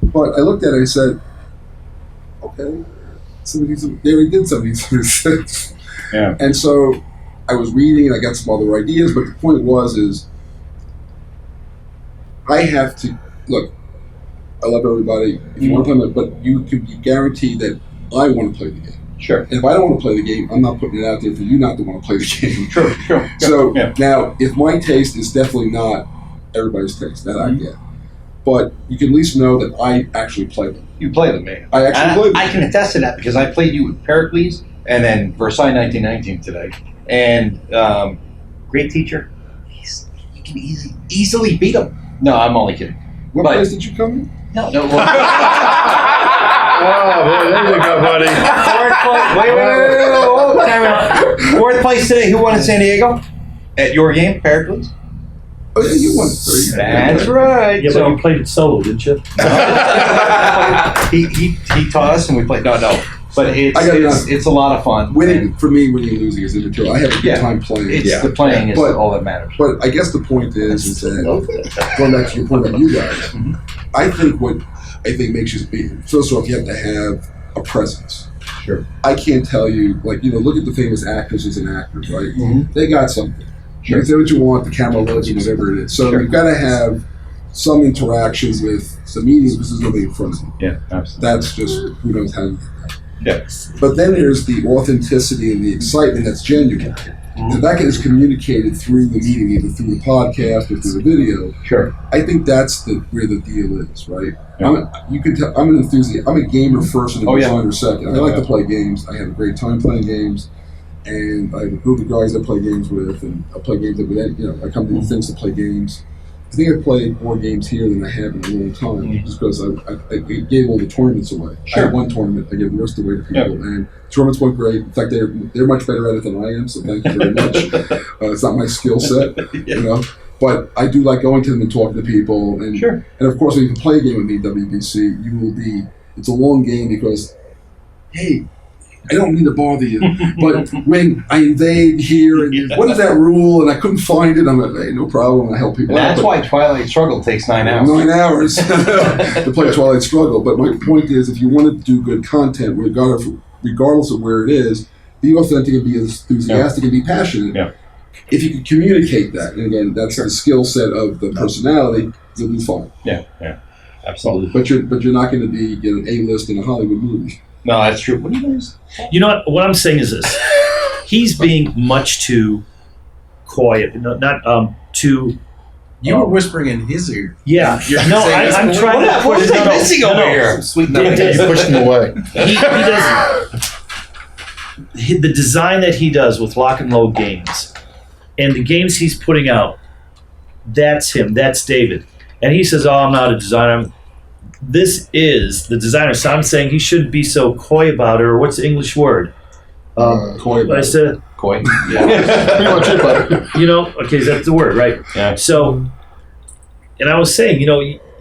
But I looked at it and I said, okay, they already did 1776. Yeah. And so I was reading and I got some other ideas, but the point is I have to, look, I love everybody, if you want to play it, but you can be guaranteed that I want to play the game. Sure. And if I don't want to play the game, I'm not putting it out there for you not to want to play the game. Sure. So Yeah. now, if my taste is definitely not everybody's taste, that I get. But you can at least know that I actually play them. You play them, man. I actually play them. I can attest to that because I played you with Pericles and then Versailles 1919 today. And great teacher. You can easily beat him. No, I'm only kidding. What But- place did you come in? No. Oh, boy, there you go, buddy. Wait. Fourth place today. Who won in San Diego? At your game, Pericles? Oh, yeah, you won 3. That's right. Yeah, but you played it solo, didn't you? he taught us and we played. No. But it's a lot of fun. Winning, for me, winning and losing is immaterial. I have a good time playing. It's the playing is all that matters. But I guess the point is that, going back to your point about you guys, I think what makes you be, first off, you have to have a presence. Sure. I can't tell you, look at the famous actors and actors, right? They got something. Sure. You can say what you want, the camera loves you, whatever it is. So you've got to have some interactions with the media because there's nobody in front of you. Yeah, absolutely. That's just, who knows how you get that. Yeah. But then there's the authenticity and the excitement that's genuine. And that is communicated through the medium, either through the podcast or through the video. Sure. I think that's where the deal is, right? Yeah. I'm an enthusiast. I'm a gamer first and a designer second. I like Yeah. to play games. I have a great time playing games. And I have a group of guys I play games with, and I play games I come to things to play games. I think I've played more games here than I have in a long time, just because I gave all the tournaments away. Sure. I had one tournament, I gave the rest away to people, and tournaments went great. In fact, they're much better at it than I am, so thank you very much. It's not my skill set, but I do like going to them and talking to people, and and of course, when you can play a game with me, WBC, it's a long game because, hey, I don't mean to bother you, but when I invade here, and what is that rule? And I couldn't find it. I'm like, hey, no problem. I help people And out. that's why Twilight Struggle takes 9 hours. 9 hours to play Twilight Struggle. But my point is, if you want to do good content, regardless of where it is, be authentic and be enthusiastic and be passionate. Yeah. If you can communicate that, and again, that's the skill set of the personality, you'll be fine. Yeah, absolutely. But you're not going to be an A-list in a Hollywood movie. No, that's true. What do you guys? You know what I'm saying is this. He's being much too coy, not too... You were whispering in his ear. Yeah. No, I'm trying to... What is he missing over here? Sweet You pushed him away. He does... The design that he does with Lock and Load games and the games he's putting out, that's him. That's David. And he says, I'm not a designer. This is the designer. So I'm saying he shouldn't be so coy about it, or what's the English word? Coy. I said, Coy. Pretty much it, but okay, that's the word, right? Yeah. So, and I was saying,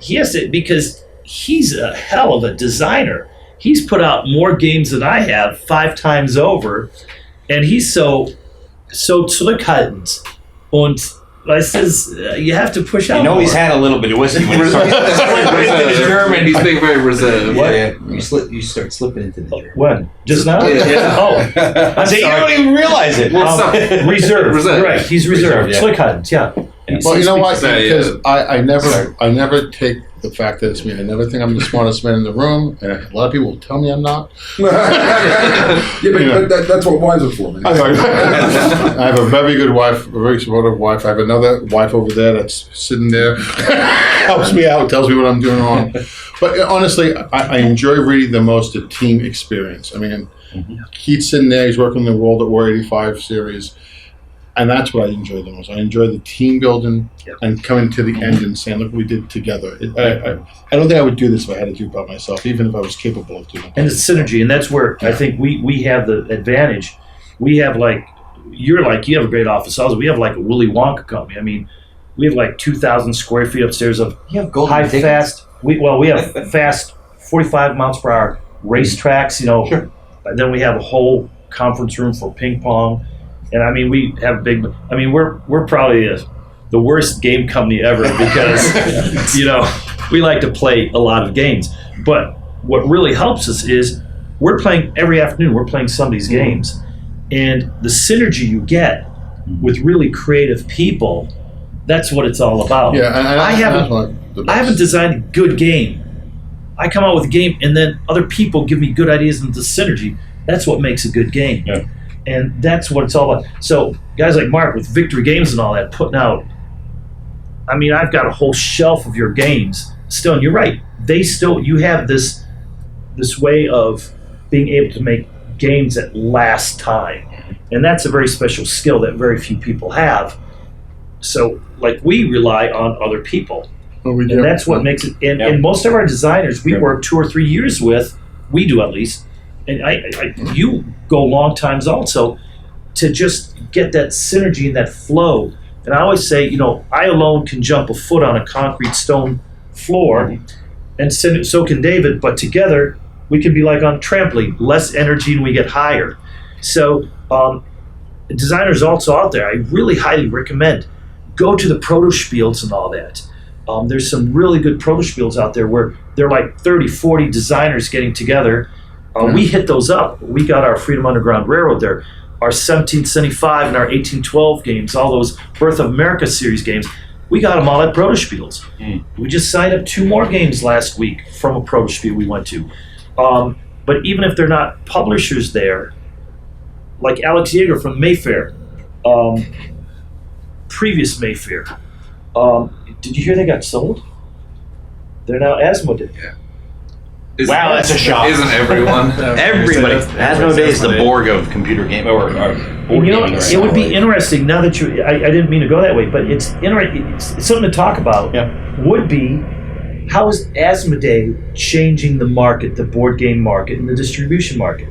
he has to, because he's a hell of a designer. He's put out more games than I have 5 times over, and he's so zurückhaltend. Und I says, you have to push out more. He's had a little bit of whiskey when he starts into the German. He's being very reserved. Yeah. You start slipping into the German. When? Just now? Yeah. Oh. I say you don't even realize it. Reserved. Reserved. Right, he's reserved. Yeah. Zurückhaltend, yeah. Well, you know what? Say, Because I never take the fact that it's me. I never think I'm the smartest man in the room, and a lot of people tell me I'm not. But that's what wives are for, man. I have a very good wife, a very supportive wife. I have another wife over there that's sitting there, helps me out, tells me what I'm doing wrong. But honestly, I enjoy reading the most the team experience. I mean, Heath's sitting there, he's working the World at War 85 series. And that's what I enjoy the most. I enjoy the team building and coming to the end and saying, look what we did together. I don't think I would do this if I had to do it by myself, even if I was capable of doing it. And it's synergy, and that's where I think we have the advantage. We have you have a great office. Also, we have like a Willy Wonka company. I mean, we have like 2,000 square feet upstairs of high fast. We have fast 45 miles per hour racetracks. Sure. And then we have a whole conference room for ping pong. And I mean, we have we're probably the worst game company ever because, we like to play a lot of games. But what really helps us is we're playing every afternoon. We're playing somebody's games. And the synergy you get with really creative people, that's what it's all about. Yeah, and I haven't designed a good game. I come out with a game, and then other people give me good ideas into synergy. That's what makes a good game. Yeah. And that's what it's all about. So guys like Mark with Victory Games and all that, putting out, I mean, I've got a whole shelf of your games still, and you're right. You have this way of being able to make games that last time. And that's a very special skill that very few people have. So, like, we rely on other people. And that's what makes it. And most of our designers we work 2 or 3 years with, we do at least. And you go long times also to just get that synergy and that flow. And I always say, I alone can jump a foot on a concrete stone floor, and so can David, but together we can be like on a trampoline, less energy and we get higher. So designers also out there, I really highly recommend, go to the proto-spiels and all that. There's some really good proto-spiels out there where they're like 30, 40 designers getting together. We hit those up. We got our Freedom Underground Railroad there, our 1775 and our 1812 games, all those Birth of America series games. We got them all at proto-spiels. We just signed up 2 more games last week from a proto-spiel we went to. But even if they're not publishers there, like Alex Yeager from Mayfair, previous Mayfair, did you hear they got sold? They're now Asmodee. Yeah. Wow, that's a shock. Isn't everyone? Everybody. Asmodee is the Borg of computer game or board gaming. It would be interesting now that I didn't mean to go that way, but it's interesting. It's something to talk about. Yeah. Would be, how is Asmodee changing the market, the board game market, and the distribution market?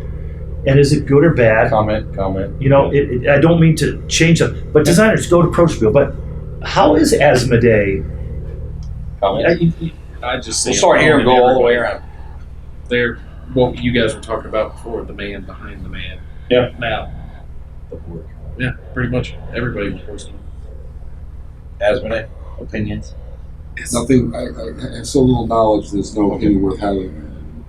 And is it good or bad? Comment. I don't mean to change them, but designers go to proto-spiel. But how is Asmodee? Comment. I just see We'll start here and go all the way around. They're what you guys were talking about before, the man behind the man. Yeah. Now, the board. Yeah, pretty much everybody reports to them. Asmodee, opinions? Nothing. I have so little knowledge. There's no opinion worth having.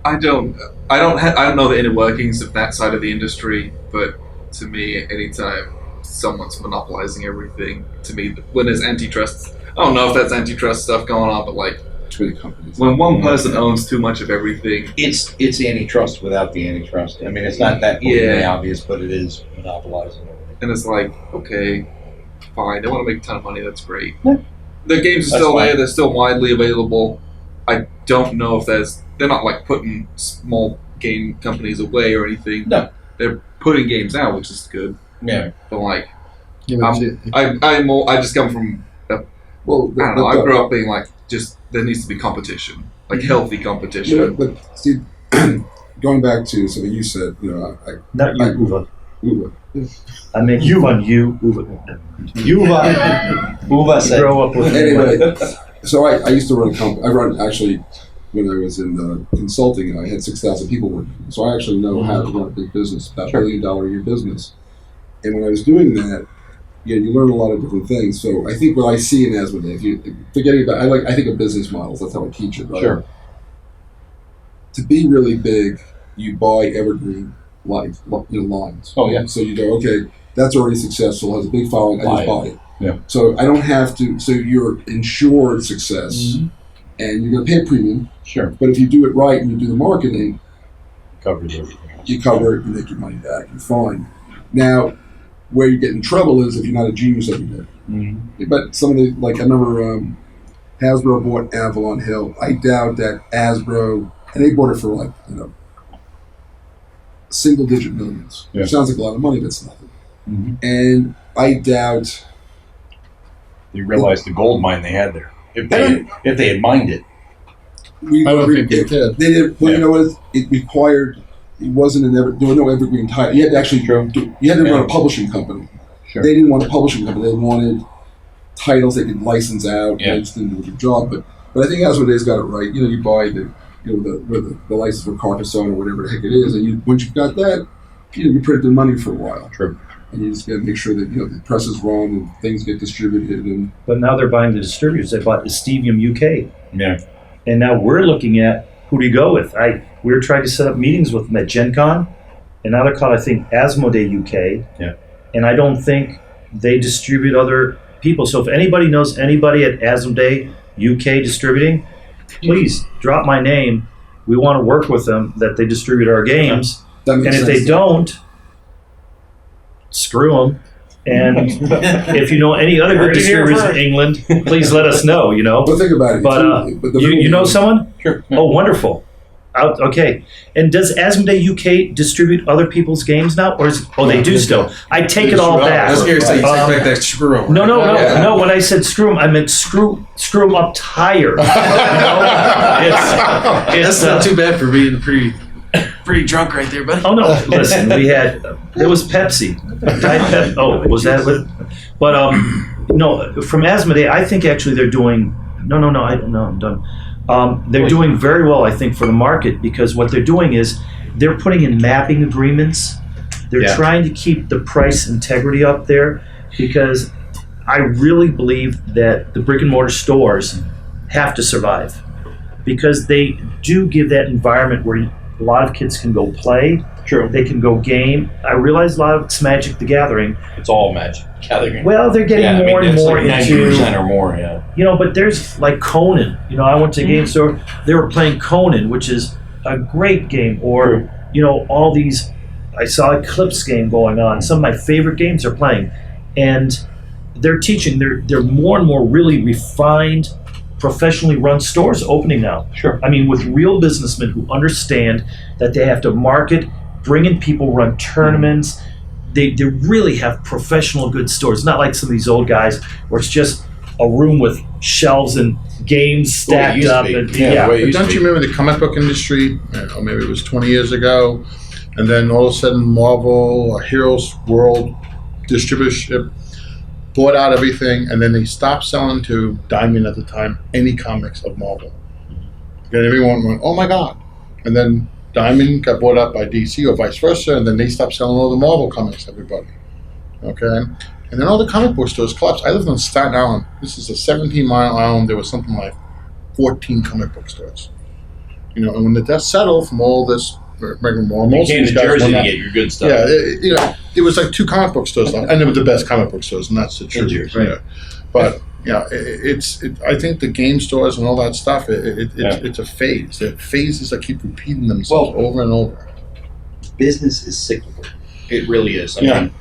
I don't know the inner workings of that side of the industry, but to me, anytime someone's monopolizing everything, to me, when there's antitrust, I don't know if that's antitrust stuff going on, but like, companies. when one person owns too much of everything, It's antitrust without the antitrust. I mean, it's not that blatantly obvious, but it is monopolizing everything. and it's like, okay, fine, they want to make a ton of money, that's great. Yeah. The games are That's still fine. there, they're still widely available. I don't know if they're not like putting small game companies away or anything. No. They're putting games out, which is good. Yeah. But like, Yeah, I just come from, well, I don't know, I grew up being like, just, there needs to be competition, like healthy competition. But see, going back to something you said, Not you, Uwe. Uwe. I make fun you, Uwe. Uwe said. Grow up with Anyway, so I used to run a company. I run actually when I was in consulting. I had 6,000 people working for me, so I actually know how to run a big business, about $1 billion a year business. And when I was doing that, you learn a lot of different things. So I think what I see in Asmodee, if you forgetting about, I think of business models. That's how I teach it. Right? Sure. To be really big, you buy evergreen lines. Oh, yeah. So you go, okay, that's already successful, has a big following. I just buy it. Yeah. So I don't have to. So you're insured success, and you're going to pay a premium. Sure. But if you do it right and you do the marketing, Covers everything. you cover it, you make your money back, you're fine. Now, where you get in trouble is if you're not a genius every day. But some of the, like I remember Hasbro bought Avalon Hill. I doubt that Hasbro, and they bought it for like, single-digit millions. Yeah. Sounds like a lot of money, but it's nothing. And I doubt You realize the gold mine they had there. If they had mined it. I don't think they did. They did. Well, you know what? It required. It wasn't there were no evergreen title. You had to actually you had to run a publishing company. Sure. They didn't want a publishing company. They wanted titles they could license out. Yeah. They just didn't do a good job. But I think Asmodee's got it right. You buy the license for Carcassonne or whatever the heck it is, and once you've got that, you print the money for a while. True. And you just got to make sure that the presses run and things get distributed. And But now they're buying the distributors. They bought Estevium UK. Yeah. And now we're looking at who do you go with. We were trying to set up meetings with them at Gen Con, and now they're called, I think, Asmodee UK. Yeah. And I don't think they distribute other people. So if anybody knows anybody at Asmodee UK distributing, please drop my name. we want to work with them that they distribute our games. That And makes if sense they to me. don't, screw them. And if you know any other good distributors in England, please let us know, But think about it. But the you know someone? Sure. Oh, wonderful. Okay. And does Asmodee UK distribute other people's games now? Or they do still. I take it all back. I was scared to say you take back that screw 'em. No. When I said screw 'em, I meant screw 'em up tired. That's not too bad for being pretty drunk right there, buddy. Oh no! Listen, there was Pepsi. Diet Pep. Oh, was that what? But no, from Asmodee, I think actually they're doing. No, I'm done. They're doing very well, I think, for the market because what they're doing is they're putting in mapping agreements. They're trying to keep the price integrity up there because I really believe that the brick and mortar stores have to survive because they do give that environment where a lot of kids can go play. True. They can go game. I realize a lot of it's Magic the Gathering. It's all Magic Gathering. Well, they're getting more and more like into 90% or more. Yeah. but there's like Conan. I went to a game store. They were playing Conan, which is a great game. Or all these. I saw Eclipse game going on. Some of my favorite games are playing, and they're teaching. They're more and more really refined, professionally run stores opening now. Sure. I mean, with real businessmen who understand that they have to market, bring in people, run tournaments. They really have professional good stores. Not like some of these old guys where it's just a room with shelves and games stacked up. And, Don't you remember the comic book industry? Or maybe it was 20 years ago, and then all of a sudden Marvel, Heroes World Distributorship bought out everything, and then they stopped selling to Diamond at the time any comics of Marvel. And everyone went, "Oh my God!" And then Diamond got bought up by DC or vice versa, and then they stopped selling all the Marvel comics to everybody. Okay? And then all the comic book stores collapsed. I lived on Staten Island. This is a 17-mile island. There was something like 14 comic book stores. And when the dust settled from all this, You came to Jersey to get your good stuff. Yeah, it was like 2 comic book stores left, and they were the best comic book stores, and that's the truth. Jersey, right. Yeah. But I think the game stores and all that stuff, it's a phase. They're phases that keep repeating themselves over and over. Business is cyclical. It really is. I mean,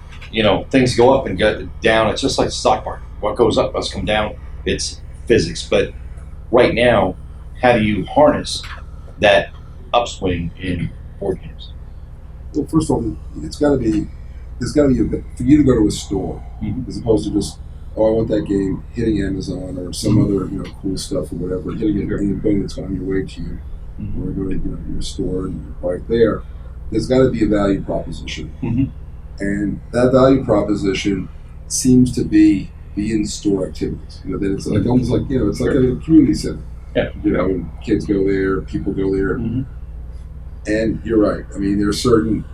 things go up and go down. It's just like the stock market. What goes up must come down. It's physics. But right now, how do you harness that upswing in board games? Well, first of all, there's got to be for you to go to a store as opposed to just, I want that game, hitting Amazon or some other cool stuff or whatever, hitting it and boom, it's on your way to you, or go to your store and right there. There's got to be a value proposition, and that value proposition seems to be the in-store activities. That it's like almost like it's like a community center. Yeah. And kids go there, people go there, and you're right. I mean, there are certain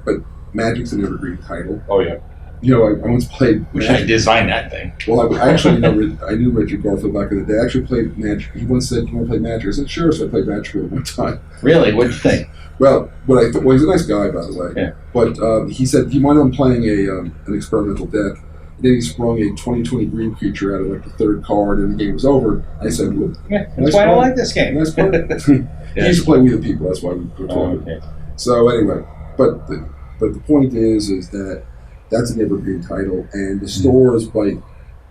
but Magic's an evergreen title. Oh yeah. I once played. We should design that thing. Well, I actually I knew Richard Garfield back in the day. I actually played Magic. He once said, "You want to play Magic?" I said, "Sure." So I played Magic with him one time. Really? What'd you think? Well, he's a nice guy, by the way. Yeah. But he said he wound up playing an experimental deck. And then he sprung a 20/20 green creature out of like the third card, and the game was over. I said, "Well, that's why I don't like this game." Nice part. He used to play We the People. That's why we put okay. So anyway, but the point is that that's an evergreen title, and the stores,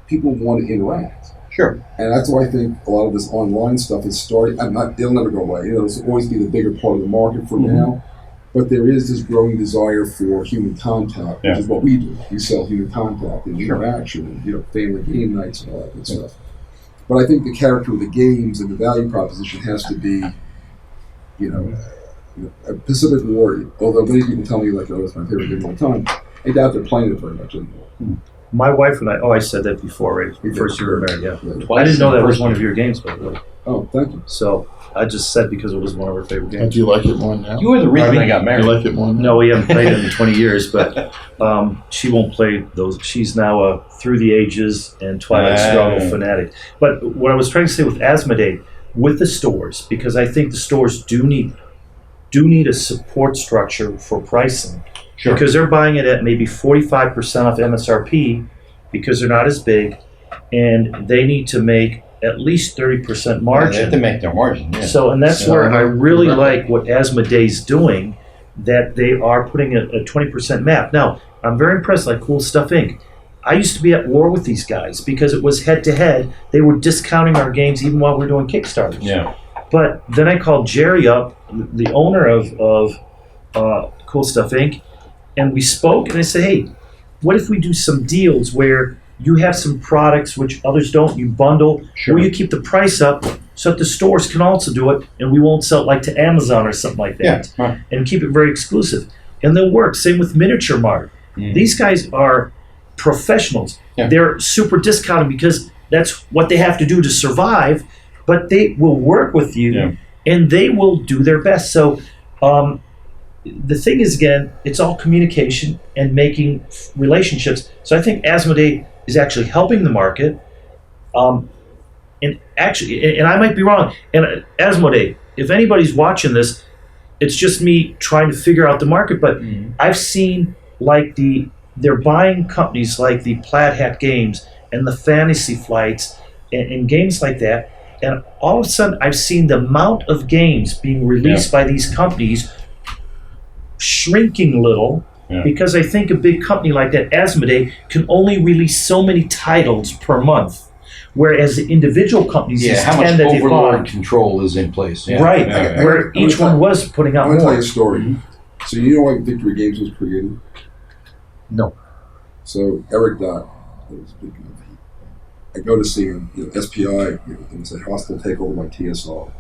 people want to interact. Sure. And that's why I think a lot of this online stuff is starting. It'll never go away. It'll always be the bigger part of the market for now. But there is this growing desire for human contact, which is what we do. We sell human contact and interaction, and family game nights and all that good stuff. But I think the character of the games and the value proposition has to be, a Pacific War. Although many people tell me it's my favorite game of all time, I doubt they're playing it very much anymore. My wife and I said that before, right? First you were married, I didn't know that was one of your games, by the way. Oh, thank you. So I just said because it was one of our favorite games. Do you like it more now? You were the reason I got married. You like it more now? No, we haven't played it in 20 years, but she won't play those. She's now a Through the Ages and Twilight Struggle fanatic. But what I was trying to say with Asmodee, with the stores, because I think the stores do need a support structure for pricing. Sure. Because they're buying it at maybe 45% off MSRP because they're not as big, and they need to make at least 30% They have margin. to make their margin. Yeah. So, and that's So, where I really like what Asmodee's doing, that they are putting a 20% map. Now, I'm very impressed, like Cool Stuff Inc. I used to be at war with these guys because it was head-to-head. They were discounting our games even while we were doing Kickstarters. Yeah. But then I called Jerry up, the owner of Cool Stuff Inc., and we spoke, and I said, hey, what if we do some deals where you have some products which others don't, you bundle, Sure. or you keep the price up so that the stores can also do it, and we won't sell it like to Amazon or something like that, Yeah. and keep it very exclusive. And they'll work. Same with Miniature Mart. These guys are professionals. Yeah. They're super discounted because that's what they have to do to survive, but they will work with you, Yeah. and they will do their best. So the thing is, again, it's all communication and making relationships. So I think Asmodee is actually helping the market. And actually, and I might be wrong, and Asmodee, if anybody's watching this, it's just me trying to figure out the market, but I've seen like they're buying companies like the Plaid Hat Games and the Fantasy Flights and games like that, and all of a sudden I've seen the amount of games being released by these companies shrinking a little, because I think a big company like that, Asmodee, can only release so many titles per month, whereas the individual companies, these how much 10 that they overlord bought, control is in place? Yeah. right, Yeah. where each one was putting out I'm going to tell more. you a story. So you know why Victory Games was created? No. So Eric Dot, I go to see him, SPI, it was a hostile takeover by TSR.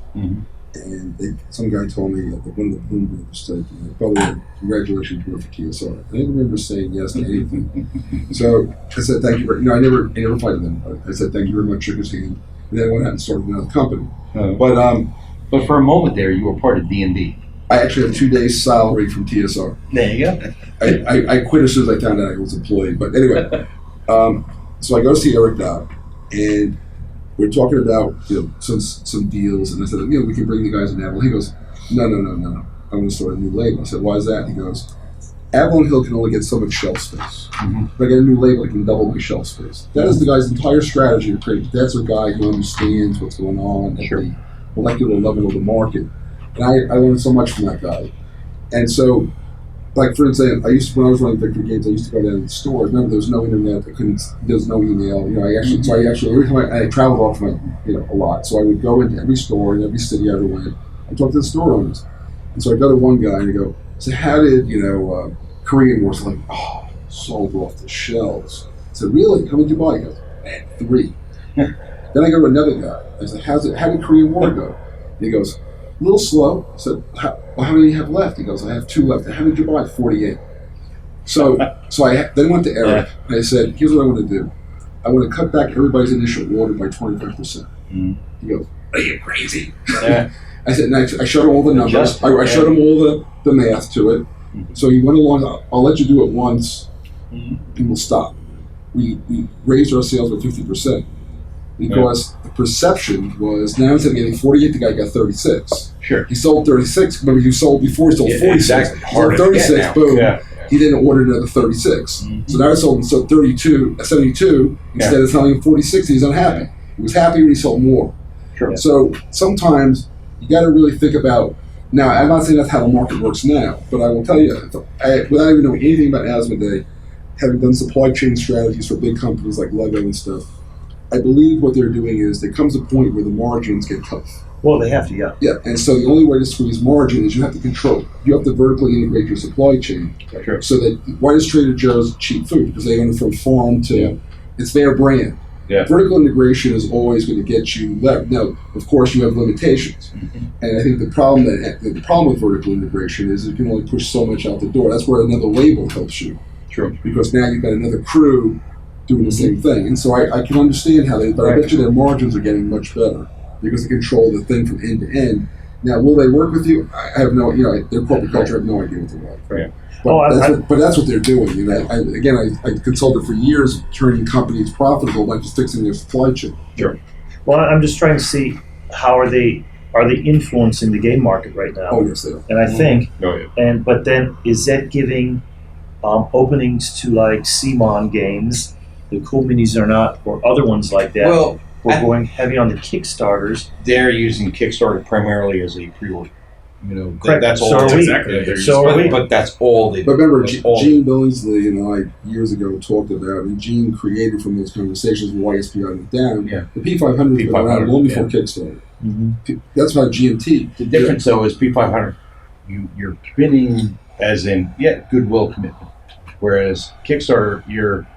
And some guy told me that one of the Bloomberg said, by the way, congratulations, you work for TSR. I didn't remember saying yes to anything. So I said, thank you very much. I never fighted them. I said, thank you very much, shook his hand. And then I went out and started another company. But for a moment there, you were part of D&D. I actually had 2 days salary from TSR. There you go. I quit as soon as I found out I was employed. But anyway, so I go see Eric Dow, and we're talking about some deals, and I said, we can bring the guys in Avalon. He goes, no. I want to start a new label. I said, why is that? He goes, Avalon Hill can only get so much shelf space. If I get a new label, I can double my shelf space. That is the guy's entire strategy to create. That's a guy who understands what's going on at the molecular level of the market. And I learned so much from that guy. And so, like for instance, when I was running Victory Games, I used to go down to the stores. Remember, there was no internet. There was no email. So I actually every time I traveled off a lot. So I would go into every store in every city I ever went and talk to the store owners. And so I go to one guy and I go, so how did Korean Wars? Like, sold off the shelves. I said, really? How many did you buy? He goes, man, 3. Then I go to another guy. I said, how did Korean War go? And he goes, a little slow. I said, how many do you have left? He goes, I have 2 left. How many did you buy? 48. So I then went to Eric and I said, here's what I want to do. I want to cut back everybody's initial order by 25%. He goes, are you crazy? I said, and I showed him all the numbers. I showed him all the math to it. So he went along, I'll let you do it once and we'll stop. We raised our sales by 50%. Because the perception was now instead of getting 48, the guy got 36. Sure. He sold 36. Remember, he sold before he sold 46. Exactly. He sold 36. Boom. He then ordered another 36. So now he sold 72 instead of selling 46. He's unhappy. He was happy when he sold more. Sure. So sometimes you got to really think about. Now, I'm not saying that's how the market works now, but I will tell you, without even knowing anything about Asmodee, having done supply chain strategies for big companies like Lego and stuff, I believe what they're doing is there comes a point where the margins get tough. Well, they have to, yeah. Yeah, and so the only way to squeeze margin is you have to control. You have to vertically integrate your supply chain. Sure. So that, why does Trader Joe's cheap food? Because they own it from farm to, it's their brand. Yeah. Vertical integration is always going to get you left. Now, of course, you have limitations. And I think the problem with vertical integration is you can only push so much out the door. That's where another label helps you. True. Because now you've got another crew doing the same thing. And so I can understand how but I bet you their margins are getting much better because they control the thing from end to end. Now, will they work with you? I have no, their corporate culture, I have no idea what they're like. Right. But that's what they're doing. I consulted for years turning companies profitable by just fixing their supply chain. Sure. Well, I'm just trying to see how are they influencing the game market right now? Oh, yes, they are. And I think, Oh, but then is that giving openings to like CMON games, the Cool Minis or not, or other ones like that? Well, we're going heavy on the Kickstarters. They're using Kickstarter primarily as a pre-order. You know, Correct. that's all. So are we. exactly what they're So are we. But that's all they. But remember, that's all Gene Billingsley and I years ago talked about, and Gene created from those conversations why SPI went down. Yeah. The P500 was around long before Kickstarter. Mm-hmm. That's why GMT. The difference, though, is P500. You're committing as in goodwill commitment, whereas Kickstarter you're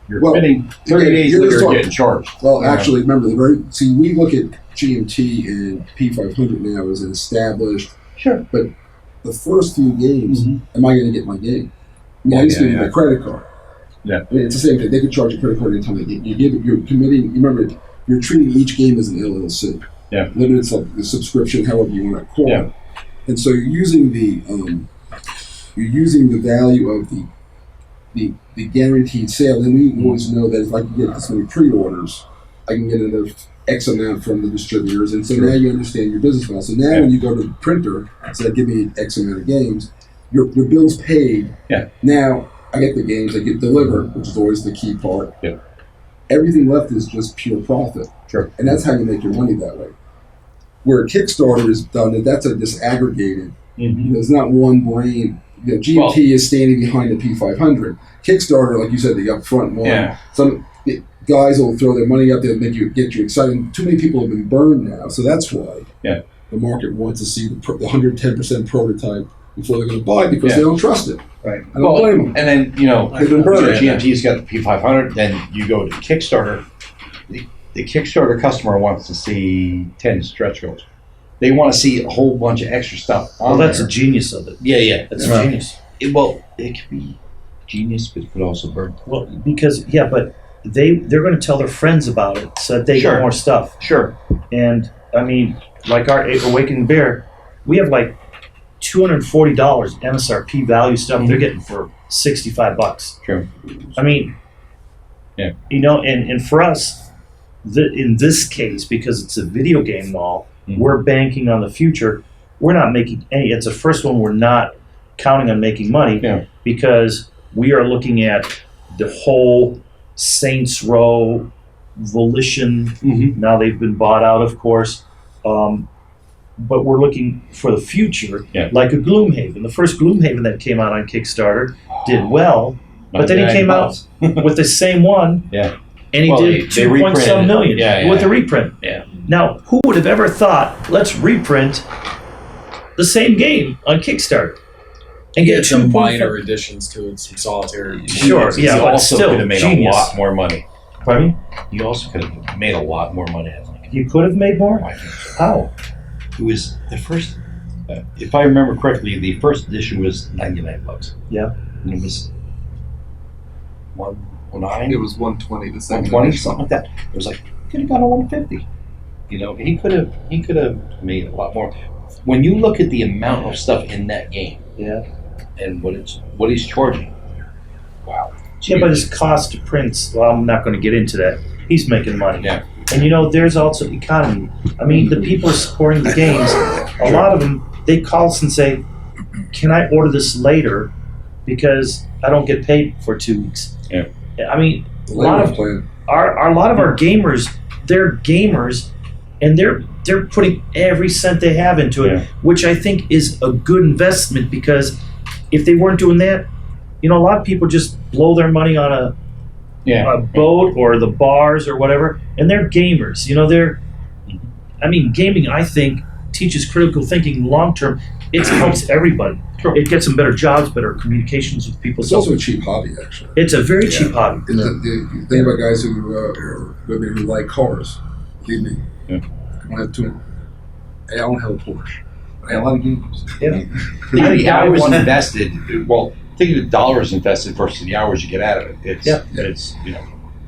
committing 30 days later getting charged. Well, actually, remember we look at GMT and P500 now as an established. Sure. But the first few games, am I going to get my game? I mean, I used to give my credit card. Yeah. I mean, it's the same thing. They could charge a credit card anytime they get. You're committing. Remember, you're treating each game as an LLC. Yeah. Limited subscription, however you want to call it. And so you're using the value of the guaranteed sale, and we always know that if I can get this many pre-orders, I can get another X amount from the distributors, and so now you understand your business model. So now when you go to the printer and say, give me X amount of games, your bill's paid. Yeah. Now I get the games, I get delivered, which is always the key part. Yeah. Everything left is just pure profit. Sure. And that's how you make your money that way. Where Kickstarter is done, that's a disaggregated. Mm-hmm. There's not one brain. GMT is standing behind the P500. Kickstarter, like you said, the upfront one. Yeah. Some guys will throw their money up there and get you excited. Too many people have been burned now, so that's why the market wants to see the 110% prototype before they're going to buy because they don't trust it. Right. I don't blame them. And then they've been burned. GMT's got the P500. Then you go to Kickstarter. The Kickstarter customer wants to see 10 stretch goals. They want to see a whole bunch of extra stuff on Well, that's there. a genius of it. Yeah. That's a genius. It can be genius, but it could also burn. Well, because but they're going to tell their friends about it so that they get more stuff. Sure. And I mean, like our Awakening Bear, we have like $240 MSRP value stuff. They're getting for $65. Sure. I mean, and for us, in this case, because it's a video game and all, we're banking on the future. We're not making any. It's the first one we're not counting on making money because we are looking at the whole Saints Row Volition. Now they've been bought out, of course. But we're looking for the future, like a Gloomhaven. The first Gloomhaven that came out on Kickstarter did well, but then he came out with the same one, and he did 2.7 million with the reprint. Yeah. Now, who would have ever thought, let's reprint the same game on Kickstarter and get some minor additions to it, some solitary. Sure, You but also still, could have made genius. a lot more money. Pardon me? You also could have made a lot more money. I think. You could have made more? How? It was the first, if I remember correctly, the first edition was $99. Yeah. And it was $109. It was 120 the second. 120, something like that. It was like could have got a 150. You know, he could have made a lot more. When you look at the amount of stuff in that game, and what he's charging, wow. Yeah, but his cost to print, well, I'm not going to get into that. He's making money. Yeah. And there's also economy. I mean, the people supporting the games, a lot of them, they call us and say, can I order this later because I don't get paid for 2 weeks? Yeah. I mean, a lot of our gamers, they're gamers, and they're putting every cent they have into it, which I think is a good investment because if they weren't doing that, a lot of people just blow their money on a boat or the bars or whatever, and they're gamers. Gaming, I think, teaches critical thinking long term. It helps everybody. It gets them better jobs, better communications with people. It's also a cheap hobby, actually. It's a very cheap hobby. The thing about guys who like cars, believe me, I don't have two. I don't have a Porsche. I have a lot of games. Yeah. The hours invested. Well, think of the dollars invested versus the hours you get out of it. It's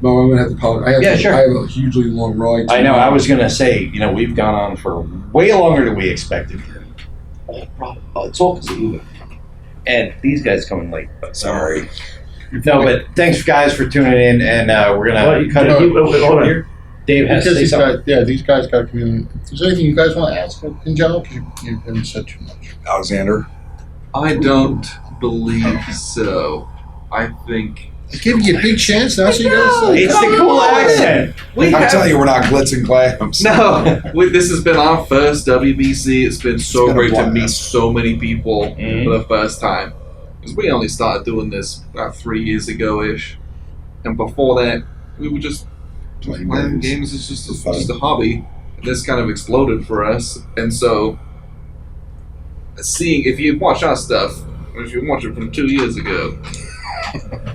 No, I'm gonna have to call it. I have a hugely long ride. I know. I was gonna say, we've gone on for way longer than we expected. It's all because of Uber. And these guys coming late. Sorry. No, but thanks, guys, for tuning in, and we're gonna cut it short here. Dave has to say something. These guys got community. Is there anything you guys want to ask in general? Because you haven't said too much. Alexander? I don't believe so. I think Giving you a big chance. That's what you gotta say. It's the cool accent. I'm telling you, we're not glitz and glams. No, this has been our first WBC. It's been so been a great to blast. meet so many people for the first time. Because we only started doing this about 3 years ago-ish. And before that, we were just playing games. It's just a hobby. And this kind of exploded for us. And so, seeing, if you watch our stuff, or if you watch it from 2 years ago,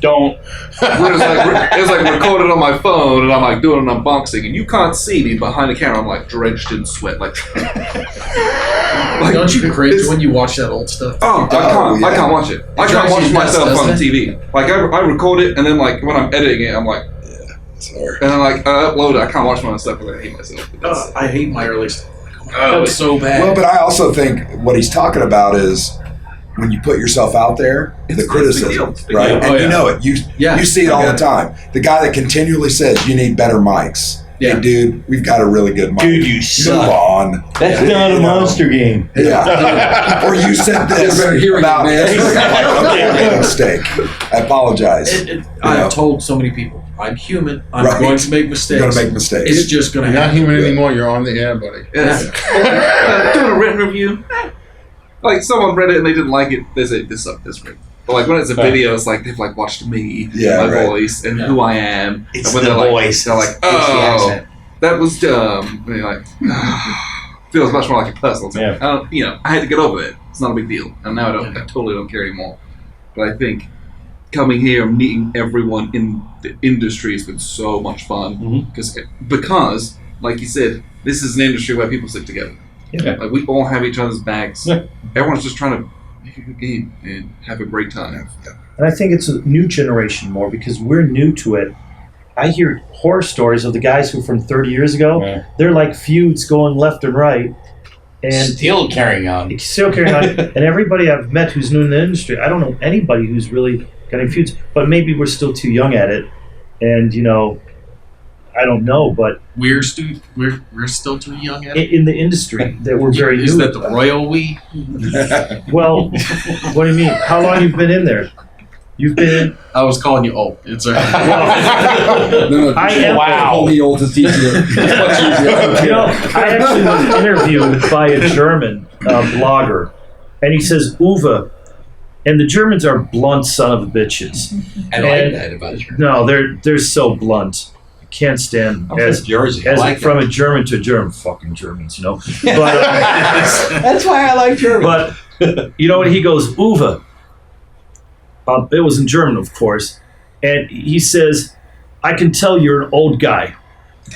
Don't. it was like recorded on my phone, and I'm like doing an unboxing, and you can't see me behind the camera. I'm like drenched in sweat, like. Don't you cringe when you watch that old stuff? Oh, I can't watch it. I can't watch myself on TV. Like I record it, and then like when I'm editing it, I'm like, Sorry. and then like I upload it. I can't watch my own stuff because I hate myself. I hate my early stuff. That was so bad. Well, but I also think what he's talking about is when you put yourself out there, the criticism, right? And you know it. You see it all the time. The guy that continually says you need better mics. Yeah. Hey, dude, we've got a really good mic. Dude, you suck. Move on. That's not a monster game. Yeah. Or you said this about me. I made a mistake. I apologize. I've told so many people, I'm human. I'm Right. going to make mistakes. You're going to make mistakes. It's just going to You're not happen. human anymore. You're on the air, buddy. Doing a written review. Like someone read it and they didn't like it. They say this sucked. This great. But like when it's a video, it's like they've like watched me, my voice, and who I am. It's and when the they're voice. They're like, It's the oh, accent. that was dumb. And you're like, feels much more like a personal thing. Yeah. I had to get over it. It's not a big deal. And now I totally don't care anymore. But I think coming here and meeting everyone in the industry has been so much fun. Because, like you said, this is an industry where people stick together. Yeah. Like we all have each other's backs. Yeah. Everyone's just trying to make a good game and have a great time. And I think it's a new generation more because we're new to it. I hear horror stories of the guys who from 30 years ago, they're like feuds going left and right. And Still carrying on. Still carrying on. And everybody I've met who's new in the industry, I don't know anybody who's really got any feuds, but maybe we're still too young at it. And, you know, I don't know, but We're still too young at it. in the industry that we're very Is new. that the royal we? Well, what do you mean? How long you've been in there? You've been in? I was calling you old. It's all right. No, I am. call me old. It's easier. It's much easier. You know, I actually was interviewed by a German blogger, and he says, Uwe, and the Germans are blunt son of bitches. I like that about you. No, they're so blunt. I can't stand I'm from Jersey. I like from that. a German to a German. Fucking Germans, you know. But, That's why I like German. but you know what? He goes, Uwe. It was in German, of course. And he says, I can tell you're an old guy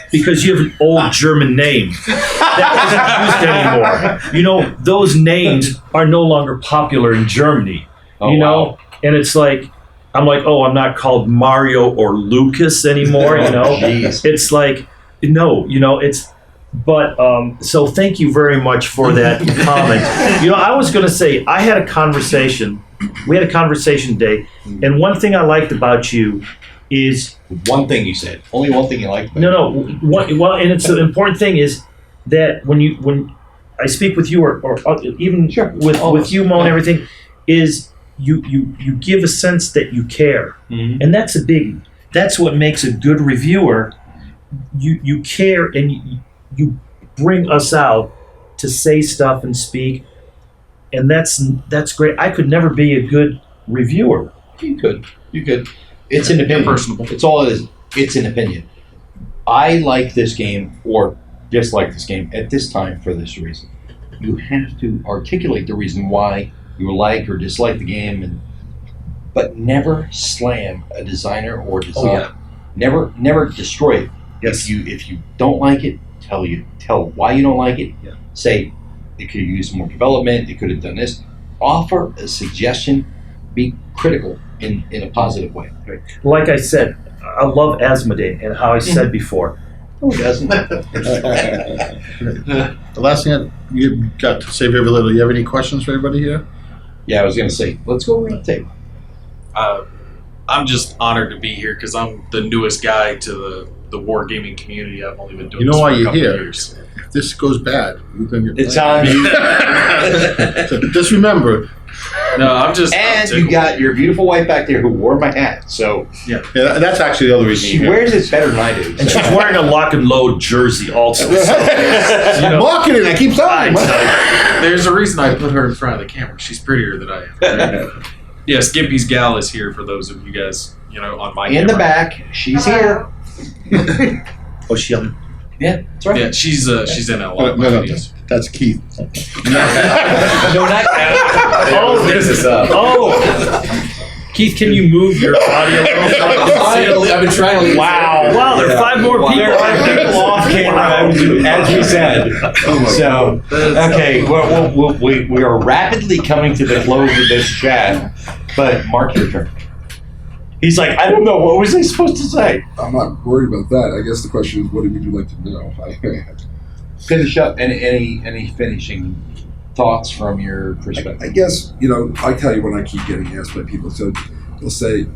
because you have an old German name that isn't used anymore. You know, those names are no longer popular in Germany. You know? And it's like, I'm like, oh, I'm not called Mario or Lucas anymore, you know? It's like, no, you know, it's, but, so thank you very much for that comment. You know, I was going to say, we had a conversation day, and one thing I liked about you is... One thing you said. Only one thing you liked about well, and it's the important thing is that when I speak with you or even with you, Mo, and everything, is you give a sense that you care. Mm-hmm. And that's a big, that's what makes a good reviewer. You care and you bring us out to say stuff and speak, and that's great. I could never be a good reviewer. You could. It's an opinion. Personable. It's all it is. It's an opinion. I like this game or dislike this game at this time for this reason. You have to articulate the reason why you like or dislike the game, but never slam a designer or design. Never destroy it. Yes. If you don't like it, tell why you don't like it. Yeah. Say it could use more development. It could have done this. Offer a suggestion. Be critical in a positive way. Like I said, I love Asmodee, and how I said before. Who doesn't? The last thing you got to say very little. You have any questions for everybody here? Yeah, I was going to say, let's go around the table. I'm just honored to be here because I'm the newest guy to the wargaming community. I've only been doing You know this why for a you're couple here. years. If this goes bad, we're going to get It's on you. So just remember, No, I'm just. And you got your beautiful wife back there who wore my hat. So Yeah, that's actually the other reason. she wears it better than I do. And she's wearing a lock and load jersey also. Marketing, I keep telling you. There's a reason I put her in front of the camera. She's prettier than I am. Yes, Gimpy's gal is here for those of you guys, on my In camera. the back, she's here. Oh, she on? Yeah, that's right. Yeah, she's in a lot of my No, videos. that's Keith. No, not Oh, this is up. Oh, Keith, can you move your audio? I've been trying to leave. Wow, there are 5 more people. There are people off camera, as we said. So, okay, we are rapidly coming to the close of this chat, but Mark, your turn. He's like, I don't know, what was I supposed to say? I'm not worried about that. I guess the question is, what would you like to know? Finish up, any finishing thoughts from your perspective? I guess, I tell you when I keep getting asked by people, so they'll say,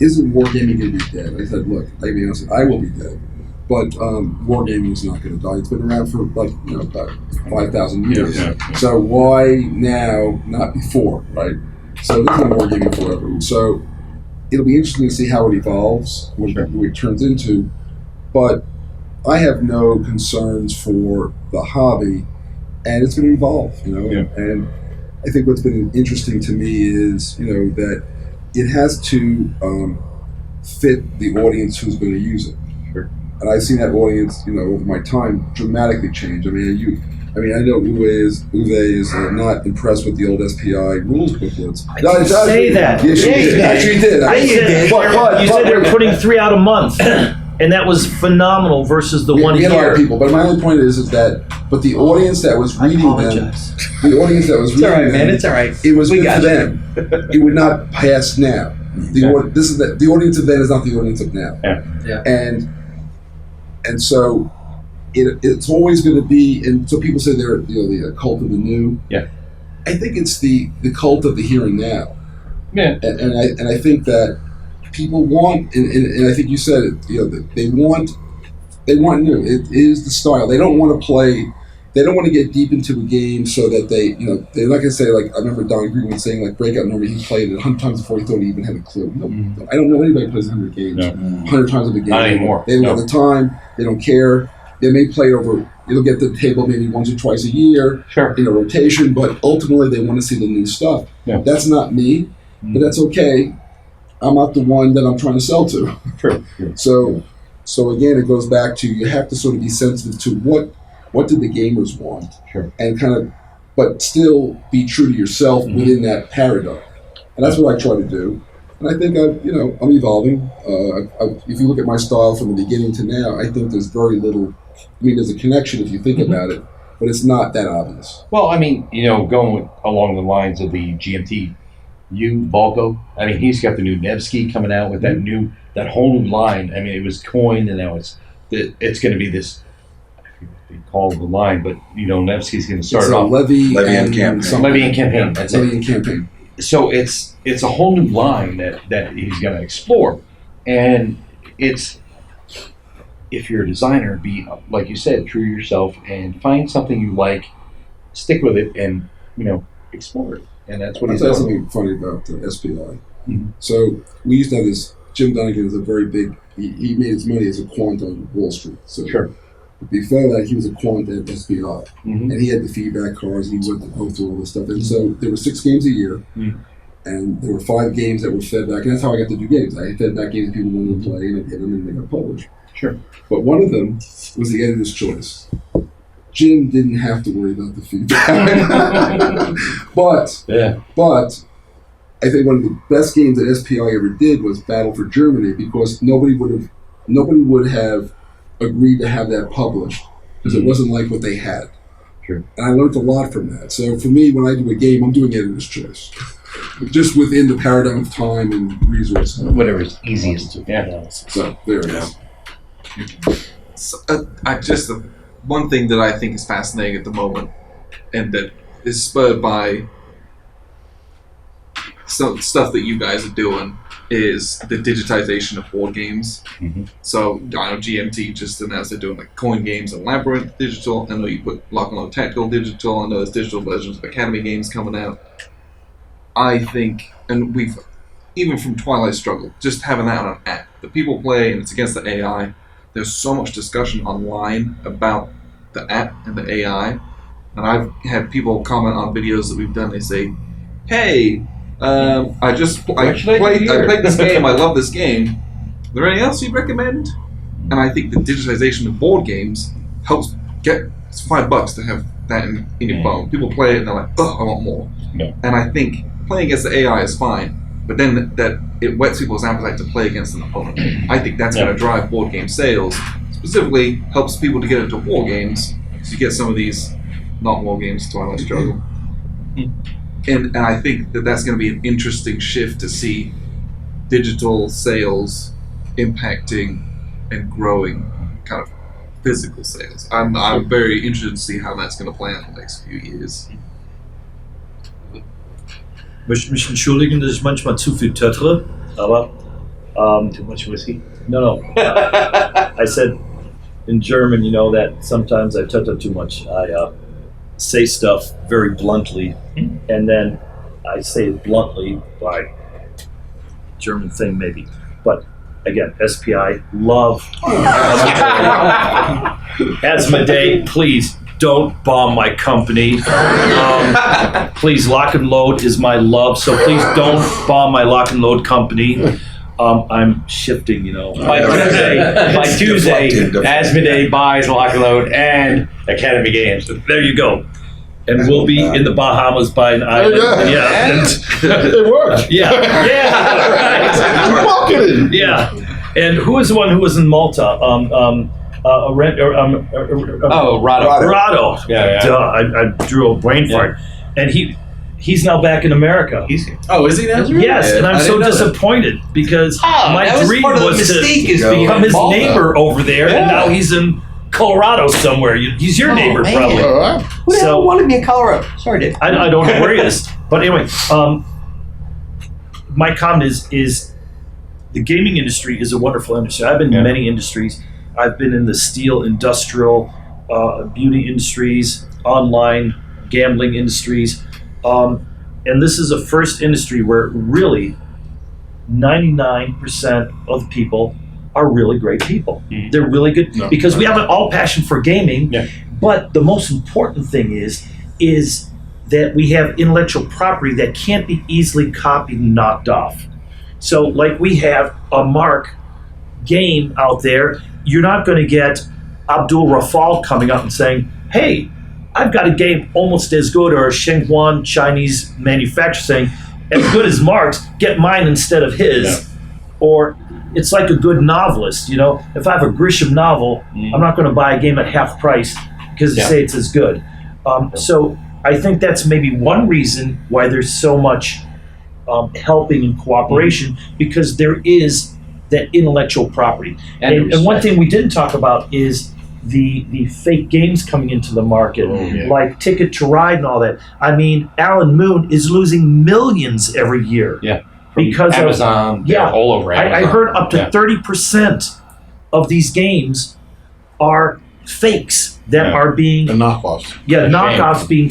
isn't wargaming going to be dead? I said, look, I will be dead. But wargaming is not going to die. It's been around for about 5,000 years. Yeah. So why now, not before, right? So there's been wargaming forever. So it'll be interesting to see how it evolves, what it turns into. But I have no concerns for the hobby, and it's going to evolve, And I think what's been interesting to me is, that it has to fit the audience who's going to use it. Sure. And I've seen that audience, over my time, dramatically change. I know Uwe is not impressed with the old SPI rules booklets. I didn't say that. Yes, you did. Yeah, Actually, you did. You said they were putting 3 out a month, and that was phenomenal versus the one we had a lot here. of people, but my only point is that, but the audience that was reading them, the audience that was It's all right, reading man. them, It's all right. it was We good got for you. them. It would not pass now. The audience of then is not the audience of now. Yeah. And so it's always going to be. And so people say they're the cult of the new. Yeah. I think it's the cult of the here and now. Yeah. And I think that people want, and I think you said it. They want new. It is the style. They don't want to play. They don't want to get deep into a game so that they're not going to say, like, I remember Don Greenwood saying, like, Breakout normally he played it 100 times before he thought he even had a clue. I don't know anybody who plays 100 games 100 times in a game. Not anymore. They don't have the time. They don't care. They may play over, it'll get to the table maybe once or twice a year in a rotation, but ultimately they want to see the new stuff. Yeah. That's not me, but that's okay. I'm not the one that I'm trying to sell to. True. So again, it goes back to, you have to sort of be sensitive to what did the gamers want, and but still be true to yourself within that paradigm, and that's what I try to do. And I think I'm evolving. If you look at my style from the beginning to now, I think there's very little. There's a connection if you think about it, but it's not that obvious. Well, going along the lines of the GMT, Balco. He's got the new Nevsky coming out with that whole new line. It was coined, and now it's going to be this. They call the line, but Nevsky's going to start it off. Levy and Campaign. Levy and Campaign. That's Levy it. and Campaign. So it's a whole new line that he's going to explore, and it's, if you're a designer, be, like you said, true to yourself and find something you like, stick with it, and explore it. And that's what I'll he's tell you doing. something funny about SPI. So we used to have this. Jim Dunnigan is a very big. He made his money as a quant on Wall Street. So before that, he was a quant at SPI, and he had the feedback cards, and he went to go through all this stuff. And so there were 6 games a year, and there were 5 games that were fed back, and that's how I got to do games. I fed back games that people wanted to play, and I did them, and they got published. Sure. But one of them was the editor's choice. Jim didn't have to worry about the feedback, but I think one of the best games that SPI ever did was Battle for Germany, because nobody would have agreed to have that published, because it wasn't like what they had. Sure. And I learned a lot from that. So for me, when I do a game, I'm doing editor's choice, just within the paradigm of time and resources. Whatever is easiest. Yeah. So there it is. So, one thing that I think is fascinating at the moment, and that is spurred by some stuff that you guys are doing, is the digitization of board games. So I know GMT just announced they're doing like coin games and Labyrinth digital. I know you put Lock and Load Tactical digital. I know there's digital versions of Academy games coming out. I think, and we've, even from Twilight Struggle, just having that on an app that people play and it's against the AI, there's so much discussion online about the app and the AI. And I've had people comment on videos that we've done, they say, hey, I played this game, I love this game. Is there anything else you'd recommend? And I think the digitization of board games helps it's $5 to have that in your phone. People play it and they're like, oh, I want more. Yeah. And I think playing against the AI is fine, but then that it whets people's appetite to play against an opponent. I think that's going to drive board game sales. Specifically, helps people to get into war games, so you get some of these not war games, Twilight Struggle. And I think that's going to be an interesting shift to see digital sales impacting and growing kind of physical sales. I'm very interested to see how that's going to play out in the next few years. Möchte mich entschuldigen, dass ich manchmal zu viel töttere, aber Too much whiskey? no. I said in German, you know, that sometimes I tutter too much. I say stuff very bluntly, and then I say it bluntly by German thing maybe. But again, SPI, love. Asmodee, please don't bomb my company. Please, Lock and Load is my love, so please don't bomb my Lock and Load company. I'm shifting, you know. By Tuesday, Asmodee buys Lock and Load and Academy Games. There you go. And we'll be in the Bahamas by an island. It worked. Right. Marketing. Yeah. And who was the one who was in Malta? Rado. Yeah. Duh, I drew a brain fart. And he's now back in America. Oh, is he now? Yes, and I'm so disappointed because my dream was to become his neighbor over there, and now he's in Colorado somewhere. He's your neighbor, man. probably. Who the hell wanted me in Colorado? Sorry, Dave. I don't know where he is. But anyway, my comment is the gaming industry is a wonderful industry. I've been in many industries. I've been in the steel, industrial, beauty industries, online, gambling industries. And this is a first industry where really 99% of people are really great people. They're really good because we have an all passion for gaming. Yeah. But the most important thing is that we have intellectual property that can't be easily copied and knocked off. So like we have a Mark game out there, you're not going to get Abdul Rafal coming up and saying, hey, I've got a game almost as good, or a Shenghuan Chinese manufacturer saying, as good as Mark's, get mine instead of his. Yeah. Or it's like a good novelist, you know. If I have a Grisham novel, I'm not going to buy a game at half price because they say it's as good. So I think that's maybe one reason why there's so much helping and cooperation, because there is that intellectual property. And one thing we didn't talk about is the fake games coming into the market, like Ticket to Ride and all that. I mean, Alan Moon is losing millions every year. Yeah. Because Amazon, all over Amazon. I heard up to 30% of these games are fakes that are being... The knockoffs. Yeah, knockoffs being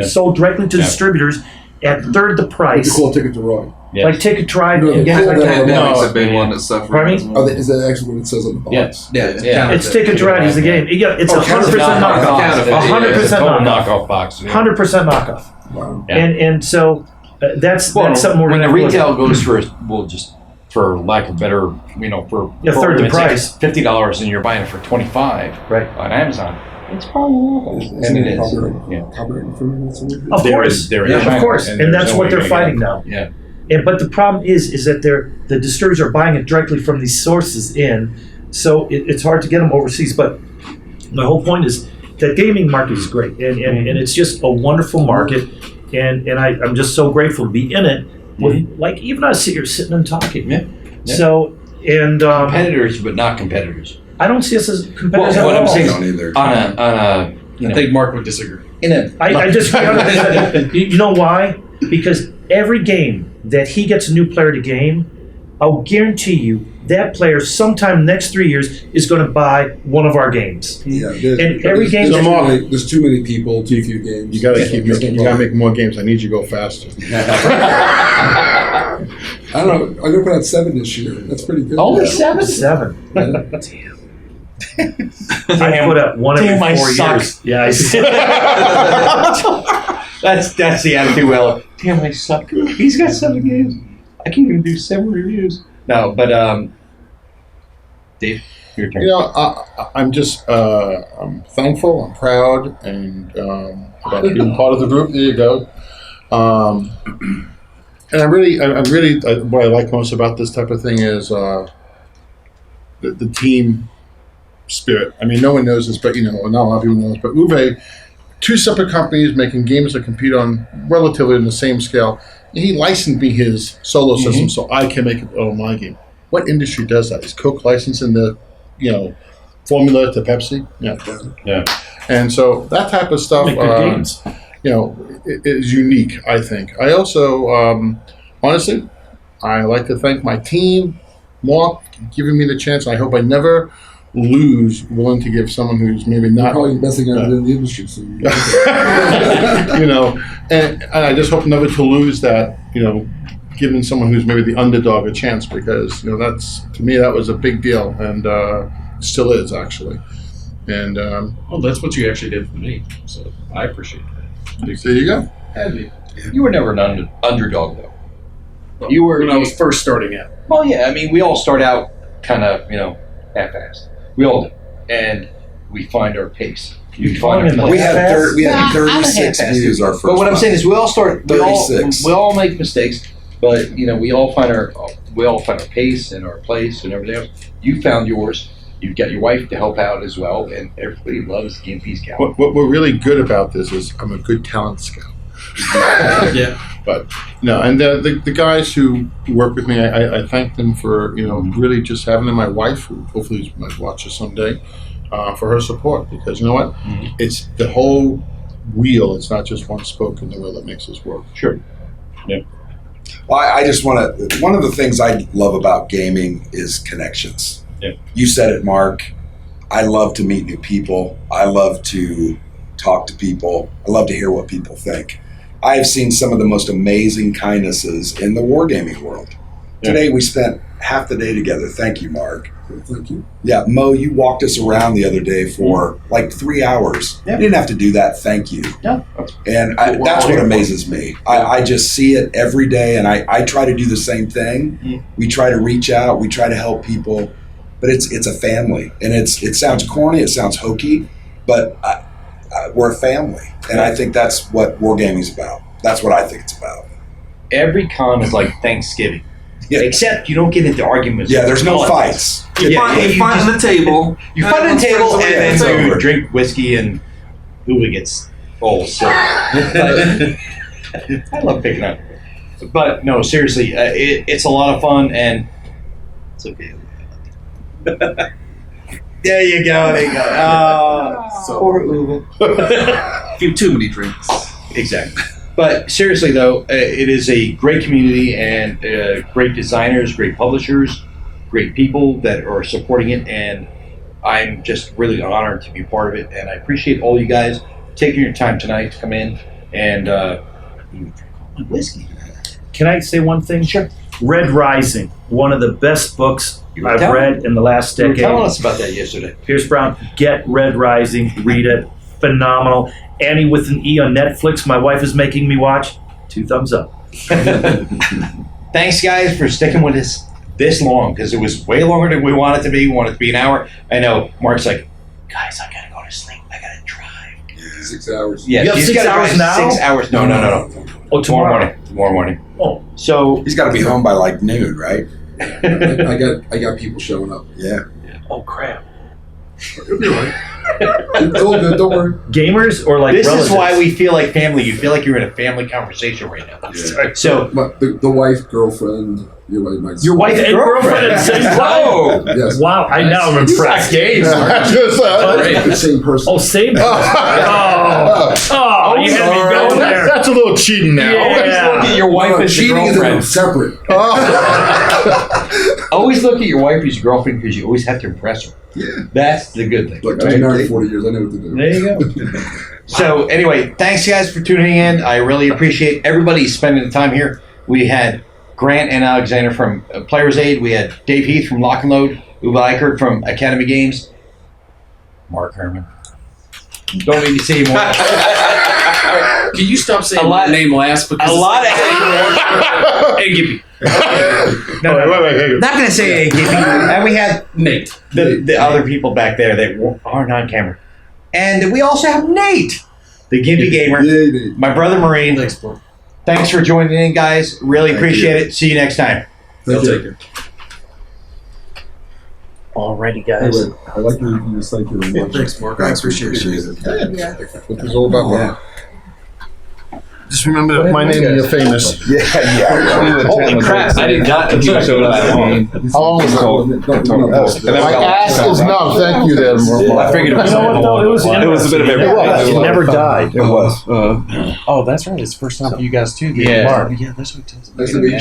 sold directly to distributors at third the price. You call Ticket to Ride. Yes. Like Ticket to Ride. Pandemic's a big one that's suffering. Pardon me? Is that actually what it says on the box? Yes. It's Ticket to Ride is the game. Yeah, it's 100% knockoff. 100% knockoff box. 100% knockoff. Wow. And so that's something we're when going the to retail goes for, for lack of better, for third the price, $50, and you're buying it for $25 on Amazon. It's probably And it is. Of course, and that's what they're fighting now. Yeah. But the problem is that the distributors are buying it directly from these sources in, so it's hard to get them overseas. But my whole point is that gaming market is great, and it's just a wonderful market, and I'm just so grateful to be in it. With like even us here sitting and talking. Yeah. So competitors, but not competitors. I don't see us as competitors. What I'm saying on a I think Mark would disagree. I disagree on it. You know why? Because every game that he gets a new player to game, I'll guarantee you that player sometime next 3 years is going to buy one of our games. Yeah, And every game there's too many people, too few games. You gotta keep making. You gotta make more games. I need you to go faster. I don't know. I'm gonna put out 7 this year. That's pretty good. Only 7? 7. Yeah. I put up one every 4 years. Yeah, That's the attitude. Well, damn, I suck. He's got 7 games. I can't even do 7 reviews. No, but Dave, your turn. You know, I'm just I'm thankful. I'm proud, and about being part of the group. There you go. And I'm really what I like most about this type of thing is the team spirit. I mean, no one knows this, but not a lot of people know this. But Uwe, 2 separate companies making games that compete on relatively on the same scale. He licensed me his solo system so I can make it on my game. What industry does that? Is Coke licensing the, formula to Pepsi? Yeah. And so that type of stuff, make good games. Is unique, I think. I also, honestly, I like to thank my team, Mark, giving me the chance. I hope I never lose willing to give someone who's maybe not probably the best thing I've done in the industry. So and I just hope never to lose that, giving someone who's maybe the underdog a chance, because that's, to me, that was a big deal, and still is actually. And well, that's what you actually did for me, so I appreciate that. There you go. You were never an underdog, though. You were when I was first starting out. Well, yeah. I mean, we all start out kind of, half-assed. We all do, and we find our pace. We had 36 views our first. But what I'm saying is, we all start. 36. We all make mistakes, but we all find our pace and our place and everything else. You found yours. You've got your wife to help out as well, and everybody loves Gimpy's cow. What we're really good about this is I'm a good talent scout. Yeah. But no, and the guys who work with me, I thank them for really just having them. My wife, who hopefully might watch us someday, for her support, because you know what, it's the whole wheel. It's not just one spoke in the wheel that makes this work. Sure. Yeah. Well, I just want to. One of the things I love about gaming is connections. Yeah. You said it, Mark. I love to meet new people. I love to talk to people. I love to hear what people think. I have seen some of the most amazing kindnesses in the wargaming world. Yeah. Today we spent half the day together. Thank you, Mark. Thank you. Yeah, Mo, you walked us around the other day for like 3 hours. Yeah. You didn't have to do that. Thank you. No. And that's what amazes me. I just see it every day, and I try to do the same thing. We try to reach out. We try to help people. But it's a family, and it sounds corny, it sounds hokey, but we're a family, and I think that's what wargaming's about. That's what I think it's about. Every con is like Thanksgiving, except you don't get into arguments. Yeah, there's no fights. You fight on the table. You fight on the table, and then you drink whiskey, and Uwe gets all silly. I love picking up, but no, seriously, it's a lot of fun, and it's okay. There you go. Poor Uwe. A few too many drinks. Exactly. But seriously, though, it is a great community, and great designers, great publishers, great people that are supporting it, and I'm just really honored to be part of it, and I appreciate all you guys taking your time tonight to come in and whiskey. Can I say one thing? Sure. Red Rising, one of the best books I've read in the last decade. You were telling us about that yesterday. Pierce Brown, get Red Rising, read it, phenomenal. Annie with an E on Netflix, my wife is making me watch. 2 thumbs up. Thanks, guys, for sticking with us this long, because it was way longer than we wanted it to be. We wanted it to be an hour. I know Mark's like, guys, I gotta go to sleep. I gotta drive. 6 hours. Yeah, you have 6 hours now? 6 hours. No. Oh, tomorrow morning. Oh, so He's got to be home by like noon, right? I got people showing up. Yeah. oh crap. It'll be all right. It's all good. Don't worry. Gamers or like this relatives? is why we feel like family. You feel like you're in a family conversation right now. Yeah. So The wife, girlfriend, your wife and girlfriend at the same time? Whoa! Yes. Wow, I now am impressed. Just, The same person. Oh, same person. Oh, Oh, you had me going there. That's a little cheating now. Always look at your wife as your Cheating is girlfriend. separate. Always look at your wife as your girlfriend because you always have to impress her. Yeah. That's the good thing. Look, I've been married 40 years. I know what to do. There you go. So anyway, thanks guys for tuning in. I really appreciate everybody spending the time here. We had Grant and Alexander from Players Aid. We had Dave Heath from Lock and Load. Uwe Eckiert from Academy Games. Mark Herman. Don't need to say more. Can you stop saying A lot- my name last? Because A lot of and Gimpy. no, not going to say Gimpy. And we had Nate. the other people back there that aren't on camera. And we also have Nate, the Gimpy Gamer, Yeah, Nate. my brother Marine. Thanks, bro. Thanks for joining in, guys. Really Thank appreciate you. it. See you next time. Thank I'll you. take it. Alrighty, Hey, guys. wait, I like your thank you very much. Thanks, Mark. I appreciate it. What is all about? Yeah. Just remember my name and you're famous. Holy crap! I did not know you showed up that long. How long was it? My ass is numb. Thank you, there, Mark. I figured it was. You know what, though? It was a bit of It was. It never died. It was. Oh, that's right. It's the first time for you guys too. Yeah. Mark. Yeah, that's what it tells me. Nice to meet you.